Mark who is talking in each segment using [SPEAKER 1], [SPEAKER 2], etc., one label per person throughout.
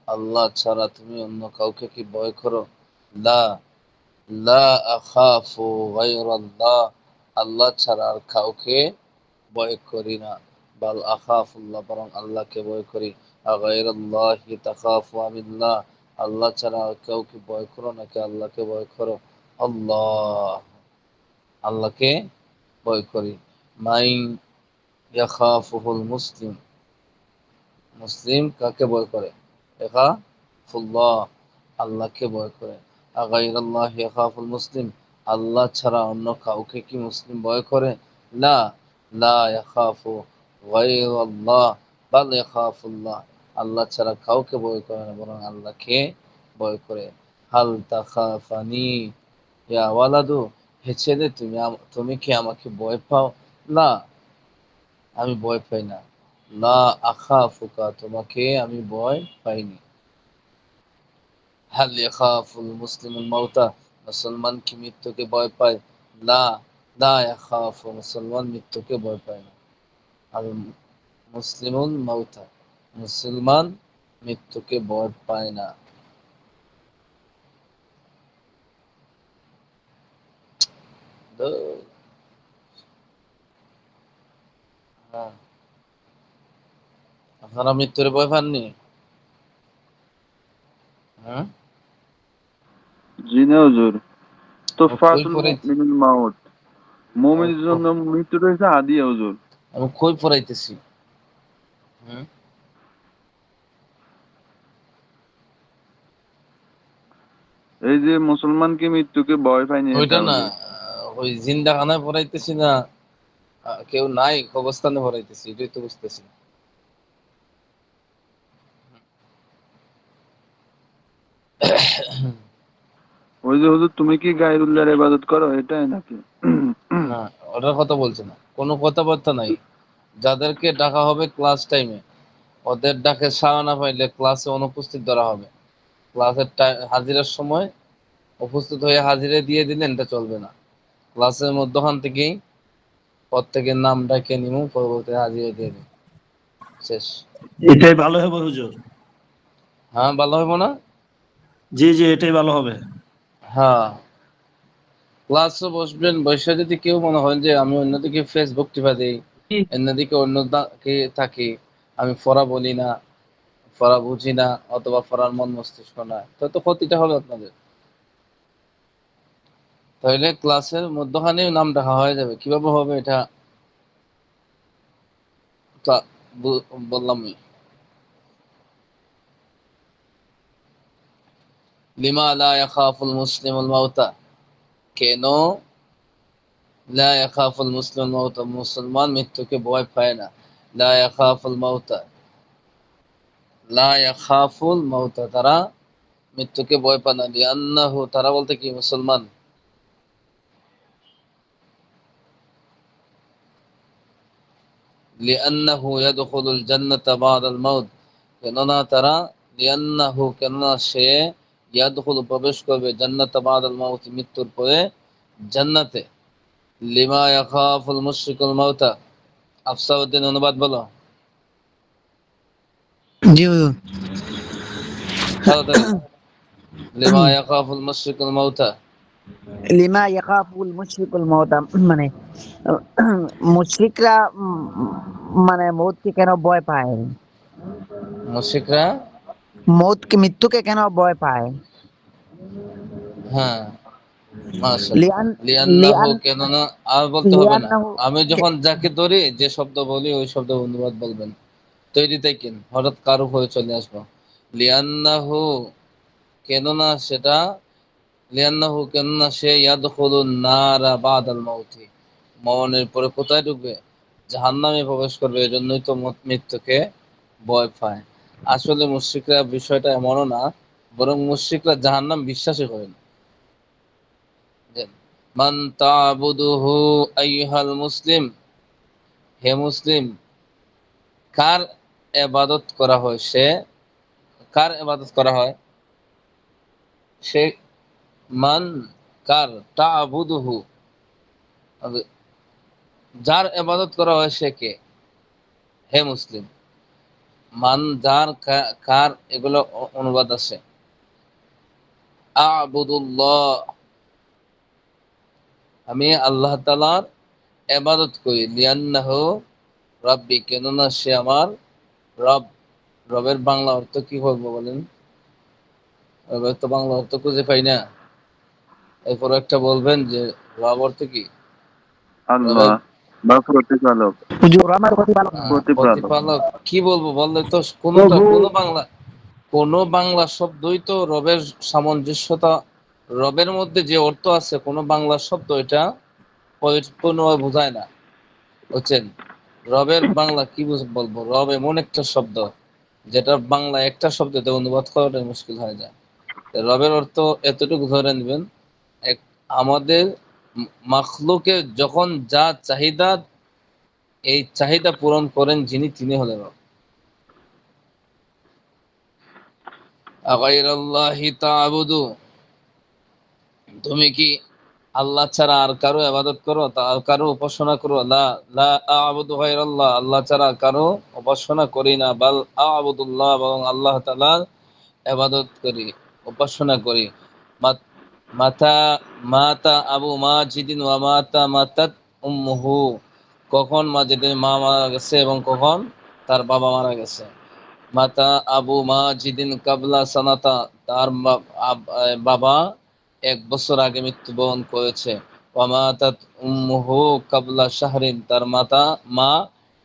[SPEAKER 1] আল্লাহ ছাড়া তুমি অন্য কাউকে কি ভয় করো? লা লা আখাফু গায়রাল্লাহ, আল্লাহ ছাড়া আর কাউকে ভয় করি না। বাল আখাফুল্লাহ, বরং আল্লাহকে ভয় করি। আগায়রাল্লাহি তাখাফু আমিল্লাহ, আল্লাহ ছাড়া আর কাউকে ভয় করো নাকি আল্লাহকে ভয় করো? আল্লাহ, আল্লাহকে ভয় করি। মাই ইয়াখাফুহুল মুসলিম, মুসলিম কাকে ভয় করে? ইয়াখাফুল্লাহ, আল্লাহকে ভয় করে। আগাইরাল্লাহি ইয়াখাফুল মুসলিম, আল্লাহ ছাড়া অন্য কাউকে কি মুসলিম ভয় করে? লা লা ইয়াখাফু গায়রাল্লাহ বাল ইয়াখাফুল্লাহ, আল্লাহ ছাড়া কাউকে ভয় করে না, বরং আল্লাহকে ভয় করে। হাল তাখাফানি ইয়া ওয়ালাদু, হে ছেলে তুমি কি আমাকে ভয় পাও? না, আমি ভয় পাই না। লা আখাফুকা, তোমাকে আমি ভয় পাইনি। হাল ইয়াখাফুল মুসলিমুল মাউতা, মুসলমান কি মৃত্যুকে ভয় পায়? লা লা ইয়াখাফু, মুসলমান মৃত্যুকে ভয় পায় না। আর মুসলিমুল মাউতা, মুসলমান মৃত্যুকে ভয় পায় না। ধুর, হ্যাঁ, আপনারা মৃত্যুর ভয় পাননি? হ্যাঁ,
[SPEAKER 2] জি না হুজুর।
[SPEAKER 1] কই
[SPEAKER 2] তোফাতুল
[SPEAKER 1] পড়াই,
[SPEAKER 2] মুমিনুল মাউত, মুমিনের জন্য মৃত্যুটা হচ্ছে হাদিয়া হুজুর।
[SPEAKER 1] আমি কই পড়াইতেছি? হুম,
[SPEAKER 2] এই যে মুসলমানকে মৃত্যুকে ভয় পায়নি এটা
[SPEAKER 1] ওইটা না,
[SPEAKER 2] হুজুর।
[SPEAKER 1] ওই জিন্দাখানায় পড়াইতেছি না, কেউ নাই কবরস্থানে পড়াইতেছি, এটাই তো বুঝতেছি না।
[SPEAKER 2] ওই যে হুজুর তুমি কি গায়রুল্লাহর ইবাদত করো এটাই নাকি?
[SPEAKER 1] না, ওটার কথা বলছে না, কোনো কথাবার্তা নাই। যাদেরকে ডাকা হবে ক্লাস টাইমে, ওদের ডাকে সাড়া না পাইলে ক্লাসে অনুপস্থিত ধরা হবে। ক্লাসের হাজিরার সময় উপস্থিত হয়ে হাজিরা দিয়ে দিলেন, এটা চলবে না। ক্লাসের মধ্যখান থেকেই প্রত্যেকের নাম ডাকে নিমু, পরবর্তী হাজিরা দিয়ে দিন, শেষ।
[SPEAKER 3] এটাই ভালো হবে হুজুর।
[SPEAKER 1] হ্যাঁ, ভালো হইব না?
[SPEAKER 3] জি জি, এটাই ভালো হবে।
[SPEAKER 1] হ্যাঁ, ক্লাসে বসবেন, বসে যদি কেউ মনে হয় যে আমি অন্যদিকে ফেসবুক টিপা দিই, অন্যদিকে অন্যদিকে থাকি, আমি পড়া বলি না, পড়া বুঝি না, অথবা পড়ার মন মস্তিষ্ক না, তো ক্ষতিটা হবে আপনাদের। তাহলে ক্লাসের মধ্যখানে নাম রাখা হয়ে যাবে, কিভাবে হবে এটা বললামই। লিমা লা ইয়াখাফুল মুসলিমুল মাউতা, কেন লা ইয়াখাফুল মুসলিমুল মাউতা, মুসলমান মৃত্যুকে ভয় পায় না। লা ইয়াখাফুল মাউতা, লা ইয়াখাফুল মাউতা, তারা মৃত্যুকে ভয় পায় না। লিআন্নাহু, তারা বলতে কি মুসলমান, লিআন্নাহু ইয়াদখুলুল জান্নাতা বাদাল মাউত, কেননা তারা, লিআন্নাহু, কেননা সে, ইয়াদখুলু, প্রবেশ করবে, জান্নাতা বাদাল মাউত, মৃত্যুর পরে জান্নাতে। লিমা ইয়াখাফুল মুশরিকুল মাউতা, আফসাউদ্দিন অনুবাদ বলো
[SPEAKER 4] জি হুজুর।
[SPEAKER 1] তাড়াতাড়ি। লিমা ইয়াখাফুল মুশরিকুল মাউতা,
[SPEAKER 4] লিমা ইয়াখাফুল মুশরিকুল মউতা, মানে মুশরিকরা মানে মৌতকে কেন ভয় পায়?
[SPEAKER 1] মুশরিকরা,
[SPEAKER 4] মৃত্যুকে কেন ভয় পায়?
[SPEAKER 1] হ্যাঁ, মাশাআল্লাহ।
[SPEAKER 4] লিআন
[SPEAKER 1] লিআন্নাহু,
[SPEAKER 4] লিআন
[SPEAKER 1] কেননা, আর বলতে হবে না।
[SPEAKER 4] লিআন্নাহু
[SPEAKER 1] আমি যখন যাকে ধরি, যে শব্দ বলি, ওই শব্দ অনুবাদ বলবেন। তৈরি থাকেন, হঠাৎ কারো হয়ে চলে আসবো। লিআন্নাহু, কেননা সেটা, লিআন্নাহু, কেননা সে, ইয়াদখুলুন নারা বাদাল মাউতি, মরণের পরে কোথায় ঢুকবে? জাহান্নামে প্রবেশ করবে, এজন্যই তো মৃত্যুকে ভয় পায়। আসলে মুশরিকরা বিষয়টা এমনও না, বরং মুশরিকরা জাহান্নাম বিশ্বাসই করে না। যে, মান তা'বুদুহু আইয়ুহাল মুসলিম, হে মুসলিম, কার ইবাদত করা হয়, সে, কার ইবাদত করা হয়? সে, মান, কার, তা'বুদুহু, যার ইবাদত করা হয় সে কে? হে মুসলিম, মান যার কার এগুলো অনুবাদ আছে। আ'বুদুল্লাহ, আমি আল্লাহ তাআলার ইবাদত করি, লিআন্নাহু রাব্বি, কেননা সে আমার রব। রবের বাংলা অর্থ কি বলবো বলেন? রবের তো বাংলা অর্থ খুঁজে পাই না। এরপর একটা বলবেন যে রব অর্থ কি?
[SPEAKER 2] আল্লাহ
[SPEAKER 1] রবের
[SPEAKER 2] বা প্রতিপালক।
[SPEAKER 4] হুজুর আমার কথা ভালো
[SPEAKER 2] প্রতিপালক।
[SPEAKER 1] প্রতিপালক কি বলবো বললে তো
[SPEAKER 4] প্রভু
[SPEAKER 1] কোনো বাংলা শব্দই তো রবের সামঞ্জস্যতা, রবের মধ্যে যে অর্থ আছে কোনো বাংলা শব্দ এটা পরিপূর্ণভাবে বোঝায় না, বুঝছেন? রবের বাংলা কি বলবো? রব এমন একটা শব্দ যেটা বাংলা একটা শব্দতে অনুবাদ করাটা মুশকিল হয়ে যায়। রবের অর্থ এতটুকু ধরে নেবেন, এক আমাদের মাখলুকের যখন যা চাহিদা, এই চাহিদা পূরণ করেন যিনি, তিনি হলেন রব। আগাইরাল্লাহি তা'বুদু, তুমি কি আল্লাহ ছাড়া আর কারো ইবাদত করো, তার কারো উপাসনা করো? লা লা আ'বুদু গায়রাল্লাহ, আল্লাহ ছাড়া কারো উপাসনা করি না। বাল আ'বুদুল্লাহ, বরং আল্লাহ তাআলার ইবাদত করি, উপাসনা করি। মাত- মাতা মাতা আবু মাজিদিন ওয়া মাতা মাতাত উম্মুহু, কখন মাজিদের মা মারা গেছে এবং কখন তার বাবা মারা গেছে। মাতা আবু মাজিদিন কাবলা সানাতা, তার বাবা 1 বছর আগে মৃত্যুবরণ করেছে। ওয়ামাতাত উম্মুহু কাবলা শাহরিন, তার মা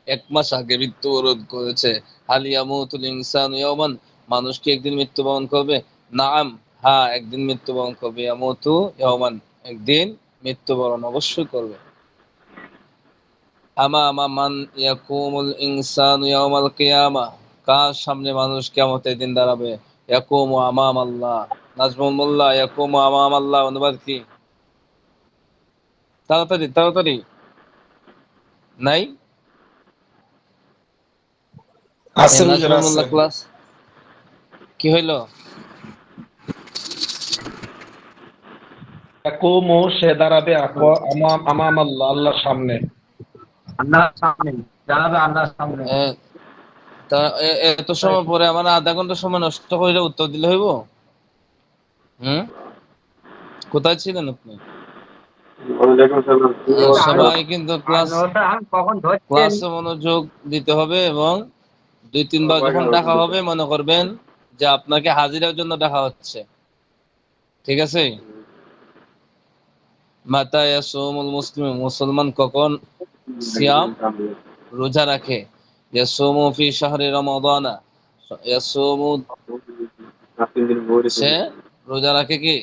[SPEAKER 1] 1 মাস আগে মৃত্যুবরণ করেছে। হাল ইয়ামুতুল ইনসানু ইয়াওমান, মানুষ কি একদিন মৃত্যুবরণ করবে? নাম, হ্যাঁ একদিন মৃত্যুবরণ করবে। ইয়ামুতু ইয়াওমান, একদিন মৃত্যুবরণ অবশ্যই করবে। আমামা মান ইয়াকুমুল ইনসানু ইয়াওমাল কিয়ামা, কার সামনে মানুষ কিয়ামতের দিন দাঁড়াবে? ইয়াকুমু আমাম আল্লাহ। নাজমুল মোল্লা, ইয়াকুমু আমাম আল্লাহ অনুবাদ কি? তাড়াতাড়ি তাড়াতাড়ি, নাই?
[SPEAKER 3] আছে হুজুর
[SPEAKER 1] নাজমুল
[SPEAKER 3] আছে।
[SPEAKER 1] মোল্লা ক্লাস কি হইলো?
[SPEAKER 5] ইয়াকুমু, সে দাঁড়াবে, আমাম আল্লাহ, আল্লাহর সামনে।
[SPEAKER 3] আল্লাহর সামনে দাঁড়াবে, আল্লাহর সামনে।
[SPEAKER 1] এ, তা এত সময় পরে আমার আধা ঘন্টা সময় নষ্ট করে উত্তর দিলে হইব? হুম, কোথায় ছিলেন আপনি? সবাই কিন্তু ক্লাসে মনোযোগ দিতে হবে, এবং 2-3 বার যখন ডাকা হবে মনে করবেন যে আপনাকে হাজিরার জন্য ডাকা হচ্ছে, ঠিক আছে? মাতা ইয়াসুমুল মুসলিম, মুসলমান কখন সিয়াম রোজা রাখে? ইয়াসুমু ফি শাহরি রমাদানা, ইয়াসুমু, সে রোজা রাখে কি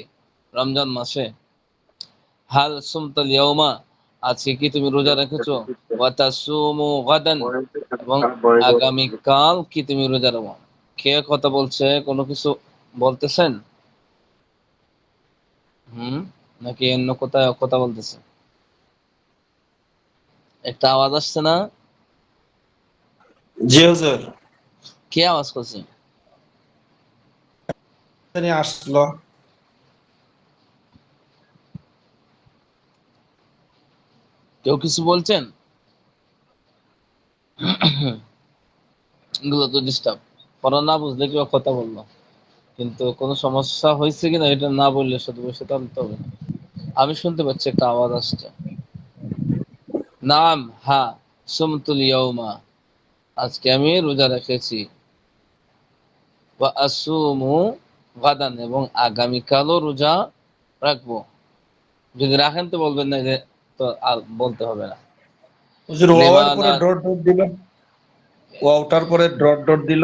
[SPEAKER 1] রমজান মাসে। হাল সুমতাল ইয়াউমা, আজকে কি তুমি রোজা রেখেছো? ওয়া তাসুমু গাদান, এবং আগামী কাল কি তুমি রোজা রাখো? কে কথা বলছে? কোনো কিছু বলতেছেন? নাকি অন্য কোথায় কথা বলতেছে? একটা আওয়াজ আসছে না?
[SPEAKER 3] জি হুজুর,
[SPEAKER 1] কে আওয়াজ করছে?
[SPEAKER 3] তিনি আসলো।
[SPEAKER 1] কেউ কিছু বলছেন? এগুলো তো ডিস্টার্ব। পড়া না বুঝলে কেউ কথা বললো, কিন্তু কোনো সমস্যা হয়েছে কিনা এটা না বললে শুধু বসে থাকতে হবে না। আমি শুনতে পাচ্ছি একটা আওয়াজ আসছে। নাম, হ্যাঁ, সুমতুল ইয়াউমা, আজকে আমি রোজা রেখেছি। ওয়া আসুমু গাদান, এবং আগামীকালও রোজা রাখবো। যদি রাখেন তো বলবেন না যে, তো আর বলতে হবে না।
[SPEAKER 3] হুজুর ওয়াওয়ের পরে ডট ডট দিল, ওয়াওটার পরে ডট ডট দিল।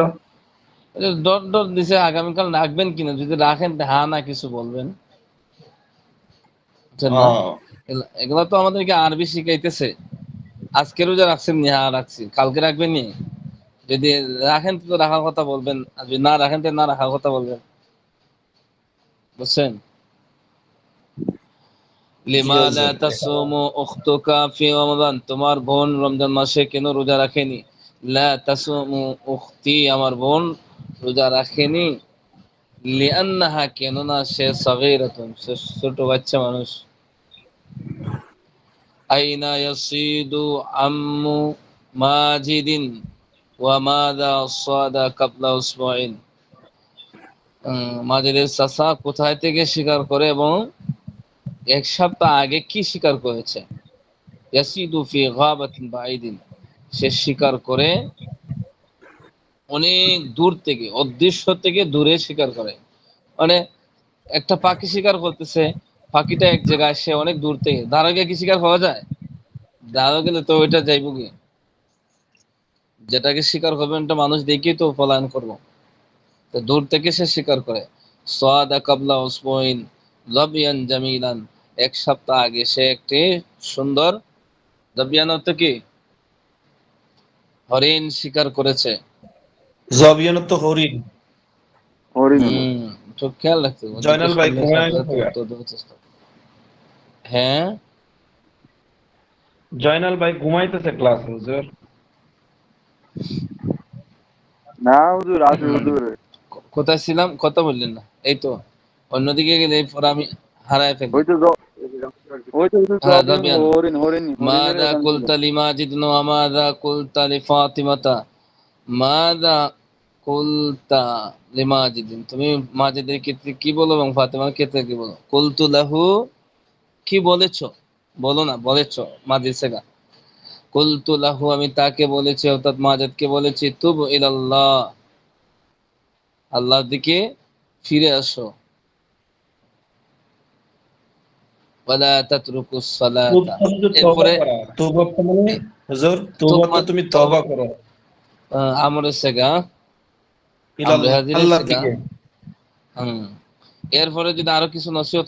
[SPEAKER 1] ডট ডট দিছে, আগামীকাল রাখবেন কিনা, যদি রাখেন তো হ্যাঁ না কিছু বলবেন, বুঝছেন না? এগুলা তো আমাদেরকে আরবি শিখাইতেছে। আজকে রোজা রাখছেন নি? হ্যাঁ রাখছি। কালকে রাখবেন নি? যদি রাখেন তো রাখার কথা বলবেন, আর যদি না রাখেন তো না রাখার কথা বলবেন, বুঝছেন?
[SPEAKER 3] জি
[SPEAKER 1] লিমা লা
[SPEAKER 3] হুজুর।
[SPEAKER 1] তাসুমু উখতুকা ফি রমাদান, তোমার বোন রমজান মাসে কেন রোজা রাখেনি? লা তাসুমু উখতি, আমার বোন রোজা রাখেনি। লিআন্নাহা, কেননা সে সাগীরাতুন, সে ছোট বাচ্চা মানুষ। আইনা ইয়াসিদু আম্মু মাজিদিন ওয়ামাদা সাদা কাবলা উসবুইন, মাজিদের চাচা কোথায় থেকে শিকার করে এবং এক সপ্তাহ আগে কি শিকার করেছে। ইয়াসিদু ফি গাবাতিন বাঈদিন, সে শিকার করে অনেক দূর থেকে, অদৃশ্য থেকে দূরে শিকার করে। মানে একটা পাখি শিকার করতেছে, পাখিটা এক জায়গায়, সে অনেক দূর থেকে, ধারা গিয়ে কি শিকার পাওয়া যায়? ধারা গেলে তো ওইটা যাইব কি, যেটাকে শিকার করবেন ওটা মানুষ দেখেই তো পলায়ন করবো। তো দূর থেকে সে শিকার করে। সাদা কাবলা উসবুইন লাবিয়ান জামিলান, এক সপ্তাহ আগে সে একটি সুন্দর, লাবিয়ান অর্থ কি, হরিণ শিকার করেছে।
[SPEAKER 3] জবিয়ান তো হরিণ।
[SPEAKER 2] হরিণ হলো।
[SPEAKER 1] তো খেয়াল রাখতে হবে,
[SPEAKER 3] জয়নাল
[SPEAKER 1] জিজ্ঞেস
[SPEAKER 3] ভাই
[SPEAKER 1] করলে
[SPEAKER 3] ঘুমায়
[SPEAKER 1] সাথে সাথে
[SPEAKER 3] গেছে।
[SPEAKER 1] উত্তর দেওয়ার চেষ্টা করো। হ্যাঁ,
[SPEAKER 5] জয়নাল ভাই ঘুমাইতেছে ক্লাস হুজুর।
[SPEAKER 2] না হুজুর, আছে
[SPEAKER 1] হুম,
[SPEAKER 2] হুজুর।
[SPEAKER 1] কোথায় ছিলাম, কথা বললেন না, এই তো অন্যদিকে গেলে এরপর আমি হারায় ফেলবো।
[SPEAKER 2] ওই তো ওই তো হুজুর
[SPEAKER 1] হ্যাঁ,
[SPEAKER 2] জবিয়ান হলো,
[SPEAKER 1] জাবিয়ান।
[SPEAKER 2] হরিণ হরিণ হরিণের
[SPEAKER 1] মাদা
[SPEAKER 2] ওখানে ছিল।
[SPEAKER 1] কুলতা লিমাজিদ ওয়া মাদা কুলতা লিফাতিমাতা, মাদা কুলতা লিমাজিদিন, তুমি মাজিদের ক্ষেত্রে কি বলো এবং ফাতেমার ক্ষেত্রে কি বলো? কুলতু লাহু, কি বলেছো, বলো না, বলেছো মাজিদ সেগা। কুলতু লাহু, আমি তাকে বলেছি, অর্থাৎ মাজিদকে বলেছি, তুব ইলাল্লাহ, আল্লাহর দিকে ফিরে আসো, ওয়ালা তাতরুকুস সালাতা।
[SPEAKER 3] তওবা হুজুর, তওবা
[SPEAKER 1] এরপরে
[SPEAKER 3] করা। তওবা মানে হুজুর, তওবা তো তুমি তওবা করো
[SPEAKER 1] আমরের সেগা, আমরে
[SPEAKER 3] ইলাল্লাহ,
[SPEAKER 1] হাজিরের
[SPEAKER 3] আল্লাহর
[SPEAKER 1] সেগা।
[SPEAKER 3] দিকে।
[SPEAKER 1] হুম, এরপরে যদি আরো কিছু নসিহত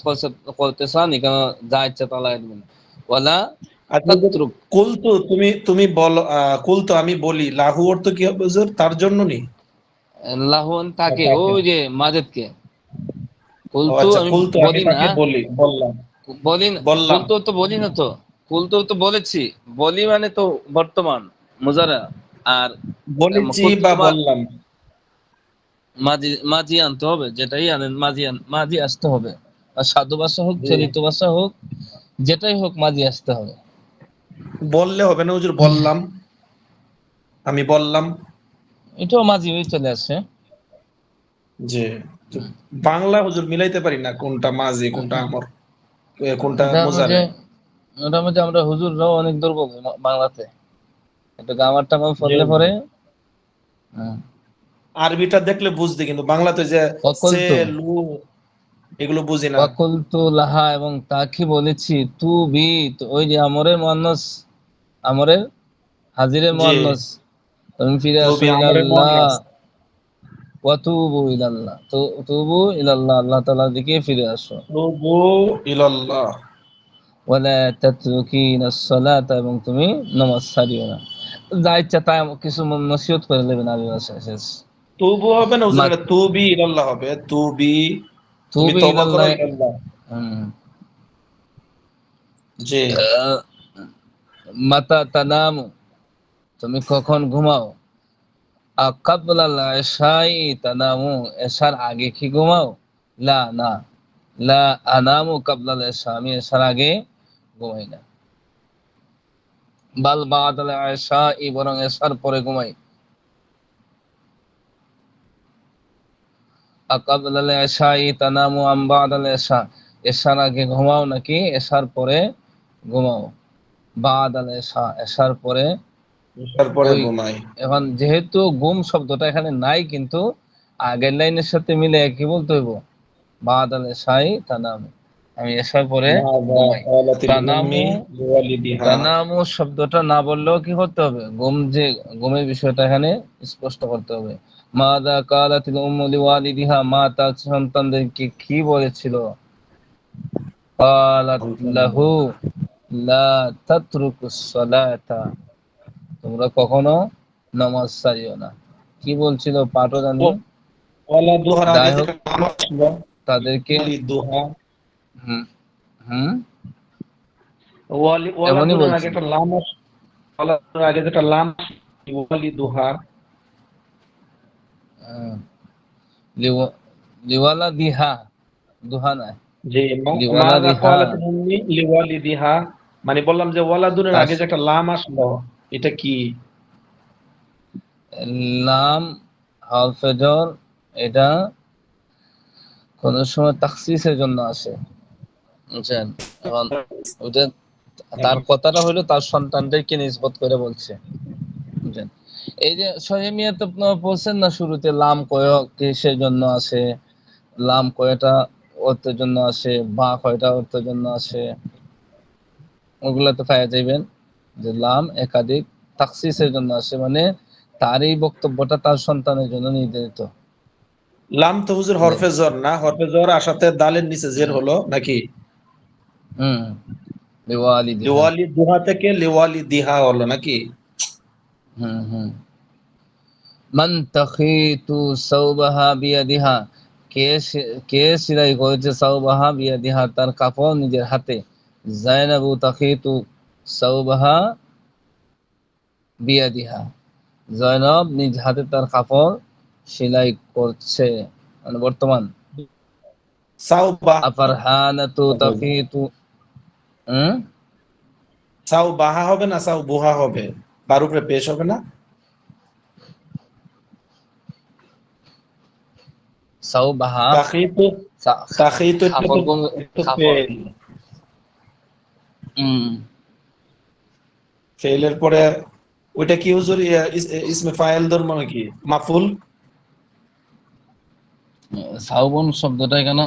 [SPEAKER 1] করতে চান, এখানে যা ইচ্ছা তা লাগাই দিবেন। ওয়ালা
[SPEAKER 3] আচ্ছা হুজুর,
[SPEAKER 1] তাতরুক,
[SPEAKER 3] কুলতু তুমি তুমি বলো, কুলতু আমি বলি, লাহু অর্থ কি হবে হুজুর? তার জন্য নি?
[SPEAKER 1] লাহুন
[SPEAKER 3] আর
[SPEAKER 1] তাকে,
[SPEAKER 3] তাকে?
[SPEAKER 1] ওই যে মাজিদকে।
[SPEAKER 3] ও
[SPEAKER 1] কুলতু
[SPEAKER 3] আচ্ছা,
[SPEAKER 1] আমি
[SPEAKER 3] কুলতু আমি
[SPEAKER 1] বলি না,
[SPEAKER 3] তাকে বলি, বললাম।
[SPEAKER 1] বলি না,
[SPEAKER 3] বললাম,
[SPEAKER 1] কুলতু তো বলি না তো, কুলতু তো বলেছি, বলি মানে তো বর্তমান মুজারা। আর
[SPEAKER 3] বলেছি
[SPEAKER 1] কুলতু
[SPEAKER 3] বা
[SPEAKER 1] তোমার
[SPEAKER 3] বললাম।
[SPEAKER 1] মাঝি, মাঝি আনতে হবে, যেটাই আনেন মাঝি মাঝি আসতে হবে। আর সাধু ভাষা হোক,
[SPEAKER 3] জি।
[SPEAKER 1] চলিত ভাষা হোক, যেটাই হোক মাঝি আসতে হবে।
[SPEAKER 3] বললে হবে না হুজুর, বললাম, আমি বললাম।
[SPEAKER 1] এটাও মাঝি হয়ে চলে আসে।
[SPEAKER 3] যে তো বাংলা হুজুর মিলাইতে পারি না, কোনটা মাঝি, কোনটা আমর, কোনটা
[SPEAKER 1] এটার মধ্যে
[SPEAKER 3] মুজারে।
[SPEAKER 1] ওটার মধ্যে আমরা হুজুররাও অনেক দুর্বল বাংলাতে, একটু গামার টামার
[SPEAKER 3] যে
[SPEAKER 1] পড়লে পরে। হ্যাঁ,
[SPEAKER 3] আরবিটা দেখলে বুঝতে, কিন্তু বাংলাতে যে সে,
[SPEAKER 1] ওয়াকুলতু,
[SPEAKER 3] লু, এগুলো বুঝি না।
[SPEAKER 1] ওয়াকুলতু লাহা, এবং তাকে বলেছি, তু বি, তো ওই যে আমরের মুয়ান্নাস, আমরের হাজিরের
[SPEAKER 3] যে
[SPEAKER 1] মুয়ান্নাস, তুমি ফিরে আসো
[SPEAKER 3] তবি আমরে
[SPEAKER 1] ইলাল্লাহ,
[SPEAKER 3] মুয়ান্নাস।
[SPEAKER 1] ওয়া তুবু ইলাল্লাহ, তো তুবু ইলাল্লাহ, আল্লাহ তাআলার দিকে ফিরে আসো।
[SPEAKER 3] তুবু ইলাল্লাহ।
[SPEAKER 1] ওয়ালা তাতরুকিনাস সালাতা, এবং তুমি নামাজ ছাড়িও না। যা ইচ্ছা তাই কিছু নসিহত করে নেবেন আরবি ভাষায়, শেষ।
[SPEAKER 3] তুবু হবে না হুজুর, এটা তুবি ইলাল্লাহ হবে। তুবি, তুমি
[SPEAKER 1] তুবি
[SPEAKER 3] তওবা করো
[SPEAKER 1] ইলাল্লাহ।
[SPEAKER 3] ইলাল্লাহ।
[SPEAKER 1] হুম।
[SPEAKER 3] জি।
[SPEAKER 1] মাতা তানামু, তুমি কখন ঘুমাও? আকাবলাল ইশাই তানামু, এশার আগে কি ঘুমাও? লা, না, লা আনামু কাবলাল ইশা, আমি এশার আগে ঘুমাই না। বাল বাদাল ইশা, বরং এশার পরে ঘুমাই। আকাবলাল ইশাই তানামু আম বাদাল ইশা, এশার আগে ঘুমাও নাকি এশার পরে ঘুমাও? বাদাল ইশা, এশার পরে।
[SPEAKER 3] তারপরে
[SPEAKER 1] ওই,
[SPEAKER 3] ঘুমাই।
[SPEAKER 1] এখন যেহেতু গুম শব্দটা এখানে নাই, কিন্তু আগের লাইনের সাথে মিলে কি বলতে হইব? বাদাল ইশাই তানামু, আমি এশার পরে
[SPEAKER 3] মাযা
[SPEAKER 1] ঘুমাই।
[SPEAKER 3] ক্বালাতিল উম্মি
[SPEAKER 1] তানামু,
[SPEAKER 3] লিওয়ালিদিহা।
[SPEAKER 1] তানামু শব্দটা না বললেও কি করতে হবে, ঘুম, যে ঘুমের বিষয়টা এখানে স্পষ্ট করতে হবে। মাযা কালাতিল উম্মু লিওয়ালিদিহা, মা তার সন্তানদেরকে কি বলেছিল? ক্বালাত লাহু লা তাতরুকুস সালাতা, তোমরা কখনো নামাজ ছাড়িও না। কি বলছিল পাঠও জানি।
[SPEAKER 3] ওয়ালা দুহার আগে
[SPEAKER 1] যাই হোক,
[SPEAKER 3] যেটা নামাজ ছিল,
[SPEAKER 1] তাদেরকে,
[SPEAKER 3] ওয়ালি দুহা।
[SPEAKER 1] হুম, হুম,
[SPEAKER 5] ওয়ালা
[SPEAKER 1] এমনই
[SPEAKER 5] দুনের আগে
[SPEAKER 1] বলছিল।
[SPEAKER 5] একটা লাম ওয়ালা দুনের আগে যেটা লাম, ওয়ালি দুহা।
[SPEAKER 1] আহ, লিওয়ালা দিহা, দুহা নাই,
[SPEAKER 5] যে
[SPEAKER 1] লিওয়ালা
[SPEAKER 5] মাযা
[SPEAKER 1] দিহা।
[SPEAKER 5] ক্বালাতিল উম্মি লিওয়ালিদিহা, মানে বললাম যে ওয়ালা দুনের আগে যে একটা লাম আসলো, এটা কি?
[SPEAKER 1] লাম হরফে জ্বর, এটা কোন সময় তাখসিসের জন্য আসে, বুঝছেন? এখন ওটা তার কথাটা হলো তার সন্তানদেরকে নিসবত করে বলছে, বুঝছেন? এই যে সহিমিয়াত আপনারা বলছেন না শুরুতে, লাম কয় কিসের জন্য আসে, লাম কয়টা অর্থের জন্য আসে, বা কয়টা অর্থের জন্য আসে, ওগুলা তো পাওয়া যাইবেন যে লাম একাধিক তাখসিসের জন্য আসে, মানে তার এই বক্তব্যটা তার সন্তানের জন্য নির্ধারিত।
[SPEAKER 3] লাম তো হুজুর হরফে জ্বর না, হরফে জ্বর আসাতে দালের নিচে জের হলো নাকি?
[SPEAKER 1] হুম, লিওয়ালিদিহা।
[SPEAKER 3] লিওয়ালি দুহা থেকে লিওয়ালি দিহা হলো নাকি?
[SPEAKER 1] হুম হুম। মান তাখিতু সাওবাহা বিয়াদিহা, কে সিলাই করেছে সাওবাহা বিয়াদিহা, তার কাপড় নিজের হাতে। জাইনাবু তাখিতু সাওবাহা বিয়াদিহা, জয়নব নিজ হাতে তার কাপড় সেলাই করছে, মানে বর্তমান।
[SPEAKER 3] সাউবা
[SPEAKER 1] আফারহানাতু তাখিতু, হুম,
[SPEAKER 3] সাউ বাহা হবে না, সাউ বুহা হবে, তার উপরে পেশ হবে না?
[SPEAKER 1] সাওবাহা,
[SPEAKER 3] তাখিতু, তাখিতু এটা তো,
[SPEAKER 1] কাপড়,
[SPEAKER 3] এটা
[SPEAKER 1] কাপড়,
[SPEAKER 3] ফেল,
[SPEAKER 1] হুম।
[SPEAKER 3] ফেলের পরে ওইটা কি হুজুর ইসমে ফাইল ধর্ম নাকি মাফুল?
[SPEAKER 1] সাউবন শব্দটা এখানে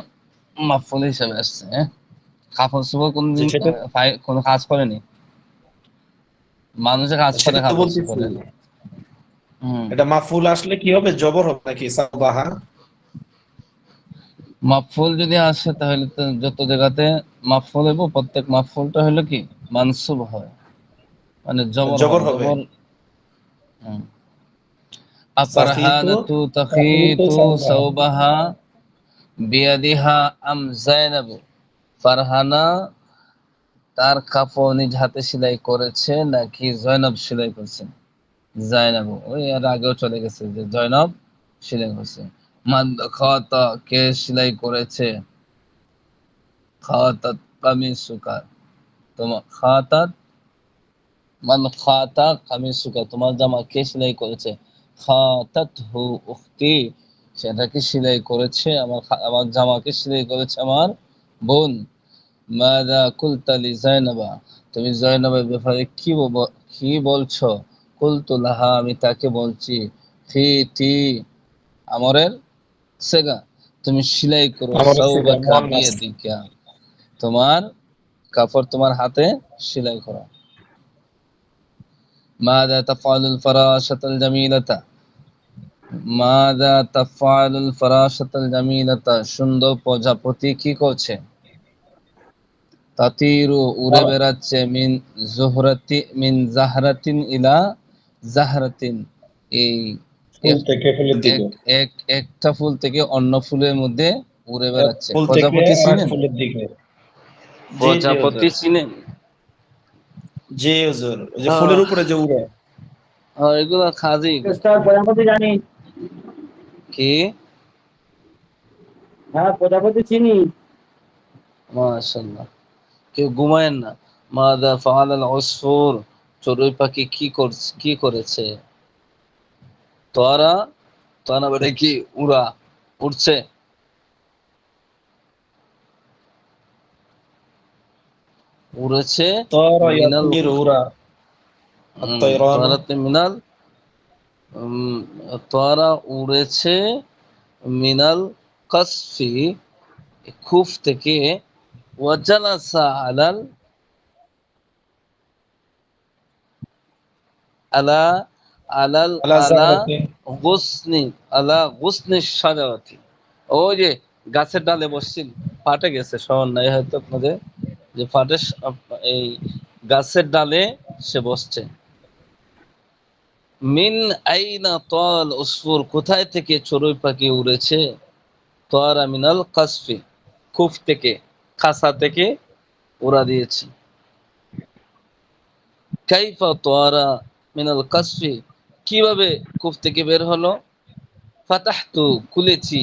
[SPEAKER 1] মাফুল হিসেবে আসছে, হ্যাঁ? কাপড় চোপড়
[SPEAKER 3] যে
[SPEAKER 1] কোনদিন
[SPEAKER 3] সেটা,
[SPEAKER 1] কোনো কাজ করেনি, মানুষে কাজ করে
[SPEAKER 3] সেটা তো
[SPEAKER 1] কাপড়
[SPEAKER 3] বলতেছি,
[SPEAKER 1] চোপড়ের। হুম।
[SPEAKER 3] এটা মাফুল আসলে কি হবে, জবর হবে নাকি সাউ বাহা?
[SPEAKER 1] মাফুল যদি আসে তাহলে তো যত জায়গাতে মাফুল হইব, প্রত্যেক মাফুলটা হলো কি মানসুব হয়, মানে জবর
[SPEAKER 3] জবর
[SPEAKER 1] হয়,
[SPEAKER 3] হবে।
[SPEAKER 1] জবর। হুম।
[SPEAKER 3] তাখিতু,
[SPEAKER 1] আফারহানাতু
[SPEAKER 3] তাখিতু
[SPEAKER 1] তাখিতু
[SPEAKER 3] সাউ বাহা।
[SPEAKER 1] সাওবাহা বিয়াদিহা আম জাইনাবু, ফারহানা তার কাপড় নিজ হাতে সেলাই করেছে নাকি জয়নব সেলাই করছে? জাইনাবু, ওই আর আগেও চলে গেছে যে জয়নব সেলাই করছে। মান খাতা, কে সেলাই করেছে? খাতাত কামিসুকা, তোমার খাতাত, মান খাতা কামিসুকা, তোমার জামা কে সেলাই করেছে? খাতাত হু উখতি, সেটাকে সেলাই করেছে আমার, আমার জামাকে সেলাই করেছে আমার বোন। মাযা কুলতা লি জাইনাবা, তুমি জয়নবের ব্যাপারে কি বলছো? কুলতু লাহা, আমি তাকে বলছি, ফি তি আমরের সেগা, তুমি সেলাই করো
[SPEAKER 3] আমার থেকে
[SPEAKER 1] সাওবাকা
[SPEAKER 3] মুআন্নাস।
[SPEAKER 1] বিয়াদিকা, তোমার কাপড় তোমার হাতে সেলাই করো। মাযা তাফআলুল ফারাশাতাল জামিলাতা, মাযা তাফআলুল ফারাশাতাল জামিলাতা, সুন্দর প্রজাপতি কি করছে? তাতিরু, উড়ে বেড়াচ্ছে, মিন জাহরাতিন ইলা জাহরাতিন, এই
[SPEAKER 3] ফুল
[SPEAKER 1] এক
[SPEAKER 3] থেকে ফুলের দিকে,
[SPEAKER 1] এক এক একটা ফুল থেকে অন্য ফুলের মধ্যে উড়ে
[SPEAKER 3] এক
[SPEAKER 1] বেড়াচ্ছে।
[SPEAKER 3] ফুল থেকে
[SPEAKER 1] প্রজাপতি
[SPEAKER 3] আরেক
[SPEAKER 1] চিনেন?
[SPEAKER 3] ফুলের দিকে। জি জি
[SPEAKER 1] প্রজাপতি
[SPEAKER 3] হুজুর,
[SPEAKER 1] চিনেন?
[SPEAKER 3] জি হুজুর, ওই যে
[SPEAKER 1] হ্যাঁ,
[SPEAKER 3] ফুলের উপরে যে উড়ে।
[SPEAKER 1] হ্যাঁ, এগুলা খাজি।
[SPEAKER 6] প্রজাপতি জানি।
[SPEAKER 1] কি?
[SPEAKER 6] হ্যাঁ, প্রজাপতি চিনি।
[SPEAKER 1] মাশাআল্লাহ, কেউ ঘুমায়েন না। মাদা ফাআলাল উসফুর, চড়ুই পাখি কি করেছে? তোরা, তোরা বেটা কি উড়ছে? উড়েছে
[SPEAKER 3] তারা
[SPEAKER 1] মিনাল,
[SPEAKER 3] ইয়াতিমির উরা আত-তায়রানু,
[SPEAKER 1] তোরাতে মিনাল, উম, তোরা উড়েছে মিনাল কাসফি, খুফ থেকে, ওয়াজালাসা আলা আলাল
[SPEAKER 3] আলা
[SPEAKER 1] আলা
[SPEAKER 3] জাহরাতি।
[SPEAKER 1] গুসনি, আলা গুসনি সাজাওয়াতি, ওই যে গাছের ডালে বসছিল, ফাটে গেছে স্মরণ নাই হয়তো আপনাদের, যে ফাটে এই গাছের ডালে সে বসছে। মিন আইনা তাল উসফুর, কোথায় থেকে চড়ুই পাখি উড়েছে? তারা মিনাল কাসফি, খুফ থেকে, খাসা থেকে উড়া দিয়েছে। কাইফা তারা মিনাল কাসফি, কিভাবে খুফ থেকে বের হলো? ফাতাহতু, খুলেছি,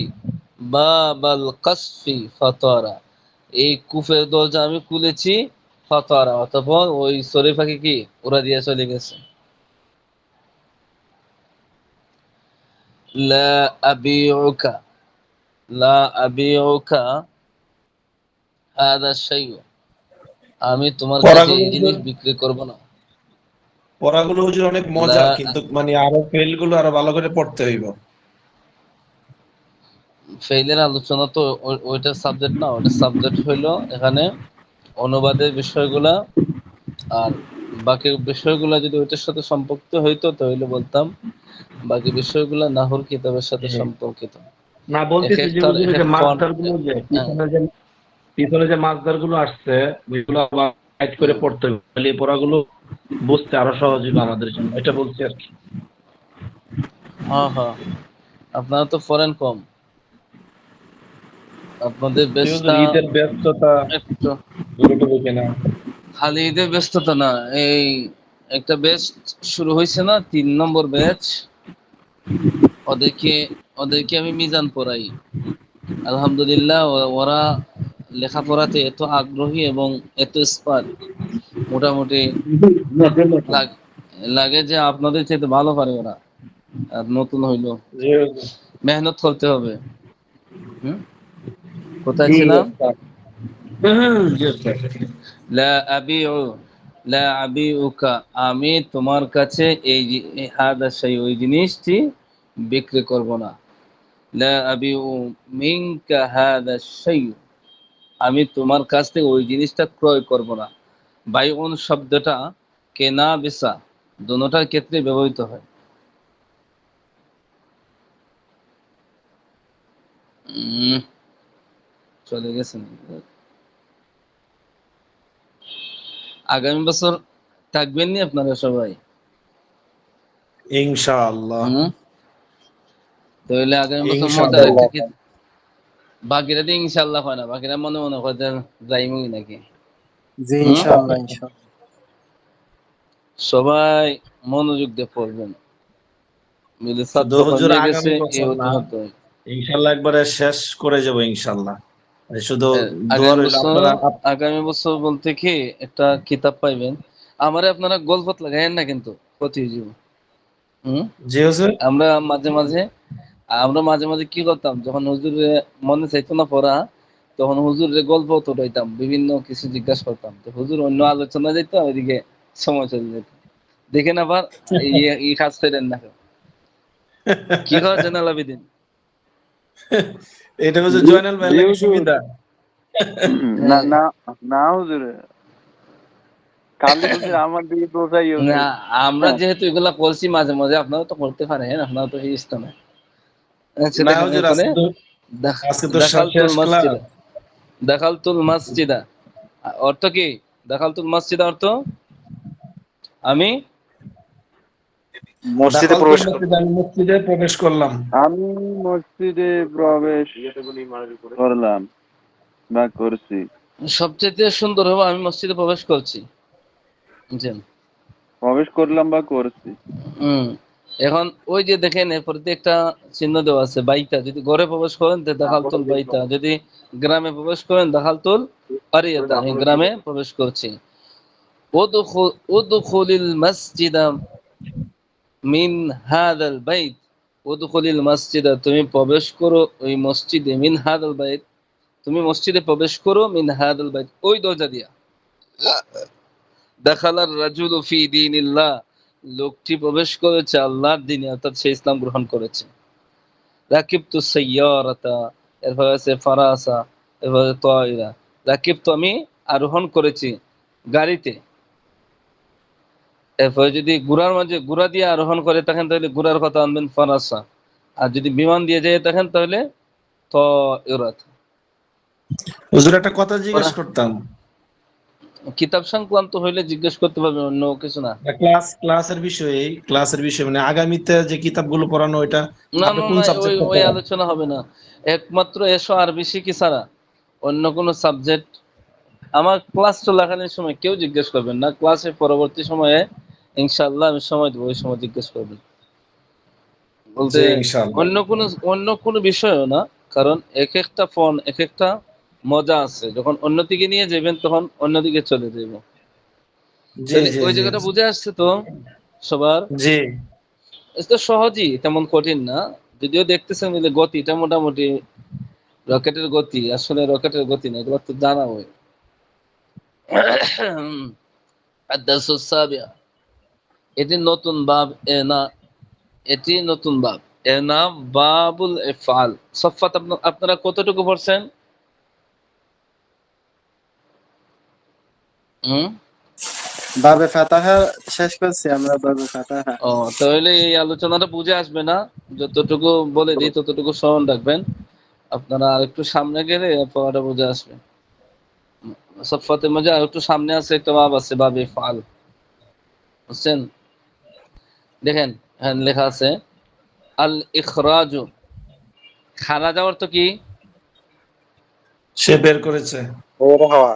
[SPEAKER 1] বাবাল কাসফি ফাতারা, এই কুফের দরজা আমি খুলেছি, ফাতারা, অতঃপর ওই চড়ুই পাখি কি উড়া দিয়ে চলে গেছে। লা আবিউকা, লা আবিউকা হাদা শাই, আমি তোমার কাছে
[SPEAKER 3] পড়াগুলো
[SPEAKER 1] এই
[SPEAKER 3] হুজুর,
[SPEAKER 1] জিনিস বিক্রি করব না।
[SPEAKER 3] পড়াগুলো হুজুর অনেক
[SPEAKER 1] লা,
[SPEAKER 3] মজার, কিন্তু মানে আরো ফেল গুলো আরো ভালো করে পড়তে হইব।
[SPEAKER 1] ফেইলের আলোচনা তো ওইটা সাবজেক্ট না, ওইটা সাবজেক্ট হইলো এখানে অনুবাদের বিষয়গুলা। আর বাকি বিষয়গুলা যদি ওইটার সাথে সম্পর্কিত হইতো তাহলে বলতাম, বাকি বিষয়গুলা নাহুর কিতাবের সাথে
[SPEAKER 3] জি।
[SPEAKER 1] সম্পর্কিত।
[SPEAKER 5] না,
[SPEAKER 1] এক
[SPEAKER 5] বলতেছি যে
[SPEAKER 1] একটার
[SPEAKER 5] হুজুর
[SPEAKER 1] এক
[SPEAKER 5] এই
[SPEAKER 1] এক
[SPEAKER 5] যে
[SPEAKER 1] ফন্ট।
[SPEAKER 5] মাছদার গুলো যে
[SPEAKER 1] হ্যাঁ,
[SPEAKER 5] পিছনে যে মাছদার গুলো আসছে, ওইগুলো আবার গাইড করে
[SPEAKER 1] হুম,
[SPEAKER 5] পড়তে হবে, তাহলে এই পড়াগুলো বুঝতে আরো সহজ হবে আমাদের জন্য, এটা বলছি আর কি।
[SPEAKER 1] হ্যাঁ হ্যাঁ, আপনারা তো ফরেন কম, আপনাদের
[SPEAKER 5] যে হুজুর
[SPEAKER 1] বেশটা
[SPEAKER 5] ঈদের ব্যস্ততা
[SPEAKER 1] একটু।
[SPEAKER 5] যতটুকু কিনা।
[SPEAKER 1] খালি ঈদের ব্যস্ততা না, এই একটা ব্যাচ শুরু হয়েছে না, 3 নম্বর ব্যাচ। ওদেরকে ওদেরকে আমি মিজান পড়াই। আলহামদুলিল্লাহ, ওরা লেখাপড়াতে এত আগ্রহী এবং এত স্মার্ট, মোটামুটি লাগ- লাগে যে আপনাদের চাইতে ভালো পারে ওরা। আর নতুন হইলো,
[SPEAKER 5] জি হুজুর।
[SPEAKER 1] মেহনত করতে হবে। হুম, কোথায়
[SPEAKER 5] জি
[SPEAKER 1] ছিলাম?
[SPEAKER 5] ওস্তাদ। হুম, জি ওস্তাদ।
[SPEAKER 1] লা আবিউ, লা আবিউকা, আমি তোমার কাছে এই হাদা শাই, ওই জিনিসটি বিক্রি করব না। লা আবিউ মিনকা হাদা শাই, আমি তোমার কাছ থেকে ওই জিনিসটা ক্রয় করব না। বাইউন শব্দটা কেনা বেচা দোনোটার ক্ষেত্রে ব্যবহৃত হয়। উম, চলে গেছেন। আগামী বছর থাকবেন নি আপনারা সবাই?
[SPEAKER 3] ইনশাআল্লাহ।
[SPEAKER 1] হুম, তাহলে আগামী বছর মজার
[SPEAKER 3] ইনশাআল্লাহ।
[SPEAKER 1] একটা কি, বাকিরা দিয়ে ইনশাল্লাহ হয় না, বাকিরা মনে মনে করে যে যাইমুই নাকি।
[SPEAKER 7] জি
[SPEAKER 1] হুম,
[SPEAKER 7] ইনশাআল্লাহ ইনশাআল্লাহ।
[SPEAKER 1] সবাই মনোযোগ দিয়ে পড়বেন, যদি
[SPEAKER 3] শুধু
[SPEAKER 1] ছাত্র
[SPEAKER 3] হুজুর
[SPEAKER 1] কমে গেছে
[SPEAKER 3] আগামী
[SPEAKER 1] এই
[SPEAKER 3] বছর না,
[SPEAKER 1] অজুহাতে।
[SPEAKER 3] ইনশাআল্লাহ একবারে শেষ করে যাব ইনশাআল্লাহ। শুধু দোয়া
[SPEAKER 1] আগামী
[SPEAKER 3] রইল
[SPEAKER 1] বছর,
[SPEAKER 3] আপনারা।
[SPEAKER 1] আগামী বছর বলতে কি একটা কিতাব পাইবেন। আমারে আপনারা গল্পত লাগাইেন না কিন্তু, ক্ষতি হয়ে যাব। হুম,
[SPEAKER 3] জি হুজুর।
[SPEAKER 1] আমরা মাঝে মাঝে আমরা মাঝে মাঝে কি করতাম, যখন হুজুরে মনে চাইতো না পড়া, তখন হুজুরের গল্প তোলাইতাম, বিভিন্ন কিছু জিজ্ঞাসা করতাম, তো হুজুর অন্য আলোচনা যেত, ওইদিকে সময় চলে যেত। দেখেন আবার এই কাজ করেন না। কি কর জেনাল আবেদিন?
[SPEAKER 3] এটা হুজুর
[SPEAKER 2] জি
[SPEAKER 3] জয়নাল ভাই
[SPEAKER 2] জি
[SPEAKER 3] লাগে
[SPEAKER 2] হুজুর।
[SPEAKER 3] সুবিধা।
[SPEAKER 2] না
[SPEAKER 1] হ্যাঁ,
[SPEAKER 2] না না হুজুর, খালি বলছি আমার দিকে দোষাই
[SPEAKER 1] না,
[SPEAKER 2] হুজুর।
[SPEAKER 1] আমরা যেহেতু এগুলা করছি মাঝে মাঝে, আপনারা তো করতে পারেন, আপনারা তো এই ইসলামে। আচ্ছা,
[SPEAKER 3] না
[SPEAKER 1] দেখেন
[SPEAKER 3] হুজুর,
[SPEAKER 1] এরপরে,
[SPEAKER 3] আজকে তো আজকে তো
[SPEAKER 1] দাখালতুল
[SPEAKER 3] শেষ ক্লাস।
[SPEAKER 1] মসজিদা, দাখালতুল মসজিদা অর্থ কি? দাখালতুল মসজিদা অর্থ আমি
[SPEAKER 7] মসজিদে
[SPEAKER 3] দাখালতুল
[SPEAKER 7] প্রবেশ করো।
[SPEAKER 3] মসজিদ, আমি মসজিদে প্রবেশ করলাম।
[SPEAKER 2] আমি মসজিদে প্রবেশ করলাম বা করছি।
[SPEAKER 1] সবচেয়ে সুন্দর হবে আমি মসজিদে প্রবেশ করছি। বুঝছেন?
[SPEAKER 2] প্রবেশ করলাম বা করছি।
[SPEAKER 1] হুম, এখন ওই যে দেখেন এরপরে তো একটা চিহ্ন দেওয়া আছে বাইতা, যদি ঘরে প্রবেশ করেন তো দাখালতুল বাইতা, যদি গ্রামে প্রবেশ করেন দাখালতুল কারিয়াতা, আমি গ্রামে প্রবেশ করছি। উদখুলিল মসজিদা মিন হাদাল বাইত, উদখুলিল মসজিদা, তুমি প্রবেশ করো ওই মসজিদে, মিন হাদাল বাইত, তুমি মসজিদে প্রবেশ করো, মিন হাদাল বাইত, ওই দরজা দিয়া। দাখালার রাজুলু ফি দীনিল্লাহ, লোকটি প্রবেশ করেছে আল্লাহর দ্বীনে, অর্থাৎ সে ইসলাম গ্রহণ করেছে। রাকিবতু সাইয়ারাতা, এরপরে আছে ফারাসা, এরপরে তায়রা। রাকিবতু, আমি আরোহণ করেছি গাড়িতে। এরপরে যদি ঘোড়ার মাঝে ঘোড়া দিয়ে আরোহণ করে থাকেন তাহলে ঘোড়ার কথা আনবেন ফারাসা, আর যদি বিমান দিয়ে যেয়ে থাকেন তাহলে তায়রাত।
[SPEAKER 3] হুজুর একটা কথা জিজ্ঞেস
[SPEAKER 1] ওরা
[SPEAKER 3] করতাম।
[SPEAKER 1] কিতাব সংক্রান্ত হইলে জিজ্ঞেস করতে পারবেন, অন্য কিছু না।
[SPEAKER 3] ক্লাসের বিষয়ে মানে আগামীতে যে কিতাবগুলো পড়ানো, ওইটা
[SPEAKER 1] না
[SPEAKER 3] আপনি
[SPEAKER 1] না
[SPEAKER 3] কোন
[SPEAKER 1] না, ওই
[SPEAKER 3] সাবজেক্টে
[SPEAKER 1] ওই
[SPEAKER 3] পড়ান?
[SPEAKER 1] আলোচনা হবে না। একমাত্র এসো আরবি শিখি ছাড়া অন্য কোনো সাবজেক্ট আমার ক্লাস চলাকালীন সময় কেউ জিজ্ঞেস করবেন না, ক্লাসের পরবর্তী সময়ে ইনশাআল্লাহ আমি সময় দেবো, ওই সময় জিজ্ঞেস করবেন। বলতে
[SPEAKER 3] জি ইনশাআল্লাহ।
[SPEAKER 1] অন্য কোনো বিষয়ও না, কারণ এক একটা ফোন এক একটা মজা আছে, যখন অন্যদিকে নিয়ে যাবেন তখন অন্যদিকে চলে যাব।
[SPEAKER 3] জি
[SPEAKER 1] তাহলে
[SPEAKER 3] জি
[SPEAKER 1] ওই
[SPEAKER 3] জি
[SPEAKER 1] জায়গাটা বুঝে আসছে তো সবার?
[SPEAKER 3] জি।
[SPEAKER 1] এটা তো সহজই, তেমন কঠিন না। যদিও দেখতেছেন যে গতিটা মোটামুটি রকেটের গতি, আসলে রকেটের গতি না, এগুলো তো জানাবো। আদ-দারসুস সাবিআ, এটি নতুন বাব, এ না, এটি নতুন বাব, এর নাম বাবুল ইফআল। সফাত আপনারা কতটুকু পড়ছেন?
[SPEAKER 7] বাবে ফাতাহা শেষ করছি আমরা, বাবে ফাতাহা।
[SPEAKER 1] ও, তাহলে এই আলোচনাটা বুঝে আসবে না, যতটুকু বলে দিই ততটুকু স্মরণ রাখবেন। আপনারা আর একটু সামনে গেলে পড়াটা বুঝে আসবে। সফাতের মধ্যে আর একটু সামনে আছে একটা বাব আছে, বাবে ইফআল, বুঝছেন? দেখেন এখানে লেখা আছে আল ইখরাজু। খারাজ অর্থ কি?
[SPEAKER 3] সে বের করেছে।
[SPEAKER 7] বের হওয়া।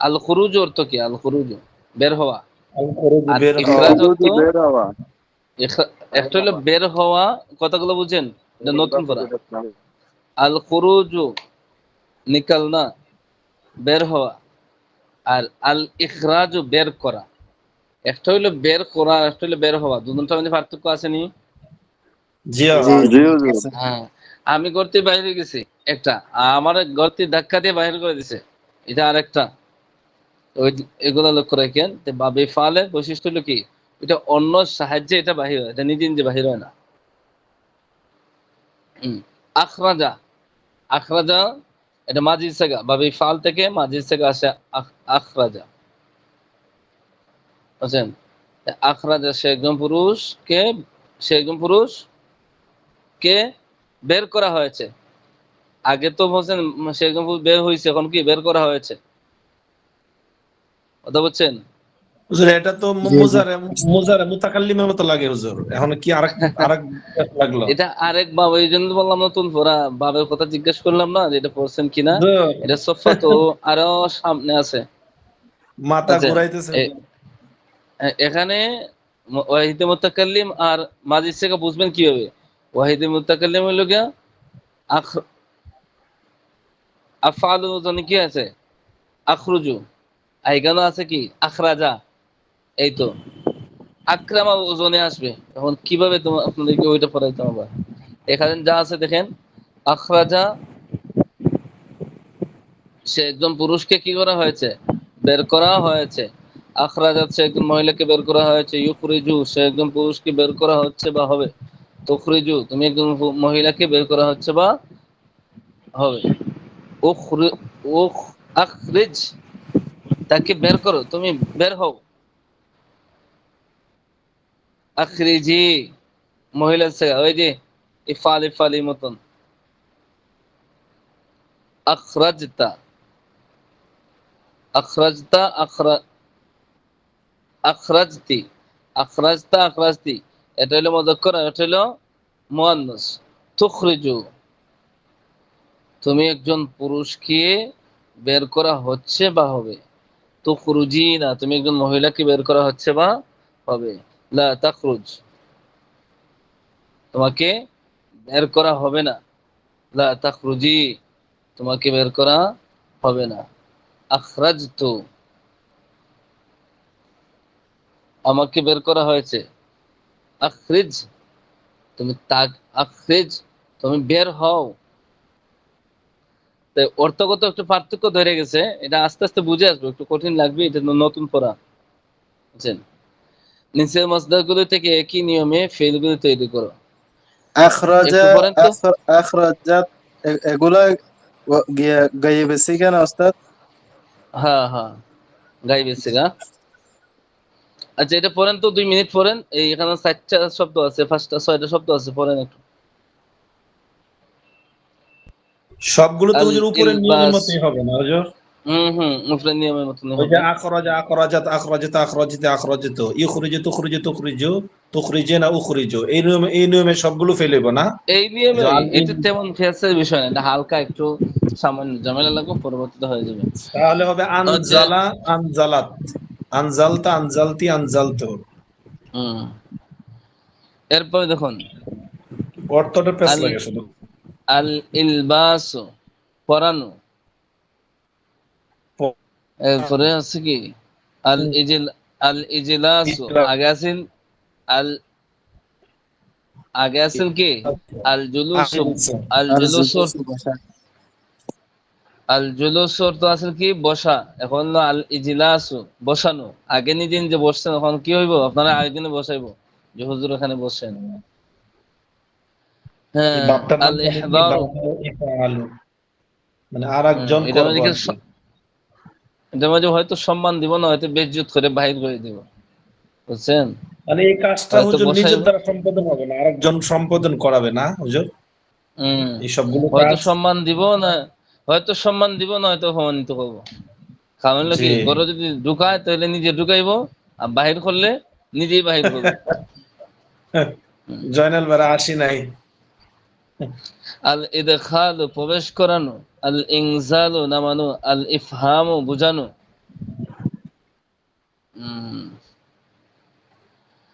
[SPEAKER 1] আল খুরুজ অর্থ কি? আল খুরুজ বের হওয়া।
[SPEAKER 3] আল খুরুজ
[SPEAKER 1] আর
[SPEAKER 3] বের হওয়া।
[SPEAKER 1] ইখরাজ অর্থ,
[SPEAKER 2] বের হওয়া।
[SPEAKER 1] একটা হলো বের হওয়া, কথাগুলো বুঝেন, এটা নতুন করা। আল খুরুজু নিকালনা, বের হওয়া। আর আল ইখরাজু বের করা। একটা হইলো বের করা, একটা হইলো বের হওয়া, দুটোর মধ্যে পার্থক্য আছে নি?
[SPEAKER 3] জি
[SPEAKER 2] জি হুজুর।
[SPEAKER 1] হ্যাঁ, আমি গর্তে বাইরে গেছি একটা, আমার গর্তে ধাক্কা দিয়ে বাইরে করে দিছে, এটা আরেকটা। ওই এগুলো লক্ষ্য রাখেন। বাবে ফালের বৈশিষ্ট্য হলো কি, এটা অন্য সাহায্যে এটা বাহির হয়, এটা নিজে নিজে বাহির হয় না। আখরাজা, আখরাজা এটা মাজির সেগা, বাবে ফাল থেকে মাজির সেগা আসে আখরাজা, বুঝছেন? আখরাজা সে একজন পুরুষ কে, সে একজন পুরুষ কে বের করা হয়েছে। আগে তো বলছেন সে একজন পুরুষ বের হয়েছে, এখন কি বের করা হয়েছে, কথা বুঝছেন?
[SPEAKER 3] হুজুর এটা তো
[SPEAKER 7] জি জি।
[SPEAKER 3] মুজারে মুজারে মুতাকাল্লিমের মতো লাগে হুজুর, এখন কি আরেক আরেক লাগলো?
[SPEAKER 1] এটা আরেক বাব, এই জন্য বললাম নতুন পড়া, বাবের কথা জিজ্ঞেস করলাম না যে এটা পড়ছেন কিনা।
[SPEAKER 3] হুজুর,
[SPEAKER 1] এটা সফা তো আরো সামনে আছে,
[SPEAKER 3] মাথা
[SPEAKER 1] বুঝছেন?
[SPEAKER 3] ঘুরাইতেছে।
[SPEAKER 1] এখানে ওয়াহিদে মুতাকাল্লিম আর মাজিদ থেকে বুঝবেন কিভাবে। ওয়াহিদে মুতাকাল্লিম হইল গিয়া আফআলু ওজনে কি আছে? আখরুজু। আর এখানে আছে কি? আখরাজা। এই তো আকরামা ওজনে আসবে। এখন কিভাবে তোমার আপনাদেরকে ওইটা পড়াইতে হবে? এখানে যা আছে দেখেন, আখরাজা সে একজন পুরুষকে কি করা হয়েছে? বের করা হয়েছে। আখরাজাত সে একজন মহিলাকে বের করা হয়েছে। ইউখরিজু সে একজন পুরুষকে বের করা হচ্ছে বা হবে। তুখরিজু তুমি একজন মহিলাকে বের করা হচ্ছে বা হবে। উখরি উখ আখরিজ তাকে বের করো, তুমি বের হও। আখরিজি মহিলা সে ওই যে ইফাল ইফালি মতন। আখরাজতা, আখরাজতা, আখরাজতি, আখরাজতা, আখরাজতি, এটা হলো মুযাক্কার আর এটা হলো মুআন্নাস। তুখরিজু তুমি একজন পুরুষকে বের করা হচ্ছে বা হবে। তুখরুজিনা তুমি একজন মহিলাকে বের করা হচ্ছে বা হবে। লা তাখরুজ তোমাকে বের করা হবে না। লা তাখরুজি তোমাকে বের করা হবে না। আখরাজতু আমাকে বের করা হয়েছে। আখরিজ তুমি তাক, আখরিজ তুমি বের হও। তো অর্থগত একটু পার্থক্য ধরে গেছে, এটা আস্তে আস্তে বুঝে আসবে, একটু কঠিন লাগবে, এটা নতুন পড়া, বুঝছেন? নিচের মাসদারগুলো থেকে একই নিয়মে ফেলগুলো তৈরি করো।
[SPEAKER 7] আখরাজা,
[SPEAKER 1] একটু পড়েন তো।
[SPEAKER 7] আখরাজাত, এগুলা গায়েবে সিগানা ওস্তাদ।
[SPEAKER 1] হ্যাঁ হ্যাঁ, গাইবে সিগা। আচ্ছা এটা পড়েন তো, 2 মিনিট পড়েন। এই এখানে 4টা শব্দ আছে, 5টা 6টা শব্দ আছে, পড়েন একটু।
[SPEAKER 3] সবগুলো তো
[SPEAKER 1] আল
[SPEAKER 3] হুজুর উপরের নিয়মের
[SPEAKER 1] ইলবাস,
[SPEAKER 3] মতোই হবে না হুজুর?
[SPEAKER 1] মুফরাদ নিয়মের মতনই
[SPEAKER 3] ওই যে
[SPEAKER 1] হবে।
[SPEAKER 3] আখরাজা আখরাজাত আখরাজাত আখরাজিত আখরাজিত ইখরিজু তুখরিজু তুখরিজু তুখরিজিনা উখরিজু, এই নিয়মে সবগুলো ফেল হইব না?
[SPEAKER 1] এই
[SPEAKER 3] এই যে
[SPEAKER 1] নিয়মেরই,
[SPEAKER 3] আল
[SPEAKER 1] এটা তেমন ফেসের বিষয় না, এটা হালকা একটু সামান্য ঝামেলা লাগবে, পরবর্তীতে হয়ে যাবে।
[SPEAKER 3] তাহলে হবে
[SPEAKER 1] হচ্ছে
[SPEAKER 3] আনজালা আনজালাত, আনজালতা আনজালতি আনজালতু।
[SPEAKER 1] হুম, এরপরে দেখুন
[SPEAKER 3] অর্থটা পেশ
[SPEAKER 1] আল
[SPEAKER 3] লাগে শুধু।
[SPEAKER 1] আল ইলবাস পরানো। এরপরে আছে কি আল ইজিল, আল ইজলাস, আগে আছেন আল আগে আছিল কি আল জুলুস, আল
[SPEAKER 7] আর
[SPEAKER 1] জুলুস,
[SPEAKER 7] বসা।
[SPEAKER 1] আল জুলুসর তো আছিল কি বসা, এখন হলো আল ইজলাসু বসানো। আগে নিজে নিজে বসছেন, এখন কি হইব আপনারা আরেকদিনে বসাইবো যে হুজুর এখানে বসেন।
[SPEAKER 3] এই
[SPEAKER 1] হ্যাঁ,
[SPEAKER 3] বাপটার নাম
[SPEAKER 1] আল
[SPEAKER 3] জানি কি
[SPEAKER 1] ইহদারু,
[SPEAKER 3] বাপটা ইফআলু, মানে আরেকজন
[SPEAKER 1] এটার
[SPEAKER 3] করবো
[SPEAKER 1] মধ্যে কি
[SPEAKER 3] আর কি।
[SPEAKER 1] এটার মধ্যে হয়তো সম্মান দিব না, হয়তো বেইজ্জত করে বাহির করে দিব, বুঝছেন?
[SPEAKER 3] মানে এই কাজটা
[SPEAKER 1] হয়তো
[SPEAKER 3] হুজুর নিজের
[SPEAKER 1] বসাইবো,
[SPEAKER 3] দ্বারা সম্পাদন হবে না, আরেকজন সম্পাদন করাবে না হুজুর
[SPEAKER 1] হম,
[SPEAKER 3] এই সবগুলো
[SPEAKER 1] হয়তো
[SPEAKER 3] কাজ?
[SPEAKER 1] সম্মান দিব না, হয়তো সম্মান দিব না, হয়তো অপমানিত করবো। কারণ হলো
[SPEAKER 3] জি।
[SPEAKER 1] কি গরু যদি ঢুকায় তাহলে নিজে ঢুকাইবো, আর বাহির করলে নিজেই বাহির করবো।
[SPEAKER 3] জয়নাল বেড়া আসি নাই।
[SPEAKER 1] আল ইদখালু প্রবেশ করানো, আল ইনজালু নামানো, আল ইফহামু বুঝানো।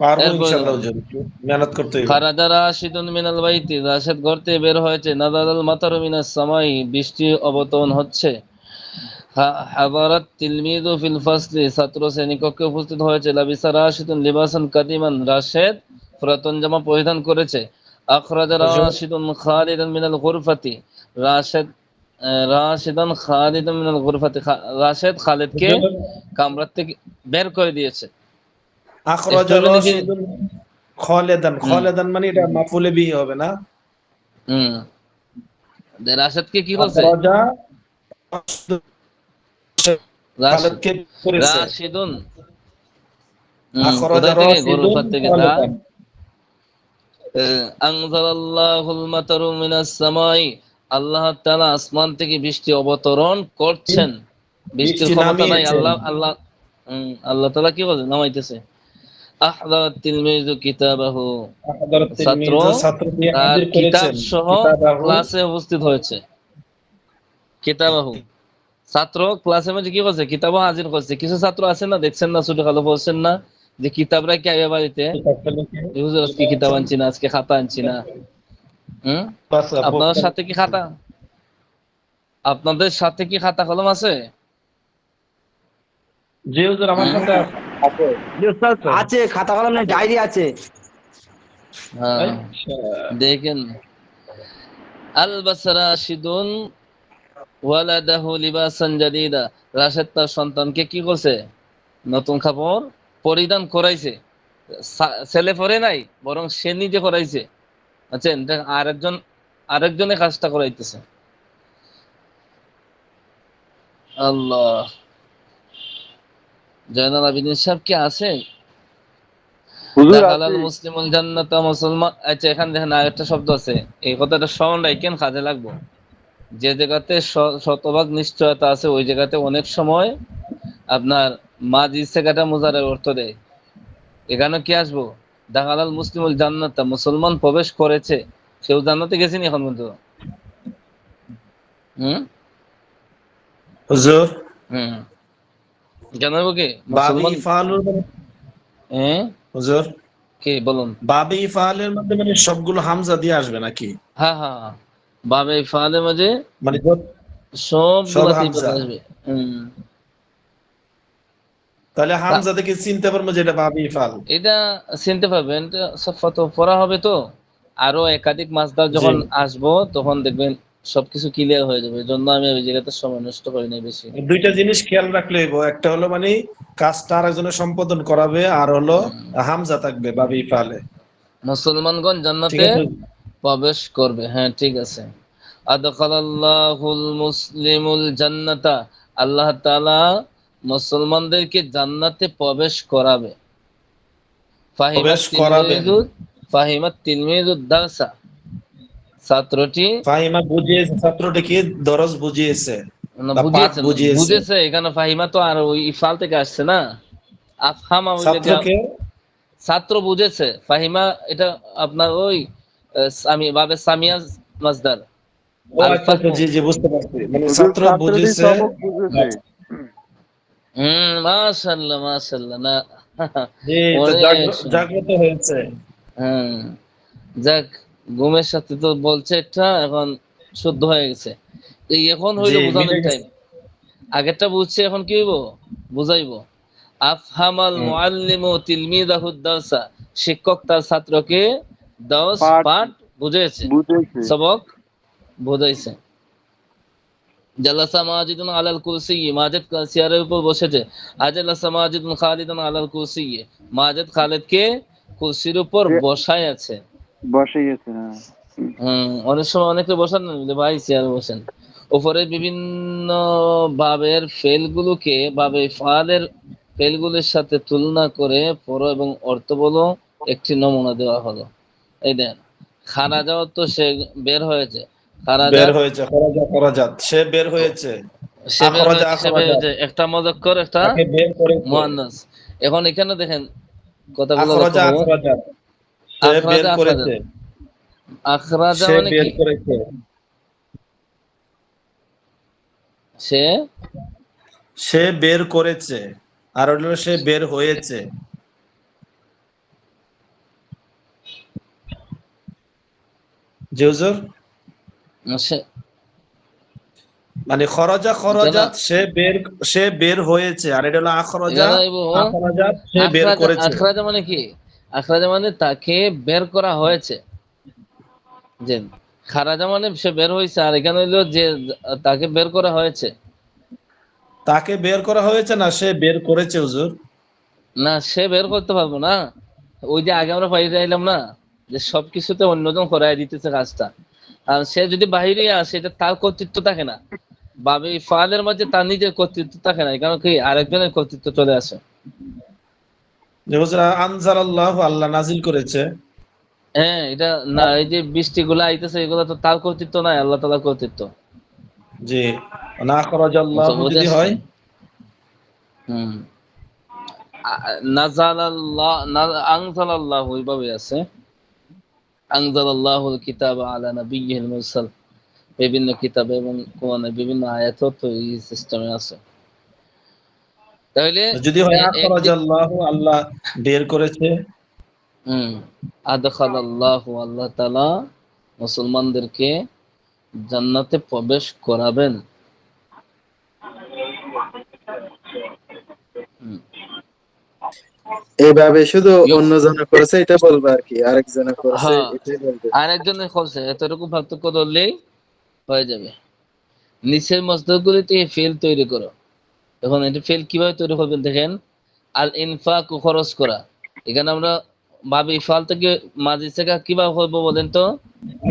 [SPEAKER 3] পারবো
[SPEAKER 1] এরপর
[SPEAKER 3] ইনশাল্লাহ
[SPEAKER 1] দেখুন,
[SPEAKER 3] হুজুর, একটু মেহনত করতে হইব।
[SPEAKER 1] খারাজা রাশিদুন মিনাল বাইতি, রাশেদ ঘর থেকে বের হয়েছে। নাযালাল মাতারু মিনাস সামাই, বৃষ্টি অবতরণ হচ্ছে। হাদারাত তিলমিযু ফিল ফাসলি, ছাত্র শ্রেণীকক্ষে উপস্থিত হয়েছে। লাবিসা রাশিদুন লিবাসান কাদিমান, রাশেদ পুরাতন জামা পরিধান করেছে। আখরাজা
[SPEAKER 3] হুজুর
[SPEAKER 1] রাশিদুন খালিদান মিনাল গুরফাতি, রাশেদ রাশিদান খালিদান মিনাল গুরফাতি, রাশেদ খালিদকে
[SPEAKER 3] হুজুর
[SPEAKER 1] কামরা থেকে বের করে দিয়েছে।
[SPEAKER 3] আখরাজা
[SPEAKER 1] স্টোরি নাকি?
[SPEAKER 3] রাশিদুন খালেদান,
[SPEAKER 1] হুম
[SPEAKER 3] খালেদান মানে এটা মাফুলে বিহি হবে না?
[SPEAKER 1] হুম, রাশেদকে কি করছে?
[SPEAKER 3] আখরাজা
[SPEAKER 1] রাশিদ,
[SPEAKER 3] খালেদকে করেছে।
[SPEAKER 1] রাশিদুন,
[SPEAKER 3] আখরাজা
[SPEAKER 1] কোথায় থেকে?
[SPEAKER 3] রাশিদুন
[SPEAKER 1] গুরফাত থেকে। তা
[SPEAKER 3] খালেদান।
[SPEAKER 1] আনজালাল্লাহুল মাতারু মিনাস সামাই, আল্লাহ তাআলা আসমান থেকে বৃষ্টি অবতরণ করছেন। বৃষ্টির
[SPEAKER 3] বৃষ্টি
[SPEAKER 1] ক্ষমতা নাই,
[SPEAKER 3] নামিয়েছেন।
[SPEAKER 1] আল্লাহ আল্লাহ আল্লাহ তাআলা কি বলে নামাইতেছে। আহদারাত তিলমিযু কিতাবাহু,
[SPEAKER 3] আহদারাত
[SPEAKER 1] ছাত্র
[SPEAKER 3] তিলমিযু, ছাত্র দিয়ে
[SPEAKER 1] তার
[SPEAKER 3] হাজির
[SPEAKER 1] কিতাব
[SPEAKER 3] করেছেন
[SPEAKER 1] সহ
[SPEAKER 3] কিতাবাহু।
[SPEAKER 1] ক্লাসে উপস্থিত হয়েছে। কিতাবাহু, ছাত্র ক্লাসের মধ্যে কি করছে? কিতাবও হাজির করছে। কিছু ছাত্র আছে না, দেখছেন না, ছোট খালো পড়ছেন না, যে কিতাবরা কি আগে বাড়িতে,
[SPEAKER 3] কিতাবটা লিখে
[SPEAKER 1] যে হুজুর আজকে কিতাব
[SPEAKER 3] আনছেন।
[SPEAKER 1] আনছি না, আজকে খাতা আনছি না। হুম,
[SPEAKER 3] আচ্ছা,
[SPEAKER 1] আপনার সাথে কি খাতা, আপনাদের সাথে কি খাতা কলম আছে?
[SPEAKER 5] জি হুজুর, আমার
[SPEAKER 1] হুম,
[SPEAKER 5] সাথে আছে। জি উস্তাদ স্যার।
[SPEAKER 6] আছে, খাতা কলম নেই, ডায়েরি আছে।
[SPEAKER 1] হ্যাঁ,
[SPEAKER 3] আচ্ছা
[SPEAKER 1] দেখেন। আল বাসরা শিদুন ওয়ালাদাহু লিবাসান জাদিদা, রাশেদ তার সন্তানকে কি করছে? নতুন কাপড় পরিধান করাইছে। ছেলে পরে নাই, বরং সে নিজে করাইছে। আচ্ছা, আরেকজনে কাজটা করাইতেছে। আল্লাহ, জয়নাল আবিদিন সাহেব কি আছে?
[SPEAKER 2] হুজুর আছে।
[SPEAKER 1] দাখালাল মুসলিমুল জান্নাতা, মুসলমান। আচ্ছা, এখানে দেখেন আরেকটা শব্দ আছে, এই কথাটা স্মরণ রাখেন, কাজে লাগবো। যে জায়গাতে শতভাগ নিশ্চয়তা আছে, ওই জায়গাতে অনেক সময় আপনার মাজি সেকাটা মুজারের অর্থ দেয়। এখানে কি আসবো? দাখালাল মুসলিমুল জান্নাতা, মুসলমান প্রবেশ করেছে। সেও জান্নাতে গেছেনি এখন পর্যন্ত। হুম
[SPEAKER 3] হুজুর,
[SPEAKER 1] হুম, জানাবো কি
[SPEAKER 3] বাবি
[SPEAKER 1] মুসলমান?
[SPEAKER 3] ইফআলুর মানে,
[SPEAKER 1] হ্যাঁ,
[SPEAKER 3] হুজুর
[SPEAKER 1] কি বলুন?
[SPEAKER 3] বাবি ইফআলের মধ্যে মানে সবগুলো হামজা দিয়ে আসবে নাকি?
[SPEAKER 1] হ্যাঁ হ্যাঁ হ্যাঁ, বাবে ফাদের মাঝে
[SPEAKER 3] মানে সব
[SPEAKER 1] সবগুলাতেই
[SPEAKER 3] হামজা,
[SPEAKER 1] বাদ আসবে।
[SPEAKER 3] তাহলে
[SPEAKER 1] তা-
[SPEAKER 3] হামজা থেকে চিনতে পারবো যে এটা বাবি ইফআল।
[SPEAKER 1] এটা চিনতে পারবেন, এটা সফা তো পড়া হবে তো। আরো একাধিক মাসদার
[SPEAKER 3] জি।
[SPEAKER 1] যখন আসবো তখন দেখবেন সবকিছু ক্লিয়ার হয়ে যাবে। এই জন্য আমি ওই জায়গাতে সময় নষ্ট করি নাই বেশি।
[SPEAKER 3] দুইটা জিনিস খেয়াল রাখলে হইব, একটা হলো মানে কাজটা আরেকজনের সম্পাদন করাবে, আর হলো হামজা থাকবে বাবি ইফআলে।
[SPEAKER 1] মুসলমানগণ
[SPEAKER 3] ঠিক
[SPEAKER 1] জান্নাতে
[SPEAKER 3] আছে।
[SPEAKER 1] প্রবেশ করবে, হ্যাঁ ঠিক আছে। আদখালাল্লাহুল মুসলিমুল জান্নাতা, আল্লাহ তাআলা মুসলমানদেরকে জান্নাতে প্রবেশ করাবে। ফাহিমাত
[SPEAKER 3] প্রবেশ করাবেন।
[SPEAKER 1] তিলমিযু, ফাহিমাত তিলমিযু দারসা, ছাত্রটি
[SPEAKER 3] ফাহিমা বুঝিয়েছে, ছাত্রটি কি দরজ বুঝিয়েছে বা পাঠ
[SPEAKER 1] বুঝিয়েছে,
[SPEAKER 3] বুঝিয়েছে।
[SPEAKER 1] বুঝেছে। এখানে ফাহিমা তো আর ওই ইফাল থেকে আসছে না, আফহামা হইলে গিয়া
[SPEAKER 3] ছাত্রকে,
[SPEAKER 1] ছাত্র বুঝেছে। ফাহিমা এটা আপনার ওই সামি বাবে সামিয়া মাজদার
[SPEAKER 3] ও
[SPEAKER 1] আল
[SPEAKER 3] আচ্ছা আচ্ছা,
[SPEAKER 1] ফাহমু।
[SPEAKER 3] জি জি, বুঝতে পারছি, মানে
[SPEAKER 2] হুজুর
[SPEAKER 3] ছাত্র
[SPEAKER 2] ছাত্রটি
[SPEAKER 3] বুঝেছে।
[SPEAKER 2] সবক বুঝেছে।
[SPEAKER 1] মাশাআল্লাহ মাশাআল্লাহ, না
[SPEAKER 3] জি, তো
[SPEAKER 1] অনেক সুন্দর।
[SPEAKER 3] জাগ্রত হয়েছে।
[SPEAKER 1] হ্যাঁ, যাক, ঘুমের সাথে তো বলছে একটা, এখন শুদ্ধ হয়ে গেছে। এই এখন
[SPEAKER 3] জি,
[SPEAKER 1] হইলো
[SPEAKER 3] মিলে
[SPEAKER 1] বুঝানোর টাইম।
[SPEAKER 3] গেছে।
[SPEAKER 1] আগেরটা বুঝছে, এখন কি হইব? বুঝাইবো। আফহামাল
[SPEAKER 3] হুম।
[SPEAKER 1] মুআল্লিমু তিলমিযাহু দারসা, শিক্ষক তার ছাত্রকে দশ
[SPEAKER 2] পাঠ
[SPEAKER 1] পাঠ বুঝেছে,
[SPEAKER 2] বুঝেছে।
[SPEAKER 1] সবক বুঝাইছে। জালাসা মাজিদুন আলাল কুরসি, মাজিদ চেয়ারের উপর বসেছে। আজালাসা মাজিদুন খালিদুন আলাল কুরসি, মাজিদ খালিদকে কুরসির উপর
[SPEAKER 2] যে
[SPEAKER 1] বসায় আছে।
[SPEAKER 2] বসে গেছে, হ্যাঁ।
[SPEAKER 1] অনেক সময় অনেকে বসান না যে ভাই চেয়ারে বসেন। উপরে বিভিন্ন ভাবের ফেলগুলোকে বাবে ফালের ফেলগুলোর সাথে তুলনা করে পড়ো এবং অর্থ বলো, একটি নমুনা দেওয়া হলো। এই দেন, খারাজাত তো সে বের হয়েছে,
[SPEAKER 3] বের
[SPEAKER 1] খারাজাত
[SPEAKER 3] হয়েছে, খরাজাত সে বের হয়েছে,
[SPEAKER 1] সে বের
[SPEAKER 3] আখরাজা
[SPEAKER 1] হয়েছে, সে বের
[SPEAKER 3] আখরাজাত
[SPEAKER 1] হয়েছে, একটা মুযাক্কার একটা
[SPEAKER 3] তাকে বের করেছে,
[SPEAKER 1] মুয়ান্নাস। এখন এখানে দেখেন কথাগুলো লক্ষ্য
[SPEAKER 3] আখরাজা
[SPEAKER 1] করুন।
[SPEAKER 3] আখরাজাত সে বের
[SPEAKER 1] আখরাজা আখরাজা,
[SPEAKER 3] করেছে,
[SPEAKER 1] আখরাজা
[SPEAKER 3] সে
[SPEAKER 1] মানে
[SPEAKER 3] বের
[SPEAKER 1] কি?
[SPEAKER 3] করেছে,
[SPEAKER 1] সে
[SPEAKER 3] সে বের করেছে, আর হলো সে বের হয়েছে। জি হুজুর,
[SPEAKER 1] সে-
[SPEAKER 3] মানে খরজা
[SPEAKER 1] এখানে
[SPEAKER 3] খরজাত সে বের হয়েছে, আর এটা হলো আখরজা
[SPEAKER 1] এখানে
[SPEAKER 3] আখরাজাত সে বের
[SPEAKER 1] আখরাজা,
[SPEAKER 3] করেছে।
[SPEAKER 1] আখরাজা মানে কি? আখরাজা মানে তাকে বের করা হয়েছে। যে খারাজা মানে সে বের হয়েছে, আর এখানে হইলো যে তাকে বের করা হয়েছে।
[SPEAKER 3] তাকে বের করা হয়েছে না সে বের করেছে হুজুর?
[SPEAKER 1] না, সে বের করতে পারবো না। ওই যে আগে আমরা পাইতে চাইলাম না যে সবকিছুতে অন্যজন করাই দিতেছে কাজটা, আর সে যদি বাহিরে আসে এটা তার কর্তৃত্ব থাকে না। বাবে ফালের মাঝে তার নিজের কর্তৃত্ব থাকে না, কারণ কি আরেকজনের কর্তৃত্ব চলে আসে।
[SPEAKER 3] যে হুজুর আনজালাল্লাহু, আল্লাহ নাজিল করেছে।
[SPEAKER 1] হ্যাঁ, এটা না, এই যে বৃষ্টিগুলো আইতেছে এগুলো তো তার কর্তৃত্ব নাই, আল্লাহ তাআলার কর্তৃত্ব।
[SPEAKER 3] জি, না
[SPEAKER 1] তো
[SPEAKER 3] আখরাজাল্লাহু
[SPEAKER 1] বুঝে
[SPEAKER 3] যদি
[SPEAKER 1] আসছে।
[SPEAKER 3] হয়,
[SPEAKER 1] হম, নাজালাল্লাহ, আনজালাল্লাহ ওইভাবে আছে। আনজালাল্লাহুল কিতাবা আলা নাবিয়্যিল মুরসাল, বিভিন্ন কিতাবে এবং কোরআনে বিভিন্ন আয়াত তো এই সিস্টেমে আছে। তাহলে
[SPEAKER 3] যদি হয়
[SPEAKER 1] একদিক,
[SPEAKER 3] আখরাজাল্লাহু, আল্লাহ বের করেছে,
[SPEAKER 1] হম, আদখালাল্লাহু, আল্লাহ তাআলা মুসলমানদেরকে জান্নাতে প্রবেশ করাবেন। হুম।
[SPEAKER 7] এইভাবে শুধু অন্যজনে করেছে এটা বলবে আর কি, আরেকজনে করেছে
[SPEAKER 1] হ্যাঁ,
[SPEAKER 7] এটাই বলবে।
[SPEAKER 1] আরেকজনের করছে, এতটুকু পার্থক্য ধরলেই হয়ে যাবে। নিচের মসদরগুলিতে ফেল তৈরি করো। এখন এটা ফেল কিভাবে তৈরি করবেন দেখেন। আল ইনফাক, খরচ করা। এখানে আমরা ভাবি ফাল থেকে মাঝি থেকে কিভাবে করবো বলেন তো?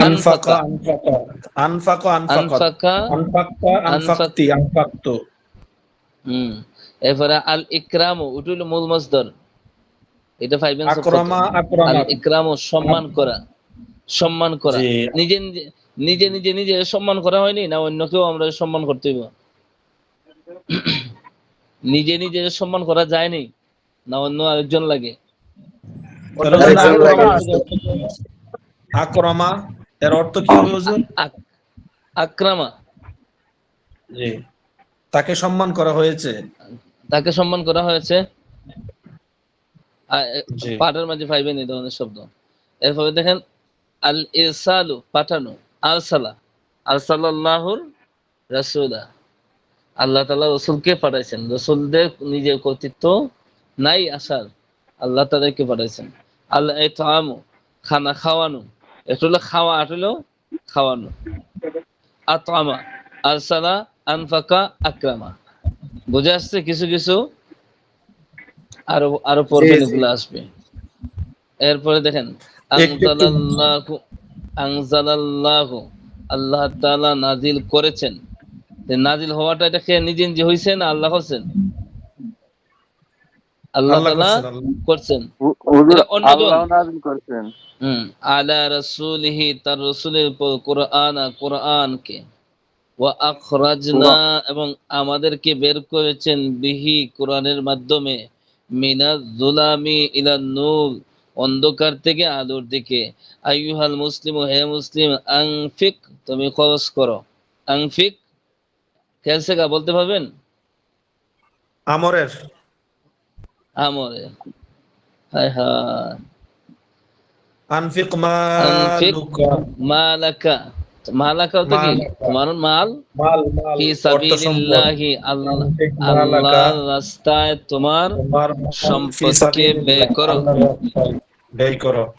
[SPEAKER 3] আনফাকা
[SPEAKER 1] আনফাকা,
[SPEAKER 3] আনফাকা, আনফাকা আনফাকাত,
[SPEAKER 1] আনফাকা,
[SPEAKER 3] আনফাক্তা
[SPEAKER 1] আনফাক,
[SPEAKER 3] আনফাক্তি, আনফাক্ত।
[SPEAKER 1] হম। এরপরে আল ইকরাম, ওটা হলো মূল মসদর, এটা পাইবেন সফত।
[SPEAKER 3] আকরামা
[SPEAKER 1] আল
[SPEAKER 3] আকরামাত,
[SPEAKER 1] ইকরাম, সম্মান করা, সম্মান করা।
[SPEAKER 3] জি,
[SPEAKER 1] নিজে নিজে নিজে নিজে নিজে সম্মান করা হয়নি না, অন্যকেও আমরা সম্মান করতে হইব। নিজে নিজে সম্মান করা যায়নি না, অন্য আরেকজন লাগে।
[SPEAKER 3] তাহলে হুজুর
[SPEAKER 7] আরেকজন লাগে।
[SPEAKER 3] আকরামা এর অর্থ কি? আকরামা এর অর্থ কি হবে হুজুর?
[SPEAKER 1] আক- আক্রামা,
[SPEAKER 3] জি, তাকে সম্মান করা হয়েছে।
[SPEAKER 1] তাকে সম্মান করা হয়েছে।
[SPEAKER 3] জি,
[SPEAKER 1] পাঠের মাঝে পাইবেন এই ধরনের শব্দ। এরপরে দেখেন আল ইরসালু, পাঠানো। আরসালা, আরসালাল্লাহুর রাসূলা, আল্লাহ তাআলা রাসূলকে পাঠাইছেন। রাসূলদের নিজের কর্তৃত্ব নাই আসার, আল্লাহ তাদেরকে পাঠাইছেন। আল ইতআমু, খানা খাওয়ানো। এটা হলো খাওয়া, এটা হলো খাওয়ানো। আতআমা, আরসালা, আনফাকা, আকরামা। বুঝে আসছে কিছু কিছু? আরো আরো
[SPEAKER 7] জি
[SPEAKER 1] পড়বেন,
[SPEAKER 7] জি।
[SPEAKER 1] এগুলো আসবে। এরপরে দেখেন
[SPEAKER 3] একটু একটু
[SPEAKER 1] আনজালাল্লাহু, আনজালাল্লাহু, আল্লাহ তাআলা নাজিল করেছেন। যে নাজিল হওয়াটা এটা কে নিজে নিজে হইছে না আল্লাহ করছেন? আল্লাহ
[SPEAKER 3] আল্লাহ
[SPEAKER 1] তাআলা
[SPEAKER 3] করছেন, আল্লাহ।
[SPEAKER 1] করছেন।
[SPEAKER 2] হুজুর
[SPEAKER 1] এটা অন্যজন।
[SPEAKER 2] আল্লাহ নাযিল করেছেন।
[SPEAKER 1] আলা রাসূলিহি, তার রাসূলের উপর, কোরআনকে। ওয়া আখরাজনা, এবং আমাদেরকে বের করেছেন, বিহি, কোরআনের মাধ্যমে, মিনাজ জুলামি ইলান নূর, অন্ধকার থেকে আলোর দিকে। আইয়ুহাল মুসলিম, হে মুসলিম, আনফিক, তুমি খরচ করো। আনফিক খেলছে গা বলতে পারবেন?
[SPEAKER 3] আমরের,
[SPEAKER 1] আমরে, হায় হায়।
[SPEAKER 3] আনফিক
[SPEAKER 1] আনফিক
[SPEAKER 3] মালুকা,
[SPEAKER 1] মালাকা, মালাকা তো কি?
[SPEAKER 3] মালাকা,
[SPEAKER 1] তোমার মাল।
[SPEAKER 3] মাল মাল,
[SPEAKER 1] ফি
[SPEAKER 3] অর্থ সম্পদ।
[SPEAKER 1] সাবিলিল্লাহি, আল্লাহ,
[SPEAKER 3] আনফিক মালাকা,
[SPEAKER 1] আল্লাহর রাস্তায় তোমার
[SPEAKER 3] তোমার মাল ফি
[SPEAKER 1] সম্পদকে ব্যয়
[SPEAKER 3] সাবিলিল্লাহ,
[SPEAKER 1] করো।
[SPEAKER 3] আল্লাহর রাস্তায় ব্যয় করো।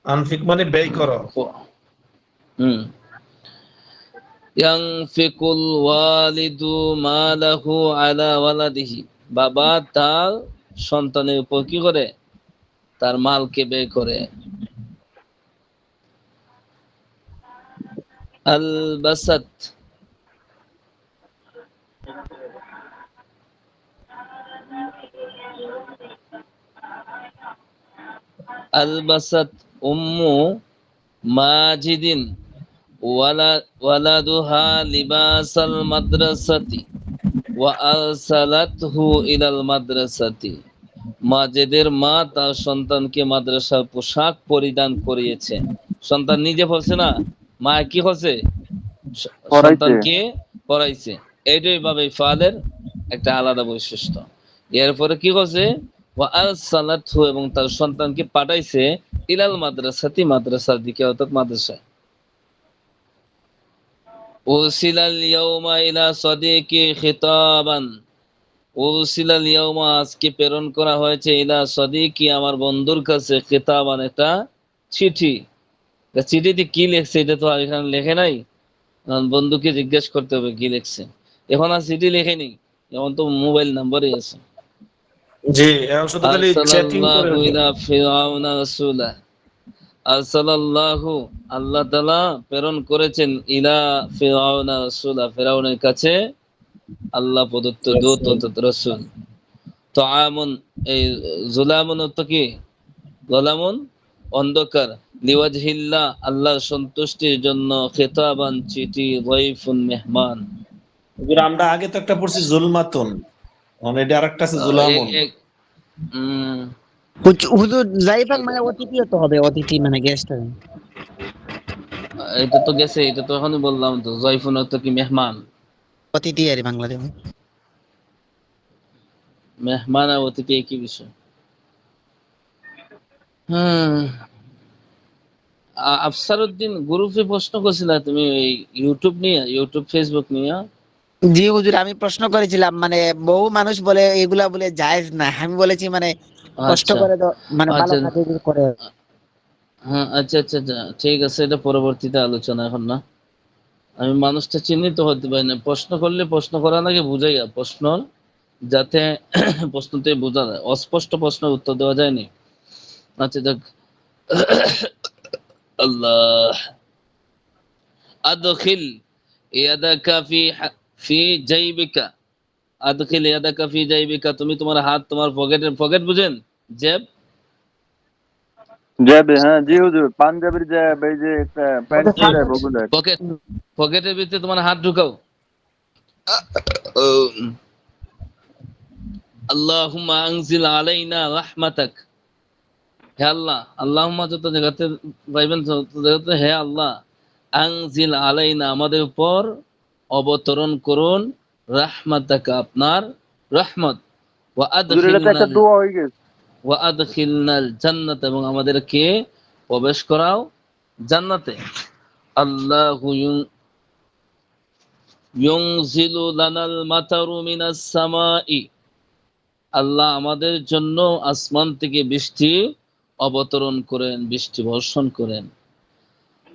[SPEAKER 3] আনফিক মানে ব্যয় করো।
[SPEAKER 1] হুম ইয়ানফিকুল ওয়ালিদু মালাহু আলা ওয়ালাদিহি, বাবা তার সন্তানের উপর কি করে? তার মালকে ব্যয় করে। আলবাসাত, আলবাসাত উম্মু মাজিদিন ওয়ালাদুহা লিবাসাল মাদ্রাসাতি ওয়া আরসালাতহু ইলাল মাদ্রাসাতি, মাজেদের মা তার সন্তানকে মাদ্রাসার পোশাক পরিধান করিয়েছে। সন্তান নিজে পড়ছে না, মা কি করছে?
[SPEAKER 2] পড়াইছে।
[SPEAKER 1] সন্তানকে পড়াইছে। এইটাই ভাবে ফালের একটা আলাদা বৈশিষ্ট্য। এরপরে কি করছে? ওয়া আরসালাতহু, এবং তার সন্তানকে পাঠাইছে ইলাল মাদ্রাসাতি, মাদ্রাসার দিকে, অর্থাৎ মাদ্রাসায়। উরসিলাল ইয়াউমা ইলা সাদিকি খিতাবান, উরসিলাল ইয়াউমা, আজকে প্রেরণ করা হয়েছে, ইলা সাদিকি, আমার বন্ধুর কাছে, খিতাবান, একটা চিঠি। চিঠিতে কি লিখছে এটা তো আর এখানে লেখে নাই, বন্ধুকে জিজ্ঞেস করতে হবে কি লিখছে। এখন আর চিঠি লেখেনি, এখন তো মোবাইল নাম্বারই আছে।
[SPEAKER 3] জি, এখন শুধু খালি চ্যাটিং করে।
[SPEAKER 1] আরসালাল্লাহু ইলা ফিরআউনা রাসূলা, আরসালাল্লাহু, আল্লাহ তাআলা প্রেরণ করেছেন, ইলা ফিরআউনা রাসূলা, ফিরআউনের কাছে আল্লাহ প্রদত্ত দূত অর্থাৎ রাসূল। তো আমন, এই জুলামুন অর্থ কি? জলামুন অন্ধকার, লিওয়াজহিল্লাহ, আল্লাহর সন্তুষ্টির জন্য, খেতাবান চিঠি, ওয়াইফুন মেহমান।
[SPEAKER 3] হুজুর, আমরা আগে তো একটা পড়ছি জুলমাতুন, মানে এটা আরেকটা আছে জুলামুন।
[SPEAKER 4] হুজুর জাইফাক মানে অতিথি তো হবে, অতিথি মানে গেস্ট।
[SPEAKER 1] এটা তো গেছে, এটা তো এখনই বললাম তো, জয়ফুন অর্থ কি? মেহমান।
[SPEAKER 4] অতিথি আর বাংলাদেশে
[SPEAKER 1] মেহমান আর অতিথি একই বিষয়। হম আফসারউদ্দিন গ্রুপে প্রশ্ন করছিল তুমি ইউটিউব নিয়ে, ইউটিউব ফেসবুক নিয়ে।
[SPEAKER 4] জি হুজুর, আমি প্রশ্ন করেছিলাম, মানে বহু মানুষ বলে এগুলা বলে জায়েজ না, আমি বলেছি মানে কষ্ট
[SPEAKER 1] আচ্ছা
[SPEAKER 4] করে তো মানে ভালো
[SPEAKER 1] আচ্ছা,
[SPEAKER 4] কাজে করে।
[SPEAKER 1] হ্যাঁ, আচ্ছা আচ্ছা আচ্ছা, ঠিক আছে, এটা পরবর্তীতে আলোচনা, এখন না। আমি মানুষটা চিহ্নিত হতে পারি না, প্রশ্ন করলে প্রশ্ন করার আগে বুঝাইয়া প্রশ্ন, যাতে প্রশ্নতে বোঝা যায়, অস্পষ্ট প্রশ্নের উত্তর দেওয়া যায়নি। আচ্ছা দেখ, আল্লাহ, আদখিল ইয়াদাকা ফি জাইবিকা, আদখিল ইয়াদাকা ফি জাইবিকা, তুমি তোমার হাত তোমার পকেটে, পকেট বুঝেন? জেব,
[SPEAKER 2] জ্যাবে, হ্যাঁ জি হুজুর, পাঞ্জাবির জ্যাব, এই যে প্যান্টের জ্যাব, ওগুলো।
[SPEAKER 1] পকেট, পকেটের ভিতরে তোমার হাত ঢুকাও। আল্লাহুম্মা আনজিল আলাইনা রাহমাতাক, হে আল্লাহ, আল্লাহুম্মা যত জায়গাতে পাইবেন তত জায়গাতে, হে আল্লাহ, আনজিল আলাইনা, আমাদের উপর অবতরণ করুন, রাহমাতাকা, আপনার রহমত, ওয়া
[SPEAKER 2] হুজুর, এটা তো একটা
[SPEAKER 1] আদখিলনাল,
[SPEAKER 2] দোয়া হয়ে গেছে।
[SPEAKER 1] ওয়া আদখিলনাল জান্নাত, এবং আমাদেরকে প্রবেশ করাও জান্নাতে। আল্লাহু ইউনজিলু লানাল মাতারু মিনাস সামাই, আল্লাহ আমাদের জন্য আসমান থেকে বৃষ্টি অবতরণ করেন, বৃষ্টি বর্ষণ করেন।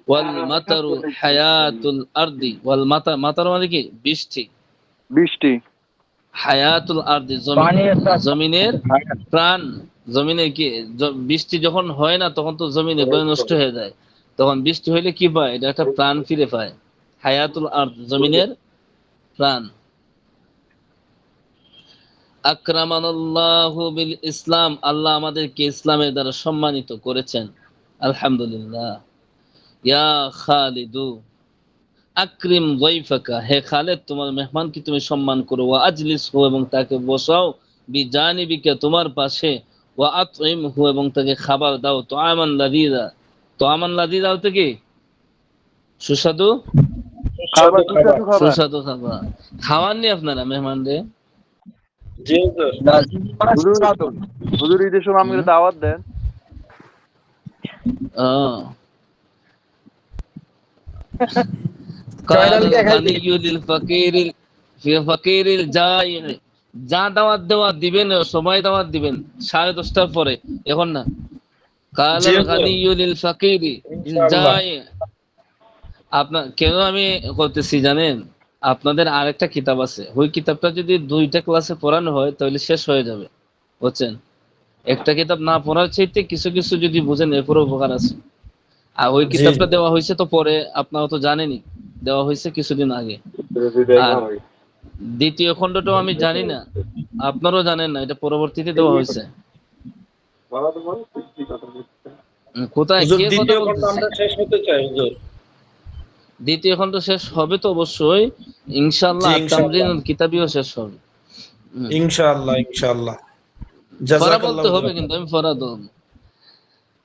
[SPEAKER 1] ওয়াল মাতারু হায়াতুল আরদি, ওয়াল মাতার মানে কি? বৃষ্টি।
[SPEAKER 2] বৃষ্টি।
[SPEAKER 1] হায়াতুল আরদি, জমিনের প্রাণ। জমিনে কি বৃষ্টি যখন হয় না তখন তো জমিনে বনে নষ্ট হয়ে যায়, তখন বৃষ্টি হইলে কি পায়? এটা একটা প্রাণ ফিরে পায়। হায়াতুল আরদ, জমিনের প্রাণ। আকরামানাল্লাহু বিল ইসলাম, আল্লাহ আমাদেরকে ইসলামের দ্বারা সম্মানিত করেছেন, আলহামদুলিল্লাহ। ইয়া খালিদু আকরিম যায়ফাকা, হে খালিদ, তোমার মেহমানকে তুমি সম্মান করো। ওয়া আজলিসহু, এবং তাকে বসাও। বিজানিবিকা, তোমার পাশে। ওয়া আতইমহু, এবং তাকে খাবার দাও। তুআমান লাযীযা, তুআমান লাযীযা বলতে কি? সুস্বাদু,
[SPEAKER 2] খাবার, সুস্বাদু খাবার।
[SPEAKER 1] সুস্বাদু খাবার। খাওয়াননি আপনারা মেহমানদের?
[SPEAKER 3] জি হুজুর।
[SPEAKER 2] হুজুর, হুজুর ঈদের সময় আমাকে দাওয়াত দেন।
[SPEAKER 1] যা দাওয়াত দেওয়া দিবেন, সময় দাওয়াত দিবেন 10:30টার পরে, এখন না। কালাল গানিয়্যু লিল ফাকিরি
[SPEAKER 3] ইনশাআল্লাহ।
[SPEAKER 1] যায়। আপনার কেন আমি করতেছি জানেন, আপনাদের আরেকটা কিতাব আছে, ওই কিতাবটা যদি 2টা ক্লাসে পড়ানো হয় তাহলে শেষ হয়ে যাবে, বুঝছেন? একটা কিতাব না পড়ার চাইতে কিছু কিছু যদি বুঝেন এরপরে উপকার আছে। আর ওই
[SPEAKER 3] জি
[SPEAKER 1] কিতাবটা দেওয়া হয়েছে তো পরে, আপনারা তো জানেনই, দেওয়া হয়েছে কিছুদিন আগে। আর দ্বিতীয় খণ্ডটাও আমি জানি না, আপনারাও জানেন না, এটা পরবর্তীতে দেওয়া হয়েছে। কোথায়
[SPEAKER 3] হুজুর,
[SPEAKER 1] কে কথা
[SPEAKER 3] দ্বিতীয় খণ্ড
[SPEAKER 1] বলতেছে?
[SPEAKER 3] আমরা শেষ হতে চাই হুজুর।
[SPEAKER 1] দ্বিতীয় খণ্ড শেষ হবে তো অবশ্যই,
[SPEAKER 3] জি
[SPEAKER 1] ইনশাআল্লাহ।
[SPEAKER 3] ইনশাআল্লাহ,
[SPEAKER 1] তামরিনুল কিতাবিও শেষ হবে।
[SPEAKER 3] ইনশাআল্লাহ, ইনশাআল্লাহ।
[SPEAKER 1] ফরা
[SPEAKER 3] জাযাকাল্লাহ
[SPEAKER 1] বলতে
[SPEAKER 3] হুজুর।
[SPEAKER 1] হবে, কিন্তু আমি ফরা দেব।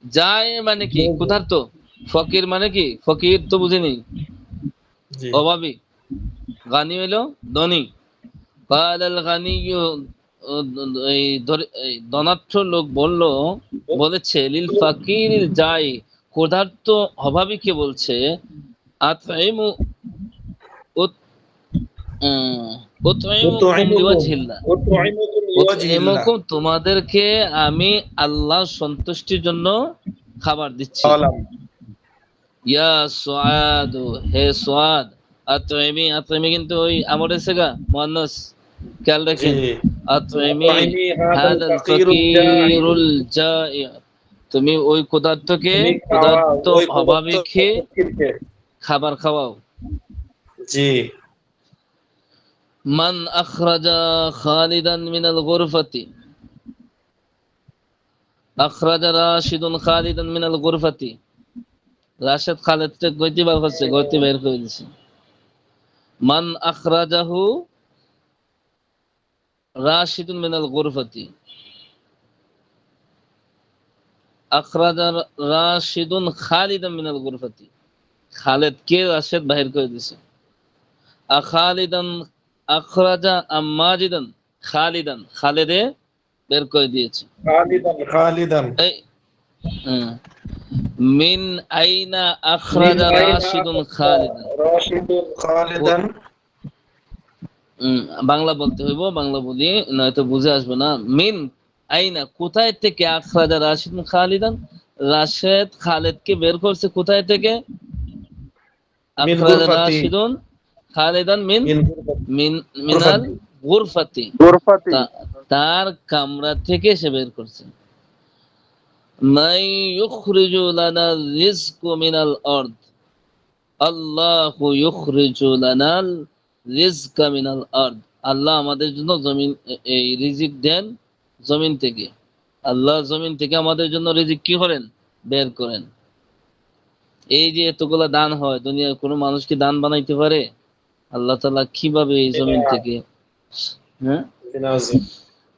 [SPEAKER 1] যায় মানে কি? ক্ষুধার্ত। ফকির মানে কি? ফকির তো বুঝিনি,
[SPEAKER 3] জি
[SPEAKER 1] অভাবী। গানি হইলো ধনী। কালাল গানিয়্যু, এই ধনাঢ্য লোক বলেছে লিল ফাকির যায়, ক্ষুধার্ত অভাবীকে বলছে, আতইমু উত- উতইমুকুম
[SPEAKER 3] উতঈমুকুম
[SPEAKER 1] লিওয়াজহিল্লাহ,
[SPEAKER 3] উতঈমুকুম লিওয়াজহিল্লাহ।
[SPEAKER 1] উতঈমুকুম তোমাদেরকে আমি আল্লাহর সন্তুষ্টির জন্য খাবার দিচ্ছি।
[SPEAKER 3] সালাম।
[SPEAKER 1] ইয়া সুআদ, হে সুআদ। আতইমি, আতইমি কিন্তু ওই আমর এসে গা মুয়ান্নাস, খেয়াল
[SPEAKER 3] জি।
[SPEAKER 1] রাখেন। আতইমি
[SPEAKER 3] আতঈমি হাদাল
[SPEAKER 1] হাদাল
[SPEAKER 3] ফাকিরুল জাই।
[SPEAKER 1] ফাকিরুল জাই, তুমি ওই ক্ষুধার্তকে,
[SPEAKER 3] তুমি খাওয়াও
[SPEAKER 1] ক্ষুধার্ত
[SPEAKER 3] ওই ক্ষুধার্ত
[SPEAKER 1] অভাবীকে
[SPEAKER 3] ফকিরকে।
[SPEAKER 1] খাবার খাওয়াও।
[SPEAKER 3] জি
[SPEAKER 1] মান আখরাজা খালিদান মিনাল গুরফাতি, আখরাজা রাশিদুন খালিদান মিনাল গুরফাতি, রাশেদ খালেদকে গইতে বার করছে, গইতে বের করে দিছে। মান আখরাজাহু রাশিদুন মিনাল গুরফাতি, আখরাজা রাশিদুন খালিদান মিনাল গুরফাতি, খালেদ কে রাশেদ বাহির করে দিছে। খালিদান আখরাজা মাজিদান, খালিদান খালেদে বের করে দিয়েছে।
[SPEAKER 3] খালিদান খালিদান।
[SPEAKER 1] এই মিন আইনা
[SPEAKER 3] মিন
[SPEAKER 1] আখরাজা
[SPEAKER 3] আইনা
[SPEAKER 1] রাশিদুন
[SPEAKER 3] আখরাজা
[SPEAKER 1] খালিদান।
[SPEAKER 3] রাশিদুন খালিদান।
[SPEAKER 1] বাংলা বলতে হইব, বাংলা বলি নয়তো বুঝে আসবে না। মিন আইনা, কোথায় থেকে, আখরাজা রাশিদুন খালিদান, রাশেদ খালেদকে বের করছে কোথায় থেকে?
[SPEAKER 3] মিন
[SPEAKER 1] আখরাজা
[SPEAKER 3] গুরফাতি।
[SPEAKER 1] রাশিদুন খালিদান মিন
[SPEAKER 3] মিন গুরফাতি।
[SPEAKER 1] মিন মিনাল গুরফাতি,
[SPEAKER 7] গোরফাতি।
[SPEAKER 1] তার কামরা থেকে সে বের করছে। মাই ইউখরিজু লানা রিজকু মিনাল আরদ, আল্লাহু ইউখরিজু লানাল রিজকা মিনাল আরদ, আল্লাহ আমাদের জন্য জমিন, এই রিজিক দেন জমিন থেকে। আল্লাহ জমিন থেকে আমাদের জন্য রিজিক কি করেন? বের করেন। এই যে এতগুলা দান হয়, দুনিয়ার কোনো মানুষ কি দান বানাইতে পারে? আল্লাহ তাআলা কিভাবে এই জমিন থেকে, হ্যাঁ?
[SPEAKER 3] নাজিম।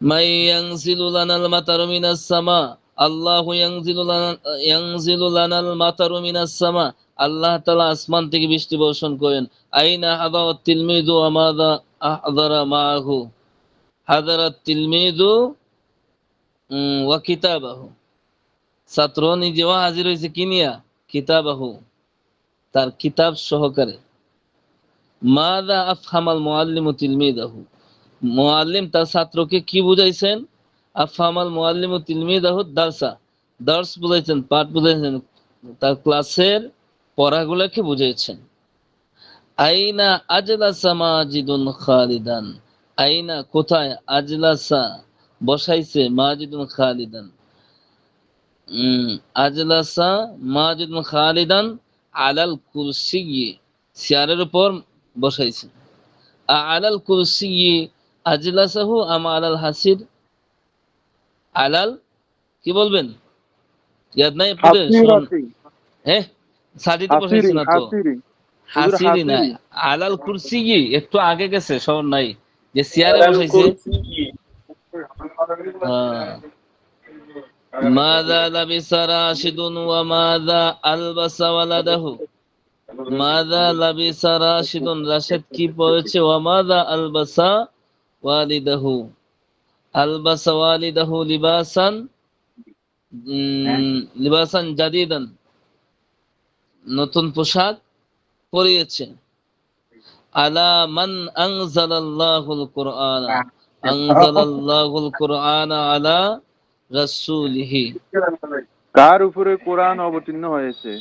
[SPEAKER 1] মাই ইয়ানজিলু লানাল মাতারু মিনাস সামা, আল্লাহু ইয়ানজিলু লানাল মাতারু মিনাস সামা, আল্লাহ তাআলা আসমান থেকে বৃষ্টি বর্ষণ করেন। আইনা হাদারাত তিলমিযু ওয়া মাযা আহদারা মাআহু, হাদারাত তিলমিযু ওয়া কিতাবাহু, ছাত্র নিজেও হাজির হয়েছে কি নিয়া? কিতাবাহু, তার কিতাব সহকারে। মাযা আফহামাল মুআল্লিমু তিলমিযাহু, মুআল্লিম তার ছাত্রকে কি বুঝাইছেন? আফহামাল মুআল্লিমু তিলমিযাহু দারসা, দর্স বুঝাইছেন, পাঠ বুঝাইছেন, তার ক্লাসের পড়াগুলোকে বুঝাইছেন। আইনা আজলাসা মাজিদুন খালিদান, আইনা কোথায়, আজলাসা বসাইছে, মাজিদুন খালিদান, আজলাসা মাজিদুন খালিদান আলাল কুরসি, চেয়ারের উপর বসাইছে। আলাল কুরসি আজলাসাহু আম আলাল হাসির, আলাল কি বলবেন? ইয়াদ নাই আপনাদের?
[SPEAKER 7] হাসিরাতি।
[SPEAKER 1] হ্যাঁ, সাজিতে বসাইছে
[SPEAKER 7] হাসিরি
[SPEAKER 1] না তো,
[SPEAKER 7] হাসিরি। হুজুর
[SPEAKER 1] হাসিরি না,
[SPEAKER 7] হাসিরি।
[SPEAKER 1] আলাল কুরসি একটু আগে গেছে, স্মরণ নাই যে চেয়ারে
[SPEAKER 3] আলাল
[SPEAKER 1] বসাইছে।
[SPEAKER 3] কুরসি।
[SPEAKER 1] মাযা লাবিসা রাশিদুন ওয়া মাযা আলবাসা ওয়ালাদাহু, মাযা লাবিসা রাশিদুন, রাশেদ কি পড়েছে, ওয়া মাযা আলবাসা ওয়ালিদাহু, আলবাসা ওয়ালিদাহু লিবাসান, লিবাসান জাদিদান, নতুন পোশাক পরিয়েছে। আলা মান আনজালাল্লাহুল কুরআনা, আনজালাল্লাহুল কুরআনা আলা রাসূলিহি,
[SPEAKER 2] কার উপরে কোরআন অবতীর্ণ হয়েছে?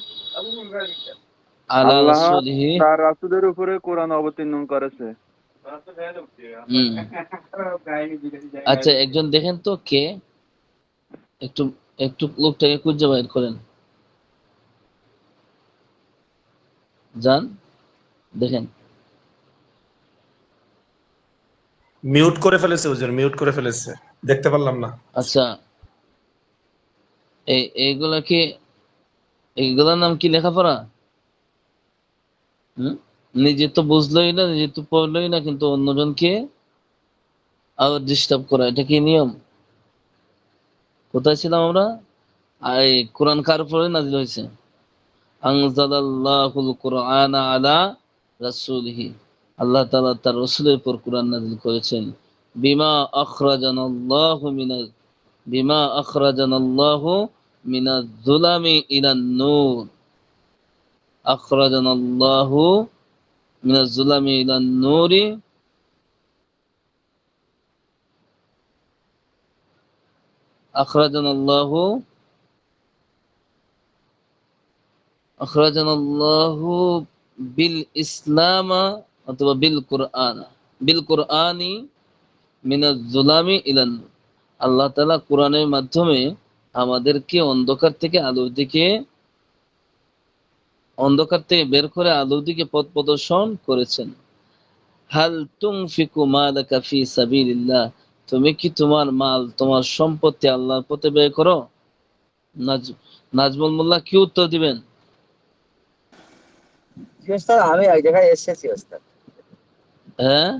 [SPEAKER 1] আলা
[SPEAKER 2] আল্লাহ
[SPEAKER 1] রাসূলিহি।
[SPEAKER 2] তার রাসূলের উপরে কোরআন অবতীর্ণ করেছে।
[SPEAKER 1] হুম। আচ্ছা একজন দেখেন তো কে, একটু একটু লোকটাকে খুঁজে বাইর করেন, যান দেখেন।
[SPEAKER 3] মিউট করে ফেলেছে হুজুর, মিউট করে ফেলেছে, দেখতে পারলাম না।
[SPEAKER 1] আচ্ছা এইগুলা কি, এইগুলার নাম কি লেখাপড়া? হুম? নিজে তো বুঝলোই না, নিজে তো পড়লোই না, কিন্তু অন্যজনকে আবার ডিস্টার্ব করা, এটা কি নিয়ম? কোথায় ছিলাম আমরা? এই কোরআন কার উপরে নাযিল হয়েছে? আনজালাল্লাহুল কুরআনা আলা রাসূলিহি। আল্লাহ তাআলা তার রাসূলের উপর কোরআন নাযিল করেছেন। বিমা আখরাজানাল্লাহু মিনাল বিমা আখরাজানাল্লাহু মিনাজ যুলামি ইলান নূর। আখরাজানাল্লাহু মিনাজ যুলামি ইলান নূরি। আখরাজানাল্লাহু আখরাজানাল্লাহু বিল ইসলামা অথবা বিল কুরআনি মিনাজ যুলামি ইলান নূর। আল্লাহ তাআলা কোরআনের মাধ্যমে আমাদেরকে অন্ধকার থেকে বের করে আলোর দিকে পথ প্রদর্শন করেছেন। হাল তুনফিকু মালাকা ফি সাবিলিল্লাহ, তুমি কি তোমার মাল, তোমার সম্পত্তি আল্লাহর পথে ব্যয় করো? নাজমুল মোল্লা কি উত্তর দিবেন?
[SPEAKER 6] ওস্তাদ আমি এক জায়গায় এসেছি ওস্তাদ।
[SPEAKER 1] হ্যাঁ,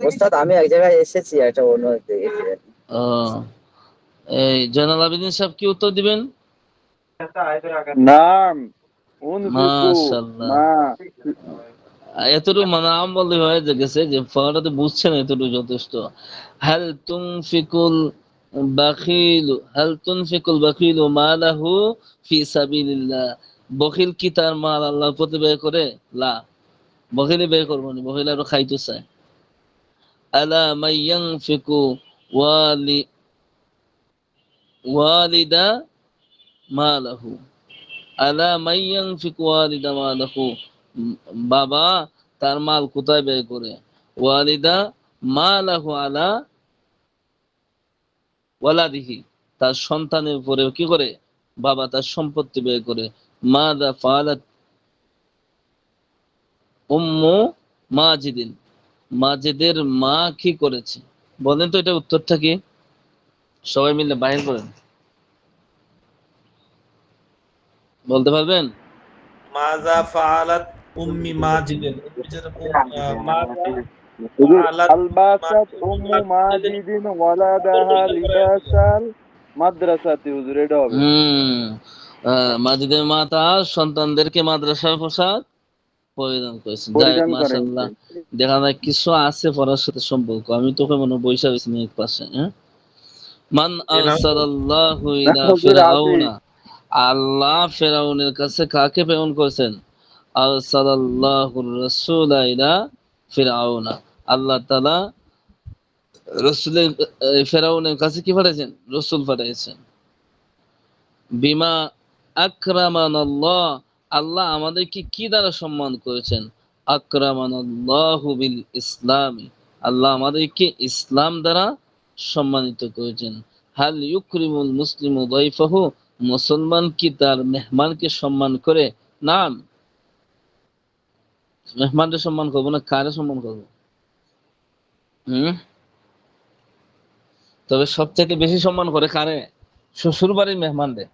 [SPEAKER 6] ওস্তাদ আমি এক জায়গায় এসেছি একটা অন্য দিকে।
[SPEAKER 1] ও, এই জয়নাল আবেদিন সাহেব কি উত্তর দিবেন?
[SPEAKER 2] নাম উনফিকু
[SPEAKER 1] মাশাআল্লাহ।
[SPEAKER 2] মা
[SPEAKER 1] এতটুকু মানে আম বললে হয়ে গেছে, যে পড়াটা তো বুঝছেন, এতটুকু যথেষ্ট। হাল তুনফিকুল বাখিলু মালাহু ফি সাবিলিল্লাহ। বখিল কি তার মাল আল্লাহর পথে ব্যয় করে? লা, বখিলে ব্যয় করবো না, বখিল আরো খাইতে চায়। আলা মাইয়ানফিকু ওয়ালি ওয়ালিদা মালাহু। আলা মাইয়ানফিকু ওয়ালিদা মালাহু। বাবা তার মাল কোথায় ব্যয় করে? ওয়ালিদা মালাহু আলা ওয়ালাদিহি, তার সন্তানের উপরে কি করে? বাবা তার সম্পত্তি ব্যয় করে। মাযা ফাআলাত উম্মু মাজিদিন, মাজিদের মা কি করেছে? বলেন তো এটা উত্তরটা কি? সবাই মিলে বাহির করেন, বলতে পারবেন?
[SPEAKER 3] মাজা ফাআলাত উম্মি মাজিদিন, উম্মি যেটা মাজা
[SPEAKER 2] হুজুর
[SPEAKER 3] ফাআলাত
[SPEAKER 2] আলবাসাত উম্মু মাজিদিন ওয়ালাদাহা লিবাসাল মাদ্রাসাতি, হুজুর এটা হবে।
[SPEAKER 1] মাজিদের মা তার সন্তানদেরকে মাদ্রাসার পোশাক পরিধান করেছেন। যাই হোক,
[SPEAKER 2] পরিধান করেন।
[SPEAKER 1] মাশাআল্লাহ, দেখা যায় কিছু আছে পড়ার সাথে সম্পর্ক। আমি তোকে মনে হয় বৈশা গেছি এক পাশে। হ্যাঁ, মান আরসালাল্লাহু ইলা
[SPEAKER 2] হুজুর আসি।
[SPEAKER 1] ফিরআউনা। আল্লাহ ফেরাউনের কাছে কাকে প্রেরণ করেছেন? আরসালাল্লাহুর রাসূলা ইলা ফিরআউনা। আল্লাহ তাআলা রাসূলের ফেরাউনের কাছে কি পাঠিয়েছেন? রাসূল পাঠিয়েছেন। বিমা আকরামানাল্লাহ, আল্লাহ আমাদেরকে কি দ্বারা সম্মান করেছেন? আকরামানাল্লাহু বিল ইসলামি, আল্লাহ আমাদেরকে ইসলাম দ্বারা সম্মানিত করেছেন। হাল ইউকরিমুল মুসলিমু দাইফাহু, মুসলমান কি তার মেহমানকে সম্মান করে? নাম, মেহমানকে সম্মান করবো না, কারে সম্মান করবো? তবে সবথেকে বেশি সম্মান করে কারে? শ্বশুর বাড়ির মেহমানদের।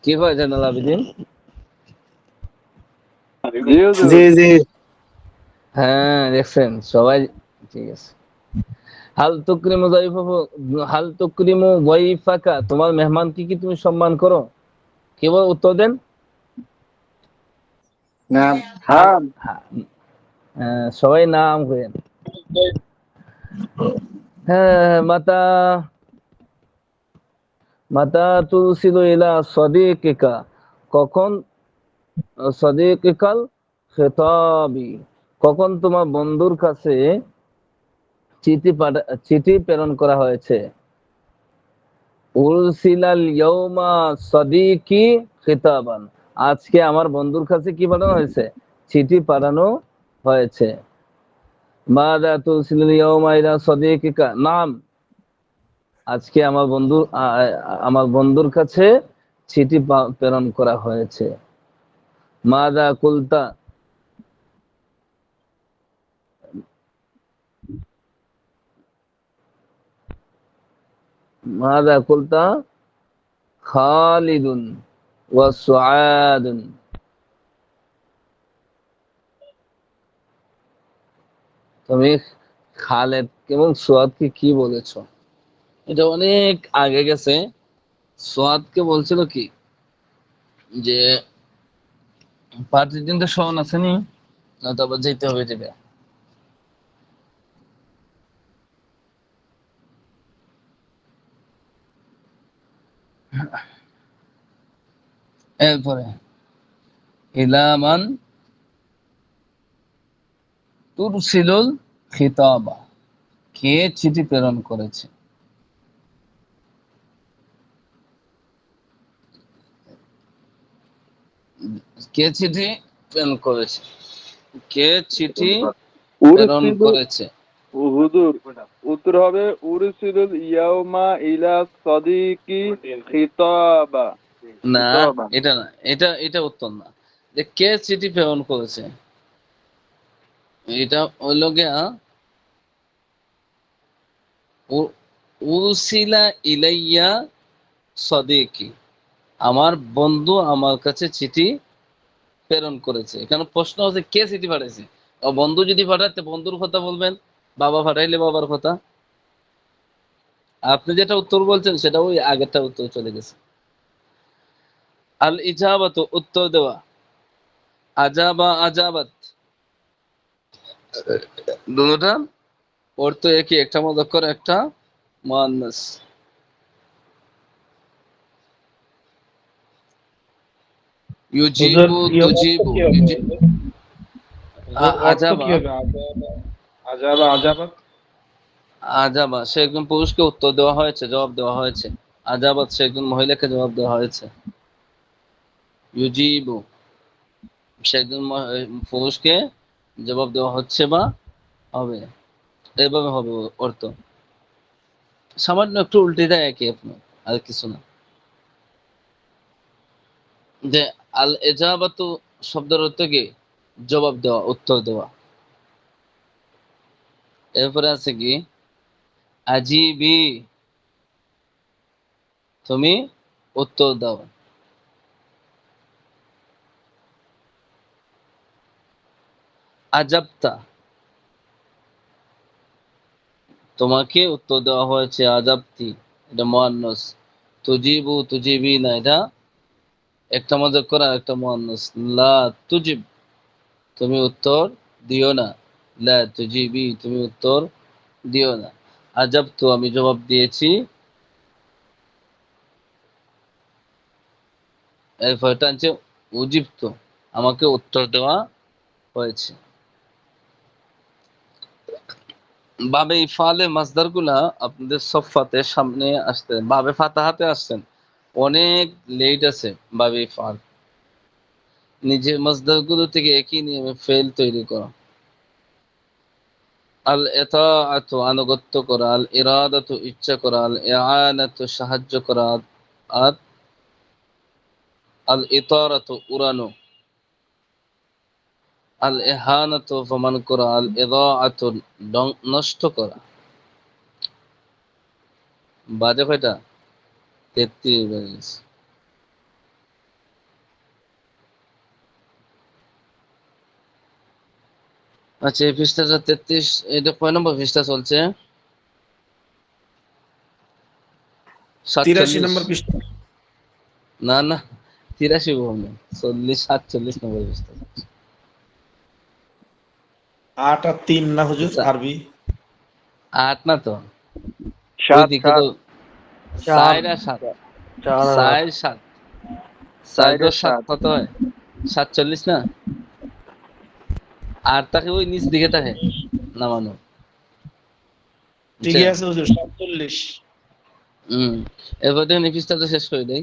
[SPEAKER 1] কি কয় জানাল আবেদিন?
[SPEAKER 2] জি হুজুর।
[SPEAKER 7] জি জি।
[SPEAKER 1] হ্যাঁ, দেখছেন সবাই ঠিক আছে। হাল তুকরিমু ওয়াইফাকা, তোমার মেহমানকে কি তুমি সম্মান করো? কেবল উত্তর দেন।
[SPEAKER 7] নাম।
[SPEAKER 1] হাল,
[SPEAKER 2] নাম।
[SPEAKER 1] সবাই নাম করেন। হ্যাঁ, মাতা মাতা তুলসিলু ইলা সাদিকিকা, কখন সাদিকিকাল খিতাবি, কখন তোমার বন্ধুর কাছে চিঠি প্রেরণ করা হয়েছে? উরসিলাল ইয়াউমা সাদিকি খিতাবান, আজকে আমার বন্ধুর কাছে কি পাঠানো হয়েছে? চিঠি পাঠানো হয়েছে। মাযা তুরসিলুল ইয়াউমা ইলা সাদিকিকা, নাম, আজকে আমার বন্ধুর কাছে চিঠি প্রেরণ করা হয়েছে। মাযা কুলতা, মাযা কুলতা খালিদুন ওয়া সুআদুন, তুমি খালেদ এবং সুয়াদকে কি বলেছো? এটা অনেক আগে গেছে। সোয়াদকে বলছিল কি যে পার্টির দিনটা স্মরণ আছে নি? না তো আবার যেতে হবে যেটা। এরপরে ইলামান তুরসিলুল খিতাবা, কে চিঠি প্রেরণ করেছে? কে চিঠি প্রেরণ করেছে? কে চিঠি প্রেরণ
[SPEAKER 2] উরসিলু
[SPEAKER 1] করেছে?
[SPEAKER 2] হুজুর, উত্তর হবে উরসিলুল ইয়াউমা ইলা সাদিকি খিতাবা।
[SPEAKER 1] না,
[SPEAKER 2] খিতাবা।
[SPEAKER 1] এটা না, এটা উত্তর না। যে কে চিঠি প্রেরণ করেছে, এটা হইল গিয়া উরসিলা ইলাইয়া সাদিকি, আমার বন্ধু আমার কাছে চিঠি প্রেরণ করেছে। এখানে প্রশ্ন হচ্ছে কে চিঠি পাঠাইছে। বন্ধু যদি পাঠাতে বন্ধুর কথা বলবেন, বাবা পাঠাইলে বাবার কথা। আপনি যেটা উত্তর বলছেন সেটা ওই আগেরটা উত্তর চলে গেছে। আল ইজাবাত, উত্তর দেওয়া। আজাবা আজাবাত, দুটোটা অর্থ একই, একটা মুযাক্কার একটা মুআন্নাস।
[SPEAKER 5] হুজুর
[SPEAKER 1] ইউজিবু
[SPEAKER 5] ইয়ের অর্থ
[SPEAKER 1] তুজিবু,
[SPEAKER 5] কি হবে? হুজুর অর্থ
[SPEAKER 1] আজাবা,
[SPEAKER 5] কি হবে? আজাবা আজাবাত।
[SPEAKER 1] আজাবা সে একজন পুরুষকে উত্তর দেওয়া হয়েছে, জবাব দেওয়া হয়েছে। আজাবাত সে একজন মহিলাকে জবাব দেওয়া হয়েছে। ইউজিবু সে একজন পুরুষকে জবাব দেওয়া হচ্ছে বা হবে, এইভাবে হবে অর্থ। সামান্য একটু উল্টে দেয় একই, আপনার আর কিছু না। যে আল এজাবাতু শব্দের অর্থ কি? জবাব দেওয়া, উত্তর দেওয়া। এরপরে আছে কি আজিবি, তুমি উত্তর দাও। আজাবতা, তোমাকে উত্তর দেওয়া হয়েছে। আজাবতি এটা মুআন্নাস। তুজিবু তুজিবি না, এটা একটা মুযাক্কার আর একটা মুআন্নাস। লা তুজিব, তুমি উত্তর দিও না। লা তুজিবি, তুমি উত্তর দিও না। আজাবতু, আমি জবাব দিয়েছি। এরপর টানছে উজিবতু, আমাকে উত্তর দেওয়া হয়েছে। বাবে ইফালে মাসদার গুলা আপনাদের সফাতে সামনে আসতে, বাবে ফাতাহাতে আসছেন, অনেক লেট আছে। বাবে ইফাল নিজের মাসদার গুলো থেকে একই নিয়মে ফেল তৈরি করা। আল ইতাআতু, আনুগত্য করা। আল ইরাদাতু, ইচ্ছা করা। আল ইআনাতু, সাহায্য করা। আর আল ইতারাতু, উড়ানো। আল ইহানাতু, অপমান করা। আল ইদাআতু, নষ্ট করা। বাজে কয়টা? 33 বেজে গেছে। আচ্ছা, এই পৃষ্ঠাটা 33, এটা কয় নম্বর পৃষ্ঠা চলছে?
[SPEAKER 3] 83
[SPEAKER 1] 47।
[SPEAKER 3] নম্বর পৃষ্ঠা।
[SPEAKER 1] না না, 83 বলবো, 40 47 নম্বর পৃষ্ঠা।
[SPEAKER 3] 8 আর 3 না হুজুর,
[SPEAKER 1] আচ্ছা,
[SPEAKER 3] আরবি
[SPEAKER 1] 8 না তো, ওই
[SPEAKER 2] সাত
[SPEAKER 1] দিকে
[SPEAKER 2] সাত
[SPEAKER 1] তো 4 আর 7, 4 7, 4
[SPEAKER 2] সাইডে
[SPEAKER 1] 10 7
[SPEAKER 2] সাত।
[SPEAKER 1] কত হয়? 47 না? আর তাকে ওই নিচ দিকে থাকে নামানো।
[SPEAKER 3] ঠিকই
[SPEAKER 1] বুঝছেন?
[SPEAKER 3] আছে হুজুর, 47।
[SPEAKER 1] এরপর দেখেন এই পৃষ্ঠাটা শেষ করে দেই।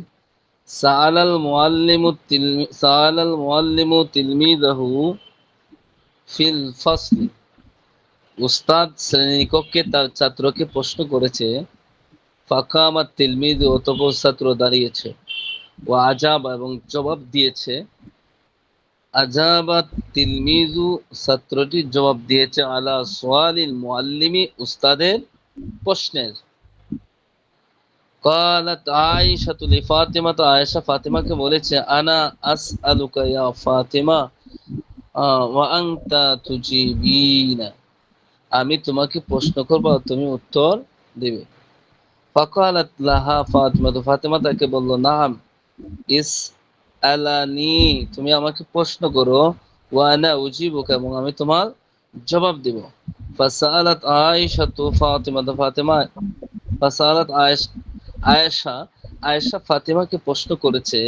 [SPEAKER 1] সাআলাল মুআল্লিমু তিলমিদাহু ফিল ফাসলি। উস্তাদ শ্রেণীকক্ষে তার ছাত্রকে প্রশ্ন করেছে। ফাকামাত তিলমিযু, অতঃপর ছাত্র দাঁড়িয়েছে। ওয়া আজাবা, এবং জবাব দিয়েছে। আজাবাত তিলমিযু, ছাত্রটি জবাব দিয়েছে। আলা সুআলিল মুআল্লিমি, উস্তাদের প্রশ্নের। قالت عائشة لفاطمة, আয়েশা ফাতিমাকে বলেছে, আনা আসআলুকা ইয়া ফাতিমা ওয়া আনতা তুজিবিনা, আমি তোমাকে প্রশ্ন করব আর তুমি উত্তর দিবে। ফাকালাত লাহা ফাতিমা, ফাতিমা তাকে বলল, নাম ইস আলানি, তুমি আমাকে প্রশ্ন করো। ওয়া আনা উজিবুকা, এবং আমি তোমার জবাব দিব। ফাসালাত আয়েশা ফাতিমা, ফাসালাত আয়েশা ফাতিমাকে প্রশ্ন করেছে।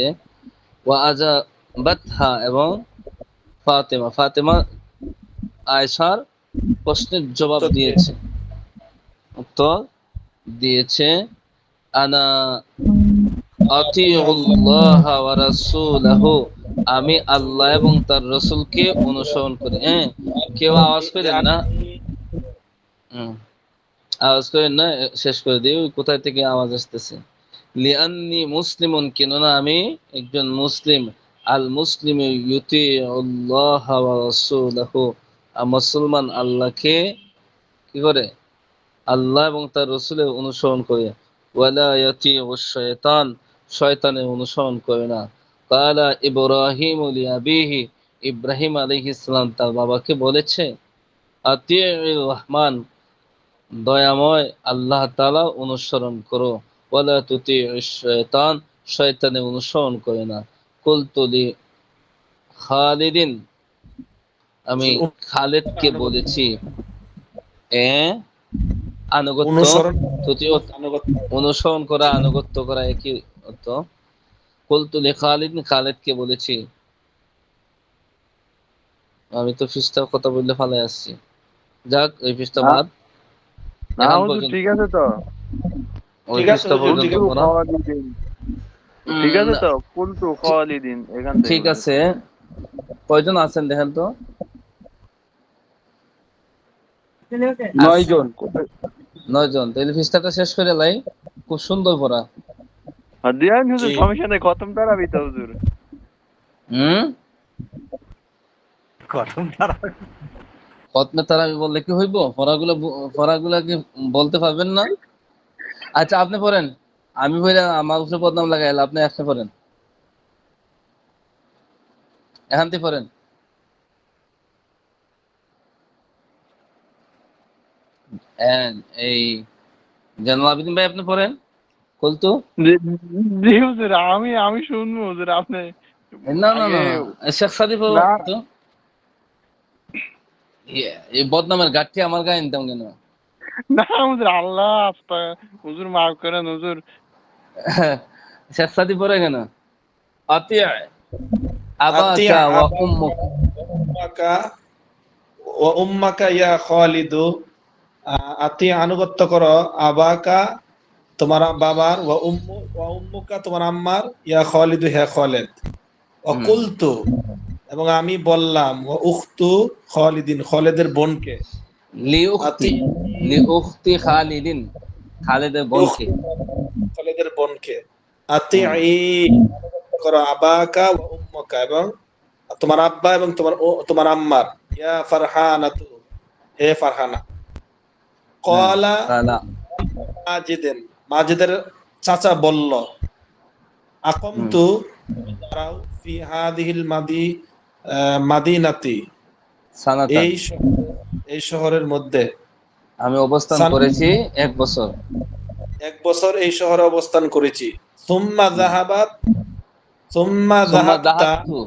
[SPEAKER 1] ওয়া আজাবাতহা, এবং ফাতিমা আয়েশার প্রশ্নের জবাব দিয়েছে, উত্তর দিয়েছে। আনা আতিউল্লাহ ওয়া রাসূলাহু, আমি আল্লাহ এবং তার রাসূলকে অনুসরণ করি। কেউ আওয়াজ করেন না, আওয়াজ করেন না, শেষ করে দিই। কোথায় থেকে আওয়াজ আসতেছে? লিআন্নি মুসলিমুন, কেননা আমি একজন মুসলিম। আল মুসলিমু ইউতিউল্লাহ ওয়া রাসূলাহু, মুসলমান আল্লাহকে কি করে? আল্লাহ এবং তার রাসূলের অনুসরণ করে। ওয়ালা ইয়াতিউশ শায়তান, শয়তানের অনুসরণ করে না। কালা ইব্রাহিমু লিআবিহি, ইব্রাহিম আলাইহিস সালাম তার বাবাকে বলেছে, আতিউর রহমান, দয়াময় আল্লাহ তাআলা অনুসরণ করো। ওয়ালা তুতিউশ শায়তান, শয়তানের অনুসরণ করে না। কুলতু লি খালিদিন, আমি খালিদকে বলেছি। আনুগত্য, অনুসরণ করা, আনুগত্য করা একই অর্থ। কুলতু লি খালিদিন, খালিদকে বলেছি। আমি তো পৃষ্ঠার কথা বললে ফালে আসছি। যাক, এই পৃষ্ঠা বাদ।
[SPEAKER 2] না হুজুর, ঠিক আছে তো,
[SPEAKER 1] ওই পৃষ্ঠা পর্যন্ত পড়া
[SPEAKER 2] ঠিক আছে তো। কুলতু খালিদিন, এখান থেকে
[SPEAKER 1] ঠিক আছে। কয়জন আছেন দেখেন তো?
[SPEAKER 2] 9 জন।
[SPEAKER 1] 9 জন। তাহলে পৃষ্ঠাটা শেষ করে লাই, খুব সুন্দর পড়া।
[SPEAKER 2] আর দিয়ান হুজুর, সমস্যা নেই, খতম তারাবি তো হুজুর।
[SPEAKER 1] খতমে তারাবি বললে কি হইব? পড়াগুলা কি বলতে পারবেন না? আচ্ছা, আপনি পড়েন, আমি বলে আমার উপরে বদনাম লাগাইল, আপনি একটা পড়েন, এখান থেকে পড়েন। এই জানাল আবেদিন ভাই, আপনি পড়েন। কলতু
[SPEAKER 2] জি হুজুর, আমি শুনবো হুজুর। আপনি
[SPEAKER 1] না, শেখ সাদি তো এই বদনামের গাঠটি আমার গায়ে নিতাম কেন?
[SPEAKER 2] না হুজুর, আল্লাহ হুজুর মাফ করেন হুজুর।
[SPEAKER 1] শেখ সাদি পড়ে কেন? আতিয়া আবাকা ওয়া উম্মুকা
[SPEAKER 3] ওয়া উম্মাকা ইয়া খালিদু, আনুগত্য করো। আবাকা, তোমার বাবার। ওয়া উম্মুকা, তোমার আম্মার। ইয়া খালিদু, হে খালিদ। ওয়া কুলতু, এবং আমি বললাম। ওয়া উখতু খালিদিন, খালিদের বোনকে।
[SPEAKER 1] লিউখতি খালিদিন, খালিদের বোনকে।
[SPEAKER 3] খালিদের বোনকে। আতিঈ, করো। আবাকা ওয়া উম্মুকা, এবং তোমার আব্বা এবং তোমার আম্মার। ইয়া ফারহানাতু, হে ফারহানা। ক্বালা মাজিদিন, মাজিদের চাচা বলল। আকামতু, দাঁড়াও। ফি হাদিহিল মাদিনাতি, এই শহরের মধ্যে
[SPEAKER 1] আমি অবস্থান করেছি 1 বছর।
[SPEAKER 3] 1 বছর এই শহরে অবস্থান করেছি। সুম্মা যাহাবতু,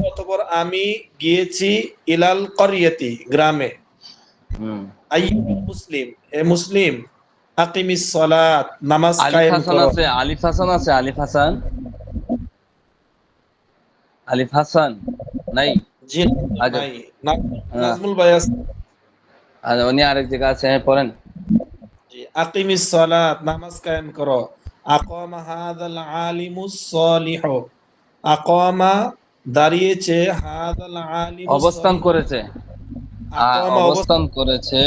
[SPEAKER 3] অতঃপর আমি গিয়েছি। ইলাল ক্বরিয়াতি, গ্রামে। আইয়ুহাল মুসলিম, হে মুসলিম। আকিমিস সালাত, নামাজ কায়েম করো।
[SPEAKER 1] আলিফ হাসান আছে, আলিফ হাসান নাই?
[SPEAKER 3] জি নাই। নাজমুল ভাই আছে।
[SPEAKER 1] আর উনি আরেক জায়গা আছে, পড়েন।
[SPEAKER 3] জি, আকিমিস সালাত, নামাজ কায়েম করো। আকামা হাযাল আলিমুস সালিহু, আকামা দাঁড়িয়েছে, হাযাল আলিমুস
[SPEAKER 1] অবস্থান
[SPEAKER 3] সালিহু
[SPEAKER 1] করেছে,
[SPEAKER 3] আকামা
[SPEAKER 1] অবস্থান করেছে,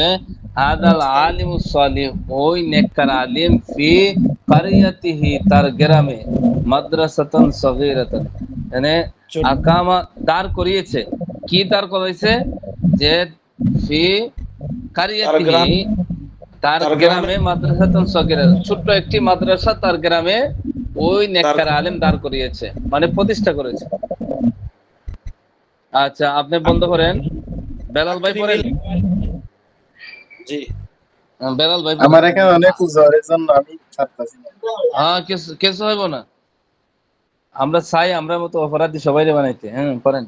[SPEAKER 1] হাদাল আলিমুস সালিহ, ওই নেককার আলিম, ফি কারিয়াতিহি, তার গ্রামে, মাদ্রাসাতান সগীরাতান, মানে আকামা দাঁড় করিয়েছে, কি দাঁড় করাইছে, যে ফি
[SPEAKER 3] তার
[SPEAKER 1] কারিয়াতিহি,
[SPEAKER 3] গ্রাম
[SPEAKER 1] তার
[SPEAKER 3] তার গ্রামে
[SPEAKER 1] গ্রামে, মাদ্রাসাতান সগীরা, ছোট্ট একটি মাদ্রাসা তার গ্রামে ওই
[SPEAKER 3] তার
[SPEAKER 1] নেককার আলিম দাঁড় করিয়েছে, মানে প্রতিষ্ঠা করেছে। আচ্ছা, আপনি বন্ধ করেন, বেলাল ভাই পড়েন,
[SPEAKER 3] জি
[SPEAKER 1] বেলাল ভাই
[SPEAKER 7] আমার
[SPEAKER 1] পড়েন।
[SPEAKER 7] এখানে অনেক জ্বরের জন্য আমি ছাড়তেছি না।
[SPEAKER 1] হ্যাঁ, কিছু হইব না, আমরা চাই আমরা মতো অপরাধী সবাই বানাইতে। হ্যাঁ, পড়েন,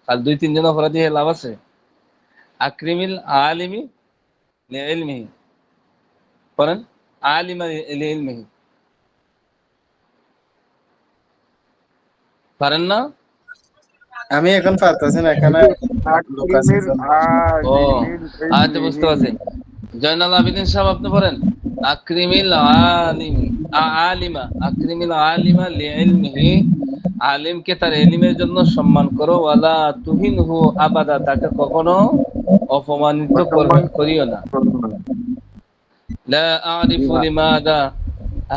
[SPEAKER 1] আর 2-3 জন অপরাধী হয়ে লাভ আছে। আকরিমিল আলিমি লিইলমিহি, পড়েন, আলিমা লিইলমিহি, পারেন না?
[SPEAKER 7] আমি এখন পারতেছি না, এখানে লোক আছে
[SPEAKER 2] আকরিমিল
[SPEAKER 7] জন্য।
[SPEAKER 1] ও
[SPEAKER 2] আলিমিল
[SPEAKER 1] আচ্ছা, বুঝতে পারছি। জয়নাল আবেদিন সাহেব, আপনি পড়েন, আকরিমিল আলিম আলিমা, আকরিমিল আলিমা লিইলমিহি, আলিমকে তার ইলমের জন্য সম্মান করো, ওয়ালা তুহিনহু আবাদা, তাকে কখনো অপমানিত করিও না। লা আরিফু লিমাদা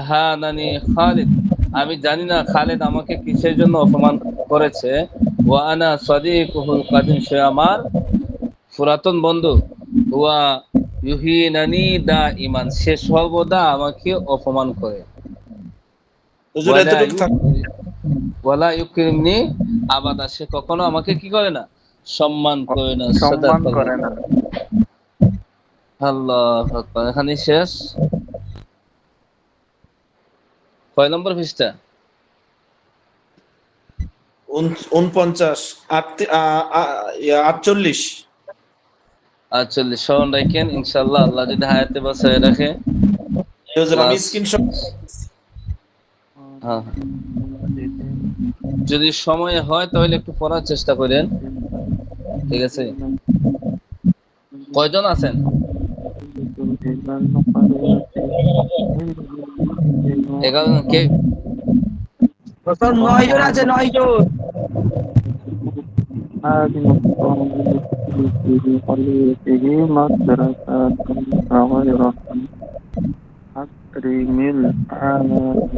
[SPEAKER 1] আহানানি খালিদ, আমি জানি না খালিদ আমাকে কিসের জন্য অপমান করেছে। ওয়া আনা সাদিকুহুল কাদিম, সে আমার পুরাতন বন্ধু। ওয়া ইউহিনানি দা ইমান, সে সর্বদা আমাকে অপমান করে।
[SPEAKER 3] হুজুর এতটুকু থাক।
[SPEAKER 1] ওয়ালা ইউকরিমনি আবাদা, সে কখনো আমাকে কি করে না, সম্মান করে না।
[SPEAKER 2] সম্মান করে না।
[SPEAKER 1] আল্লাহু আকবার। এখানে শেষ। কয় নম্বর পৃষ্ঠা?
[SPEAKER 3] 49, 48।
[SPEAKER 1] 48 স্মরণ রাখেন, ইনশাআল্লাহ আল্লাহ যদি হায়াতে বাঁচায় রাখে।
[SPEAKER 3] হুজুর আমি
[SPEAKER 1] ক্লাস,
[SPEAKER 3] স্ক্রিনশট।
[SPEAKER 1] হ্যাঁ, যদি সময় হয় তাহলে একটু পড়ার চেষ্টা করেন, ঠিক আছে? কয়জন আছেন? এগারো জন। কে?
[SPEAKER 6] ওস্তাদ 9 জন আছে, 9 জন।
[SPEAKER 2] أكرم العالمين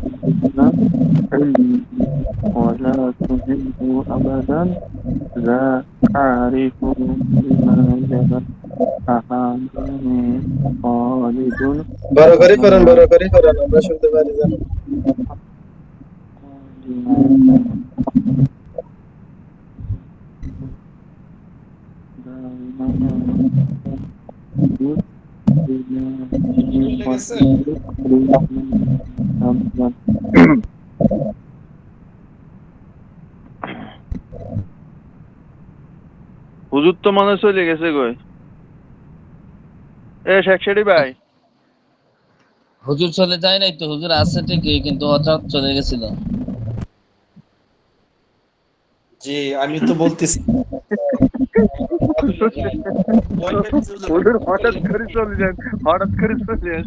[SPEAKER 2] ولا تهنه أبدا لا أعرف لماذا أهانني خالد
[SPEAKER 7] বড় করে করেন, বড় করে করেন, আমরা শুনতে পারি জানো।
[SPEAKER 2] হুজুর তো মনে চলে গেছে কই? এ শেখশাড়ি ভাই,
[SPEAKER 1] হুজুর চলে যায় নাই তো, হুজুর আছে ঠিকই, কিন্তু হঠাৎ চলে গেছিল।
[SPEAKER 3] জি আমি তো বলতেছি
[SPEAKER 2] হুজুর হঠাৎ করে চলে যান, হঠাৎ করে চলে যান।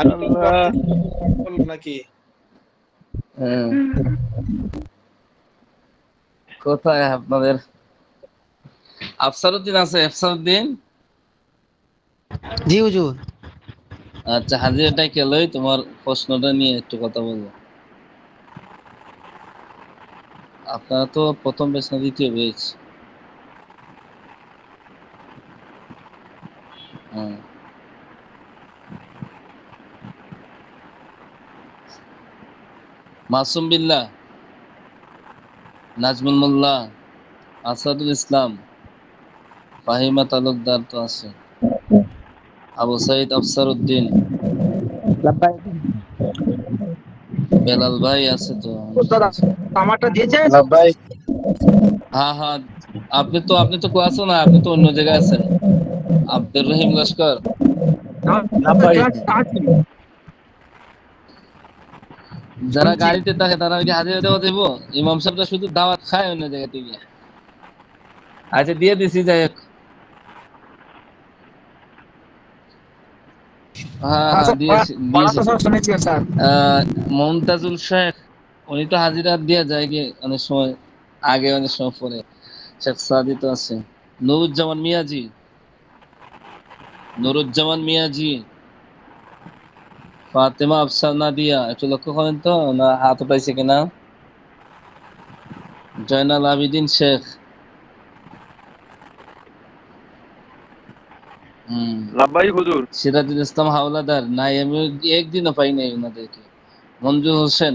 [SPEAKER 2] আল্লাহ,
[SPEAKER 3] নাকি
[SPEAKER 1] হ্যাঁ। কোথায় আপনাদের আফসারউদ্দিন আছে? আফসারউদ্দিন,
[SPEAKER 4] জি হুজুর।
[SPEAKER 1] আচ্ছা, হাজিরাটাই কেলই, তোমার প্রশ্নটা নিয়ে একটু কথা বলবো। আপনারা তো প্রথম বেচ না দ্বিতীয় বেচ? হ্যাঁ। মাসুম বিল্লাহ, নাজমুল মোল্লা, আসাদুল ইসলাম, ফাহিমা তালুকদার তো আছে, আবু সাইদ আফসারউদ্দিন, বেলাল ভাই আছে তো।
[SPEAKER 6] ওস্তাদ আমারটা দিয়েছেন?
[SPEAKER 7] ভাই
[SPEAKER 1] হ্যাঁ হ্যাঁ, আপনি তো ক্লাসও না, আপনি তো অন্য জায়গায় আছেন। আব্দুর রহিম লস্কর, যারা গাড়িতে থাকে তারা কি হাজিরা দেওয়া দেবো? ইমাম সাহেবরা শুধু দাওয়াত খায় অন্য জায়গা থেকে। আচ্ছা, দিয়ে দিছি, যাই হোক। হ্যাঁ হ্যাঁ দিয়েছি মমতাজুল শেখ, উনি তো হাজিরা দিয়ে যায় গিয়ে অনেক সময়, আগে অনেক সময় পরে। শেখ সাদি তো আছে। নুরুজ্জামান মিয়াজি, নুরুজ্জামান মিয়াজি, ফাতেমা আফসার নাদিয়া, একটু লক্ষ্য করেন তো না হাত উঠাইছে কিনা। জয়নাল আবিদিন শেখ,
[SPEAKER 2] লাব্বাইক হুজুর।
[SPEAKER 1] সিরাজুল ইসলাম হাওলাদার, নাই আমি একদিনও পাই নাই ওনাদেরকে। মঞ্জুর হোসেন,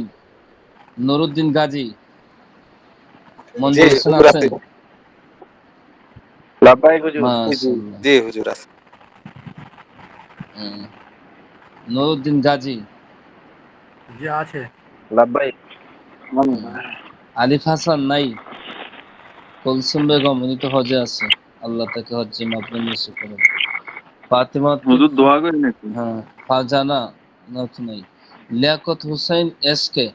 [SPEAKER 1] নুরুদ্দিন গাজী,
[SPEAKER 8] জি
[SPEAKER 1] মঞ্জুর হোসেন
[SPEAKER 8] হুজুর
[SPEAKER 1] আছেন?
[SPEAKER 8] আছে।
[SPEAKER 2] লাব্বাইক হুজুর।
[SPEAKER 1] মাশাআল্লাহ।
[SPEAKER 8] জি হুজুর আছে।
[SPEAKER 1] হুম। নুরুদ্দিন গাজী,
[SPEAKER 2] লাব্বাইক।
[SPEAKER 1] আলিফ হাসান নাই, কুলসুম বেগম উনি তো হজে আছে, আল্লাহ তাকে হজ্জে মাবরুর নসিব করুন। ফাতেমা,
[SPEAKER 2] হুজুর দোয়া করেন একটু।
[SPEAKER 1] হ্যাঁ ফারজানা না তো নাই। লিয়াকত হুসাইন এস কে,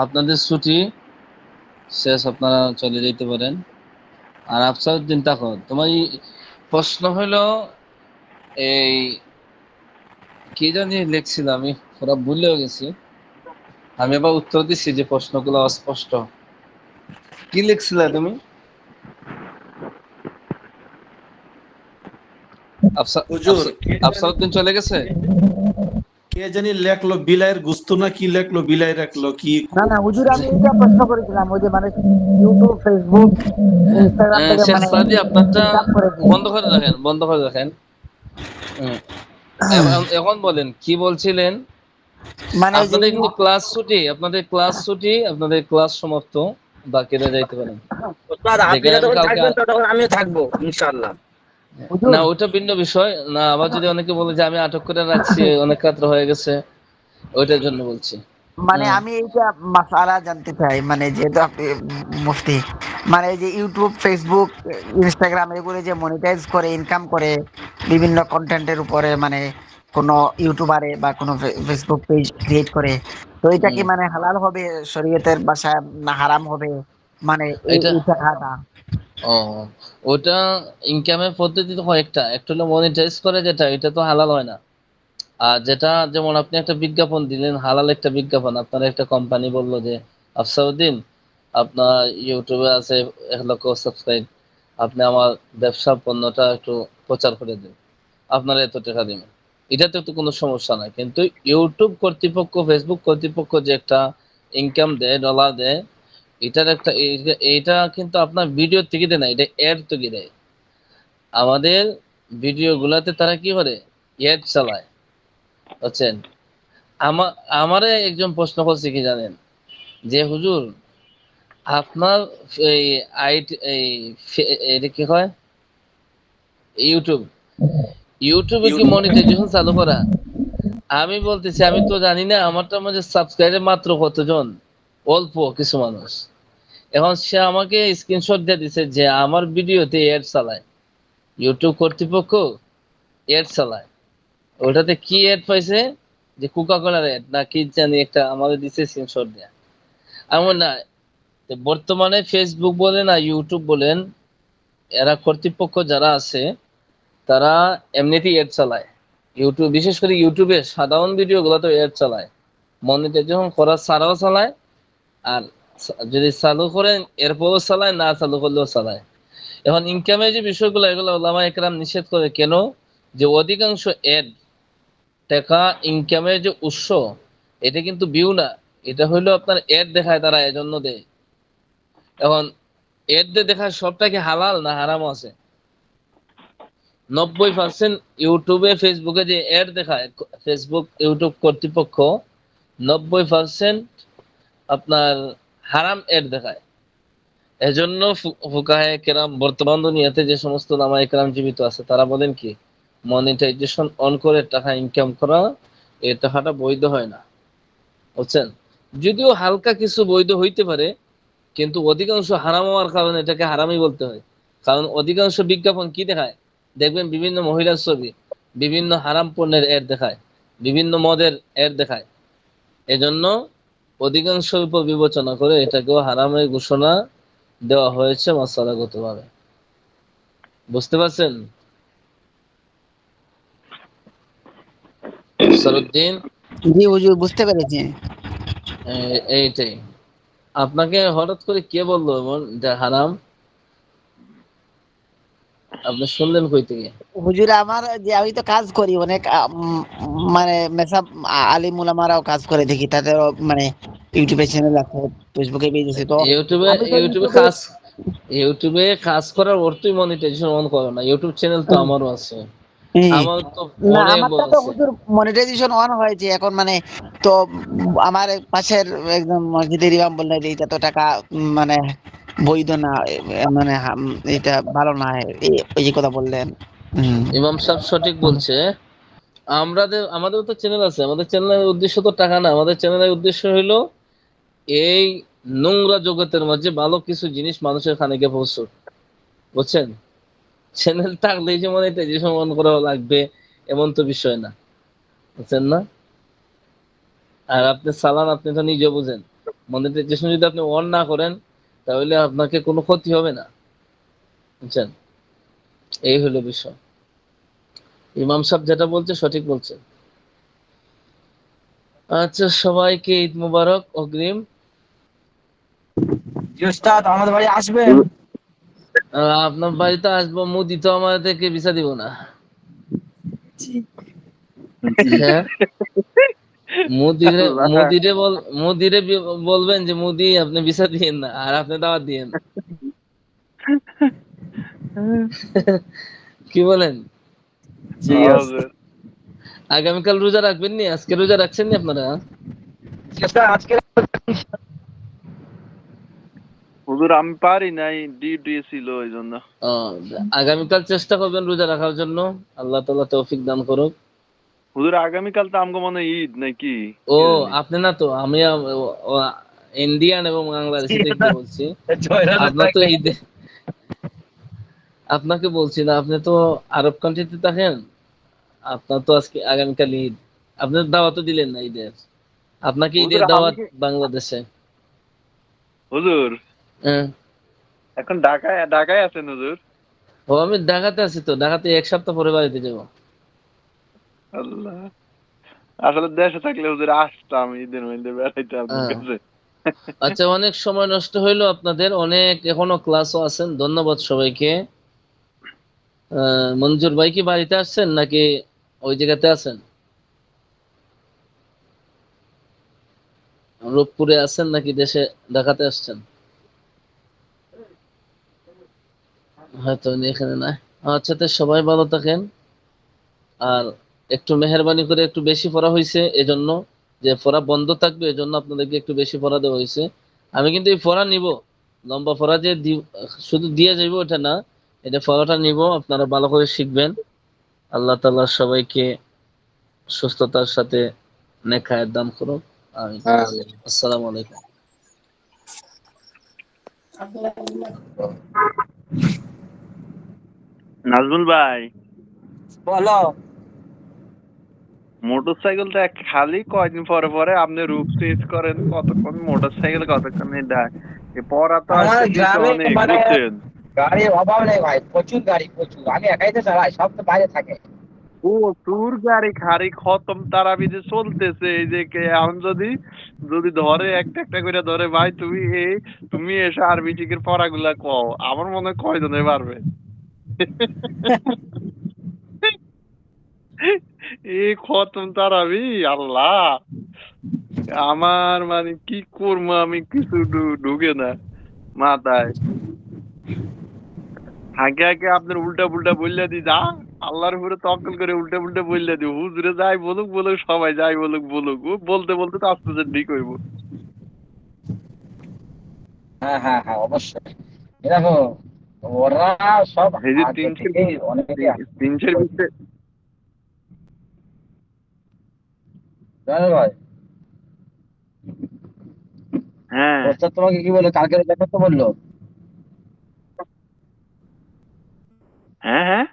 [SPEAKER 1] আপনাদের ছুটি শেষ, আপনারা চলে যেতে পারেন। আর আফসারউদ্দিন তাকর, তোমার প্রশ্ন হলো এই কি জানি লিখছিলাম আমি, পুরো ভুলেও গেছি। আমি আবার উত্তর দিচ্ছি যে প্রশ্নগুলো অস্পষ্ট। কি লিখছিলে তুমি?
[SPEAKER 3] হুজুর
[SPEAKER 1] আফসারউদ্দিন চলে গেছে?
[SPEAKER 3] কে জানি লেখলো বিলাইয়ের গুস্ত না কি লেখলো, বিলাই রাখলো কি।
[SPEAKER 4] না না হুজুর, আমি এটা প্রশ্ন করেছিলাম, ওই যে মানে ইউটিউব, ফেসবুক, ইনস্টাগ্রাম থেকে
[SPEAKER 1] শেখ
[SPEAKER 4] মানে
[SPEAKER 1] সাদি আপনারটা
[SPEAKER 4] ইনকাম করে কি?
[SPEAKER 1] বন্ধ করে রাখেন, বন্ধ করে রাখেন। হুম। এখন বলেন কি বলছিলেন?
[SPEAKER 4] মানে ওই যে
[SPEAKER 1] আপনাদের কিন্তু ক্লাস ছুটি, আপনাদের ক্লাস ছুটি, আপনাদের ক্লাস সমাপ্ত, বাকিরা যাইতে পারেন।
[SPEAKER 6] ওস্তাদ
[SPEAKER 1] দেখেন
[SPEAKER 6] আপনিরা
[SPEAKER 1] আমি
[SPEAKER 6] যখন
[SPEAKER 1] কাউকে
[SPEAKER 6] থাকবেন তখন আমিও থাকবো ইনশাআল্লাহ।
[SPEAKER 1] না
[SPEAKER 4] হুজুর,
[SPEAKER 1] ওটা ভিন্ন বিষয় না, আবার যদি অনেকে বলে যে আমি আটক করে রাখছি অনেক রাত্র হয়ে গেছে, ওইটার জন্য বলছি।
[SPEAKER 4] মানে আমি এইটা মাসালা জানতে চাই, মানে যেহেতু আপনি মুফতি, মানে এই যে ইউটিউব, ফেসবুক, ইনস্টাগ্রাম এগুলো যে মনিটাইজ করে ইনকাম করে বিভিন্ন কন্টেন্টের উপরে, মানে কোনো ইউটিউবারে বা কোনো ফেসবুক পেজ ক্রিয়েট করে, তো এটা কি
[SPEAKER 1] হুম।
[SPEAKER 4] মানে হালাল হবে শরীয়তের ভাষায় না হারাম হবে, মানে
[SPEAKER 1] এটা
[SPEAKER 4] এই টাকাটা?
[SPEAKER 1] ও ওটা ইনকামের পদ্ধতি তো কয়েকটা, একটা হলো মনিটাইজ করে যেটা, এটা তো হালাল হয় না। আর যেটা যেমন আপনি একটা বিজ্ঞাপন দিলেন, হালাল একটা বিজ্ঞাপন, আপনার একটা কোম্পানি বললো যে আফসাউদ্দিন আপনার ইউটিউবে আছে 1 লক্ষ সাবস্ক্রাইব, আপনি আমার ব্যবসার পণ্যটা একটু প্রচার করে দিন, আপনারা এত টাকা দিবেন। এটাতে তো কোনো সমস্যা নাই, কিন্তু ইউটিউব কর্তৃপক্ষ, ফেসবুক কর্তৃপক্ষ যে একটা ইনকাম দেয়, ডলার দেয়, এটার একটা এইটা কিন্তু আপনার ভিডিও থেকে দেয় না, এটা অ্যাড থেকে দেয়। আমাদের ভিডিও গুলাতে তারা কি করে, অ্যাড চালায়, বুঝছেন। আমার আমারে একজন প্রশ্ন করছে কি জানেন, যে হুজুর আপনার এই আইটি এই এটা কি হয়, ইউটিউব, ইউটিউবে কি মনিটাইজেশন চালু করা? আমি বলতেছি আমি তো জানি না, আমারটার মধ্যে সাবস্ক্রাইবার মাত্র কতজন, অল্প কিছু মানুষ। এখন সে আমাকে স্ক্রিনশট দিয়ে দিছে যে আমার ভিডিওতে অ্যাড চালায়, ইউটিউব কর্তৃপক্ষ অ্যাড চালায়। ওটাতে কি অ্যাড পাইছে, যে কোকা কোলার অ্যাড না কি জানি একটা আমাদের দিছে স্ক্রিনশট দেয়া। এমন না, তো বর্তমানে ফেসবুক বলেন আর ইউটিউব বলেন, এরা কর্তৃপক্ষ যারা আছে তারা এমনিতেই অ্যাড চালায়। ইউটিউব, বিশেষ করে ইউটিউবে সাধারণ ভিডিও গুলো তো অ্যাড চালায়, মনিটাইজেশন করা ছাড়াও চালায়, আর যদি চালু করেন এরপরও চালায়, না চালু করলেও চালায়। এখন ইনকামের যে বিষয়গুলো, এগুলো ওলামা একরাম নিষেধ করে কেন, যে অধিকাংশ অ্যাড, টাকা ইনকামের যে উৎস, এটা কিন্তু ভিউ না, এটা হইলো আপনার অ্যাড দেখায়, তারা এজন্য দেয়। এখন অ্যাড দিয়ে দেখায় সবটা কি হালাল না হারাম আছে? 90% ইউটিউবে, ফেসবুকে যে অ্যাড দেখায়, ফেসবুক ইউটিউব কর্তৃপক্ষ 90% আপনার হারাম অ্যাড দেখায়। এজন্য ফুকাহে কেরাম বর্তমান দুনিয়াতে যে সমস্ত নামায়ে কেরাম জীবিত আছে, তারা বলেন কি, মনিটাইজেশন অন করে টাকা ইনকাম করা, এই টাকাটা বৈধ হয় না, বুঝছেন। যদিও হালকা কিছু বৈধ হইতে পারে, কিন্তু অধিকাংশ হারাম হওয়ার কারণে এটাকে হারামই বলতে হয়। কারণ অধিকাংশ বিজ্ঞাপন কি দেখায়, দেখবেন বিভিন্ন মহিলার ছবি, বিভিন্ন হারাম পণ্যের অ্যাড দেখায়, বিভিন্ন মদের অ্যাড দেখায়। এজন্য অধিকাংশের উপর বিবেচনা করে এটাকেও হারামের ঘোষণা দেওয়া হয়েছে মাসালাগতভাবে। বুঝতে পারছেন? আফসারউদ্দিন,
[SPEAKER 4] জি হুজুর, বুঝতে পেরেছি।
[SPEAKER 1] এইটাই। আপনাকে হঠাৎ করে কে বললো এমন যে হারাম? আপনি শুনলেন কই থেকে?
[SPEAKER 4] হুজুর আমার যে আমি তো কাজ করি অনেক, মানে মেসাব আলিম উলামারাও কাজ করে দেখি, তাদের মানে ইউটিউবে চ্যানেল আছে, ফেসবুকে পেজ আছে, তো
[SPEAKER 1] ইউটিউবে
[SPEAKER 4] আমি তো
[SPEAKER 1] ইউটিউবে
[SPEAKER 4] ইউটিউবে
[SPEAKER 1] কাজ ইউটিউবে কাজ করার অর্থই মনিটাইজেশন অন করে না। ইউটিউব চ্যানেল তো আমারও আছে, আমার তো
[SPEAKER 4] না,
[SPEAKER 1] অনেক
[SPEAKER 4] আমারটা
[SPEAKER 1] বড়
[SPEAKER 4] তো
[SPEAKER 1] আছে।
[SPEAKER 4] হুজুর মনিটাইজেশন অন হয়েছে এখন, মানে তো আমার পাশের একদম মসজিদের ইমাম বললেন যে এটা তো টাকা মানে বৈধ না, মানে এটা ভালো না, এই যে কথা বললেন।
[SPEAKER 1] ইমাম সাহেব সঠিক বলছে। আমাদের তো চ্যানেল আছে, আমাদের চ্যানেলের উদ্দেশ্য তো টাকা না, আমাদের চ্যানেলের উদ্দেশ্য হইলো এই নোংরা জগতের মাঝে ভালো কিছু জিনিস মানুষের কানে গিয়ে পৌঁছুক, বুঝছেন? চ্যানেল থাকলেই যে মনিটাইজেশন অন করা লাগবে এমন তো বিষয় না, বুঝছেন না? আর আপনি চালান, আপনি তো নিজে বুঝেন, মনিটাইজেশন যদি আপনি অন না করেন তাহলে আপনাকে কোনো ক্ষতি হবে না, বুঝছেন? এই হলো বিষয়। ইমাম সাহেব যেটা বলছে সঠিক বলছে। আচ্ছা, সবাইকে ঈদ মুবারক অগ্রিম।
[SPEAKER 6] উস্তাদ আমাদের বাড়ি আসবেন?
[SPEAKER 1] আপনার বাড়িতে আসবো, মুদি তো আমাদেরকে ভিসা দিব না। হ্যাঁ, মুদিরে
[SPEAKER 2] আল্লাহ।
[SPEAKER 1] মুদিরে বল মুদিরে বলবেন যে মুদি আপনি ভিসা দিয়েন না, আর আপনি দাওয়াত দিয়েন। কি বলেন?
[SPEAKER 6] জি
[SPEAKER 2] হ্যাঁ,
[SPEAKER 1] আগামীকাল রোজা রাখবেন নি? আজকে রোজা রাখছেন নি আপনারা?
[SPEAKER 6] উস্তাদ আজকে
[SPEAKER 2] হুজুর আমি পারি নাই, ডিউটি ছিল ওই জন্য।
[SPEAKER 1] আহ, আগামীকাল চেষ্টা করবেন রোজা রাখার জন্য, আল্লাহ তাআলা তৌফিক দান করুক।
[SPEAKER 2] হুজুর আগামীকাল তো আমগো মনে হয় ঈদ নাকি?
[SPEAKER 1] ও,
[SPEAKER 2] কি জানি।
[SPEAKER 1] আপনি না তো, আমি ইন্ডিয়ান এবং বাংলাদেশি দেখতে বলছি।
[SPEAKER 6] জয়রাতে
[SPEAKER 1] আপনার তো
[SPEAKER 6] থাকবে।
[SPEAKER 1] ঈদে, আপনাকে বলছি না, আপনি তো আরব কান্ট্রিতে থাকেন, আপনার তো আজকে আগামীকাল ঈদ, আপনার দাওয়াতও দিলেন না ঈদের। আপনাকে
[SPEAKER 2] হুজুর
[SPEAKER 1] ঈদের
[SPEAKER 2] আমি
[SPEAKER 1] দাওয়াত
[SPEAKER 2] কি
[SPEAKER 1] বাংলাদেশে।
[SPEAKER 2] হুজুর
[SPEAKER 1] হ্যাঁ।
[SPEAKER 2] এখন ঢাকায় ঢাকায় আছেন হুজুর?
[SPEAKER 1] ও, আমি ঢাকাতে আছি তো, ঢাকাতে 1 সপ্তাহ পরে বাড়িতে যাবো।
[SPEAKER 2] আল্লাহ, আসলে দেশে থাকলে হুজুর আসতাম ঈদের মধ্যে বেড়াইতে আপনার
[SPEAKER 1] হ্যাঁ।
[SPEAKER 2] কাছে।
[SPEAKER 1] আচ্ছা, অনেক সময় নষ্ট হইলো আপনাদের, অনেক এখনো ক্লাসও আছেন। ধন্যবাদ সবাইকে। মঞ্জুর ভাই কি বাড়িতে আসছেন নাকি ওই জায়গাতে আছেন? রূপপুরে আছেন নাকি দেশে ঢাকাতে আসছেন? হয়তো উনি এখানে না। আচ্ছা, তো সবাই ভালো থাকেন। আর একটু মেহরবানি করে, একটু বেশি পড়া হয়েছে এজন্য, যে পড়া বন্ধ থাকবে এজন্য আপনাদেরকে একটু বেশি পড়া দেওয়া হয়েছে। আমি কিন্তু এই পড়া নিব, লম্বা পড়া যে শুধু দিয়ে যাইব ওটা না, এটা পড়াটা নিব, আপনারা ভালো করে শিখবেন। আল্লাহ তাআলা সবাইকে সুস্থতার সাথে নেক হায়াত দান করুন। আমিন। আসসালামু আলাইকুম।
[SPEAKER 2] নাজমুল ভাই,
[SPEAKER 6] বলো।
[SPEAKER 2] মোটরসাইকেলটা খালি কয়দিন পরে পরে আপনি রূপ চেঞ্জ করেন, কতক্ষণ মোটরসাইকেল কতক্ষণ পড়া তো
[SPEAKER 6] আমার
[SPEAKER 2] আসতে দিয়েছে
[SPEAKER 6] গ্রামে
[SPEAKER 2] অনেক,
[SPEAKER 6] মানে
[SPEAKER 2] বুঝছেন?
[SPEAKER 6] গাড়ির অভাব নেই ভাই, প্রচুর গাড়ি প্রচুর, আমি একাই তো চালাই, সব তো বাইরে থাকে।
[SPEAKER 2] ও, তোর গাড়ি খারি খতম তারাবি যে চলতেছে এই যে এখন যদি যদি ধরে একটা একটা করে ধরে, ভাই তুমি এসে আরবি শিখের পড়াগুলা কও, আমার মনে হয় কয়জনে পারবে। এই খতম তারাবি, আল্লাহ, আমার মানে কি করবো আমি, কিছু ঢুকে না মাথায়। আগে আগে আপনার উল্টা পুল্টা বললে দি যা, আল্লাহর উপরে তওয়াক্কুল করে উল্টা পুল্টা বললে দি, হুজুরে যাই বলুক বলুক, সবাই যাই বলুক বলুক, ও বলতে বলতে তো আস্তে আস্তে ঠিক হইব।
[SPEAKER 6] হ্যাঁ হ্যাঁ হ্যাঁ, অবশ্যই। এ দেখো, ওরা সব
[SPEAKER 2] এই যে
[SPEAKER 6] আগে থেকেই অনেকে
[SPEAKER 2] তিনশের ভিতরে।
[SPEAKER 6] জানো ভাই,
[SPEAKER 2] হ্যাঁ
[SPEAKER 6] ওস্তাদ তোমাকে কি বললো, কালকে দেখা তো বললো?
[SPEAKER 2] হ্যাঁ হ্যাঁ,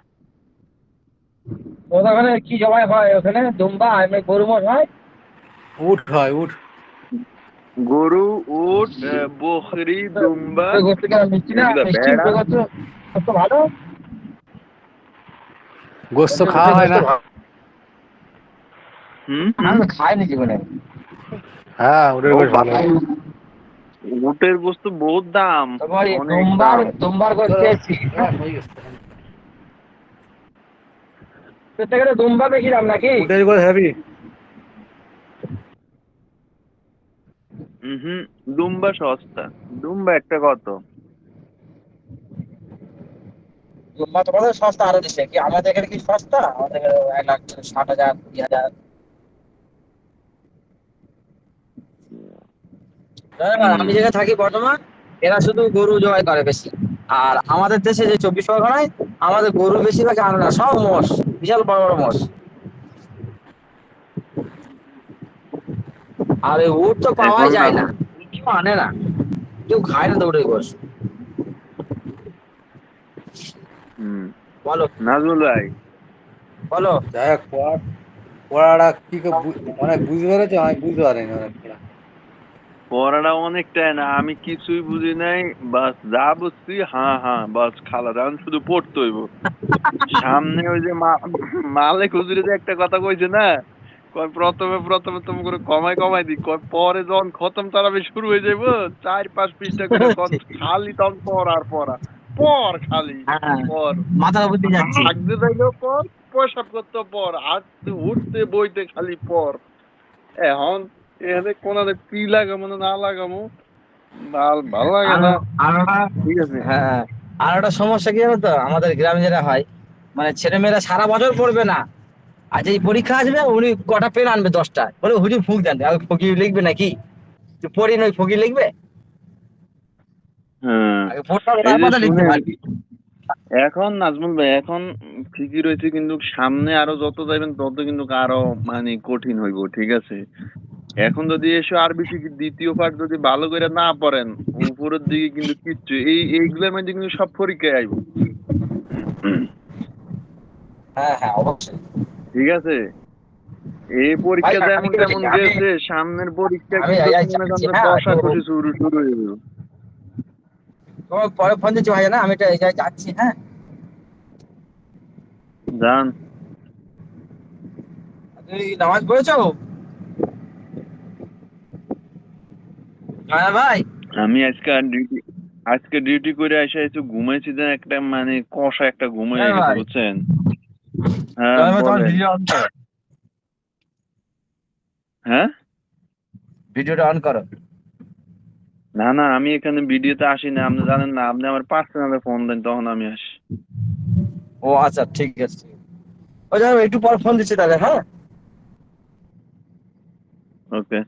[SPEAKER 6] ওখানে কি জবাই হয় ওখানে, দুম্বা এমনি গরু মোষ হয়?
[SPEAKER 9] উট হয় উট।
[SPEAKER 2] গরু, উট, বকরি, দুম্বা,
[SPEAKER 6] ওই গোস্ত কেন মিষ্টি না,
[SPEAKER 2] এগুলা
[SPEAKER 6] মিষ্টি
[SPEAKER 2] ভেড়া।
[SPEAKER 6] ওই গোস্ত, গোস্ত ভালো।
[SPEAKER 9] গোস্ত খাওয়া হয়
[SPEAKER 6] গোস্ত
[SPEAKER 9] না।
[SPEAKER 6] ভালো। আমি তো খাইনি জীবনে।
[SPEAKER 9] হ্যাঁ ওটার বেশ ভালো।
[SPEAKER 2] উটের গোস্ত বহুত দাম,
[SPEAKER 6] তোমার এই
[SPEAKER 2] অনেক দাম।
[SPEAKER 6] দুম্বার করে খেয়েছি। প্রত্যেকটা দুম্বা বেশি দাম নাকি?
[SPEAKER 9] ওটার করে হেভি।
[SPEAKER 2] দুম্বা সস্তা। দুম্বা একটা কত?
[SPEAKER 6] দুম্বা তোমাদের সস্তা আরো দেশে কি? আমাদের এখানে কি সস্তা? আমাদের এখানে 1,60,000 20,000। আমি যেখানে থাকি বর্তমান, এরা শুধু গরু জবাই করে বেশি। আর আমাদের দেশে যে 24 পরগনায় আমাদের গরু বেশিরভাগ আনে না, সব মোষ, বিশাল বড় বড় মোষ। আর এই উট তো পাওয়াই
[SPEAKER 2] এখন
[SPEAKER 6] যায় না, কেউ আনে না, কেউ খায় না তো উটের গোশ। বলো
[SPEAKER 2] নাজমুল ভাই,
[SPEAKER 6] বলো।
[SPEAKER 9] যাই হোক পড়াটা কি অনেক বুঝতে পেরেছো, আমি বুঝতে পারিনি অনেকটা।
[SPEAKER 2] পড়াটা অনেকটাই না, আমি কিছুই বুঝি নাই, বাস যা বুঝছি হ্যাঁ হ্যাঁ বাস খালাস, আমি শুধু পড়তে হইব। সামনে ওই যে মালিক হুজুরে যে একটা কথা কইছে না, কয় প্রথমে প্রথমে তুমি করে কমাই কমাই দি, কয় পরে যখন খতম তারাবি শুরু হয়ে যাইব 4-5 পৃষ্ঠা করে খালি তখন পড় আর পড়া, পড় খালি
[SPEAKER 6] হ্যাঁ,
[SPEAKER 2] পড়,
[SPEAKER 6] মাথার উপর দিয়ে যাচ্ছি।
[SPEAKER 2] হাঁকতে যাইলেও পড়, প্রসাব করতে পড়, হাঁটতে উঠতে বইতে খালি পড়। এখন এখানে কোনাতে কি লাগামো না লাগামো ভাল লাগে
[SPEAKER 6] আর
[SPEAKER 2] না।
[SPEAKER 6] আর ওটা,
[SPEAKER 2] ঠিক আছে,
[SPEAKER 6] হ্যাঁ, আর একটা সমস্যা কি জানো তো, আমাদের গ্রামে যেটা হয়, মানে ছেলেমেয়েরা সারা বছর পড়বে না, আর এই পরীক্ষা আসবে উনি কটা পেন আনবে 10টা, বলে হুজুর ফুক দেন, আর ফকি লিখবে নাকি? পড়ি নই ফকি লিখবে,
[SPEAKER 2] হ্যাঁ
[SPEAKER 6] আগে ফোনটা
[SPEAKER 2] এই যে
[SPEAKER 6] তারপরে লিখতে
[SPEAKER 2] শুনেন,
[SPEAKER 6] পারবি।
[SPEAKER 2] এখন নাজমুল ভাই এখন ঠিকই রয়েছে, কিন্তু সামনে আরো যত যাবেন তত কিন্তু আরো মানে কঠিন হইব। ঠিক আছে, এখন যদি এসে আরবি দ্বিতীয় পাঠ যদি ভালো করে না পড়েন, উপরের দিকে কিন্তু কিচ্ছু এইগুলোর মধ্যে কিন্তু সব পরীক্ষায় আইব।
[SPEAKER 6] হ্যাঁ হ্যাঁ অবশ্যই।
[SPEAKER 2] ঠিক আছে, এই
[SPEAKER 6] ভাই
[SPEAKER 2] পরীক্ষা
[SPEAKER 6] আমি
[SPEAKER 2] যেমন
[SPEAKER 6] কি বলছি,
[SPEAKER 2] তেমন
[SPEAKER 6] আমি
[SPEAKER 2] গেছে, সামনের পরীক্ষা
[SPEAKER 6] আমি
[SPEAKER 2] কিন্তু
[SPEAKER 6] এই
[SPEAKER 2] মনে
[SPEAKER 6] যাচ্ছি,
[SPEAKER 2] করেন
[SPEAKER 6] হ্যাঁ তো
[SPEAKER 2] কষাকষি শুরু শুরু হয়ে যাবে।
[SPEAKER 6] তোমার পরে ফোন দিচ্ছি ভাই, না আমি এটা এই জায়গায় যাচ্ছি। হ্যাঁ,
[SPEAKER 2] জান,
[SPEAKER 6] তুমি নামাজ পড়েছো? হ্যাঁ ভাই,
[SPEAKER 2] আমি আজকে ডিউটি করে এসে একটু ঘুমাইছি, যে একটা মানে কষা একটা ঘুম
[SPEAKER 6] হ্যাঁ
[SPEAKER 2] হয়ে গেছে
[SPEAKER 6] ভাই,
[SPEAKER 2] বুঝছেন। হ্যাঁ
[SPEAKER 6] তোমার
[SPEAKER 2] বলেন।
[SPEAKER 6] ভিডিও অন করো,
[SPEAKER 2] হ্যাঁ,
[SPEAKER 6] ভিডিওটা অন করো।
[SPEAKER 2] না না আমি এখানে ভিডিওতে আসি না, আপনি জানেন না, আপনি আমার পার্সোনালে ফোন দেন তখন আমি আসি।
[SPEAKER 6] ও আচ্ছা ঠিক আছে, ওই যাও একটু পর ফোন দিচ্ছি তাহলে। হ্যাঁ
[SPEAKER 2] ওকে।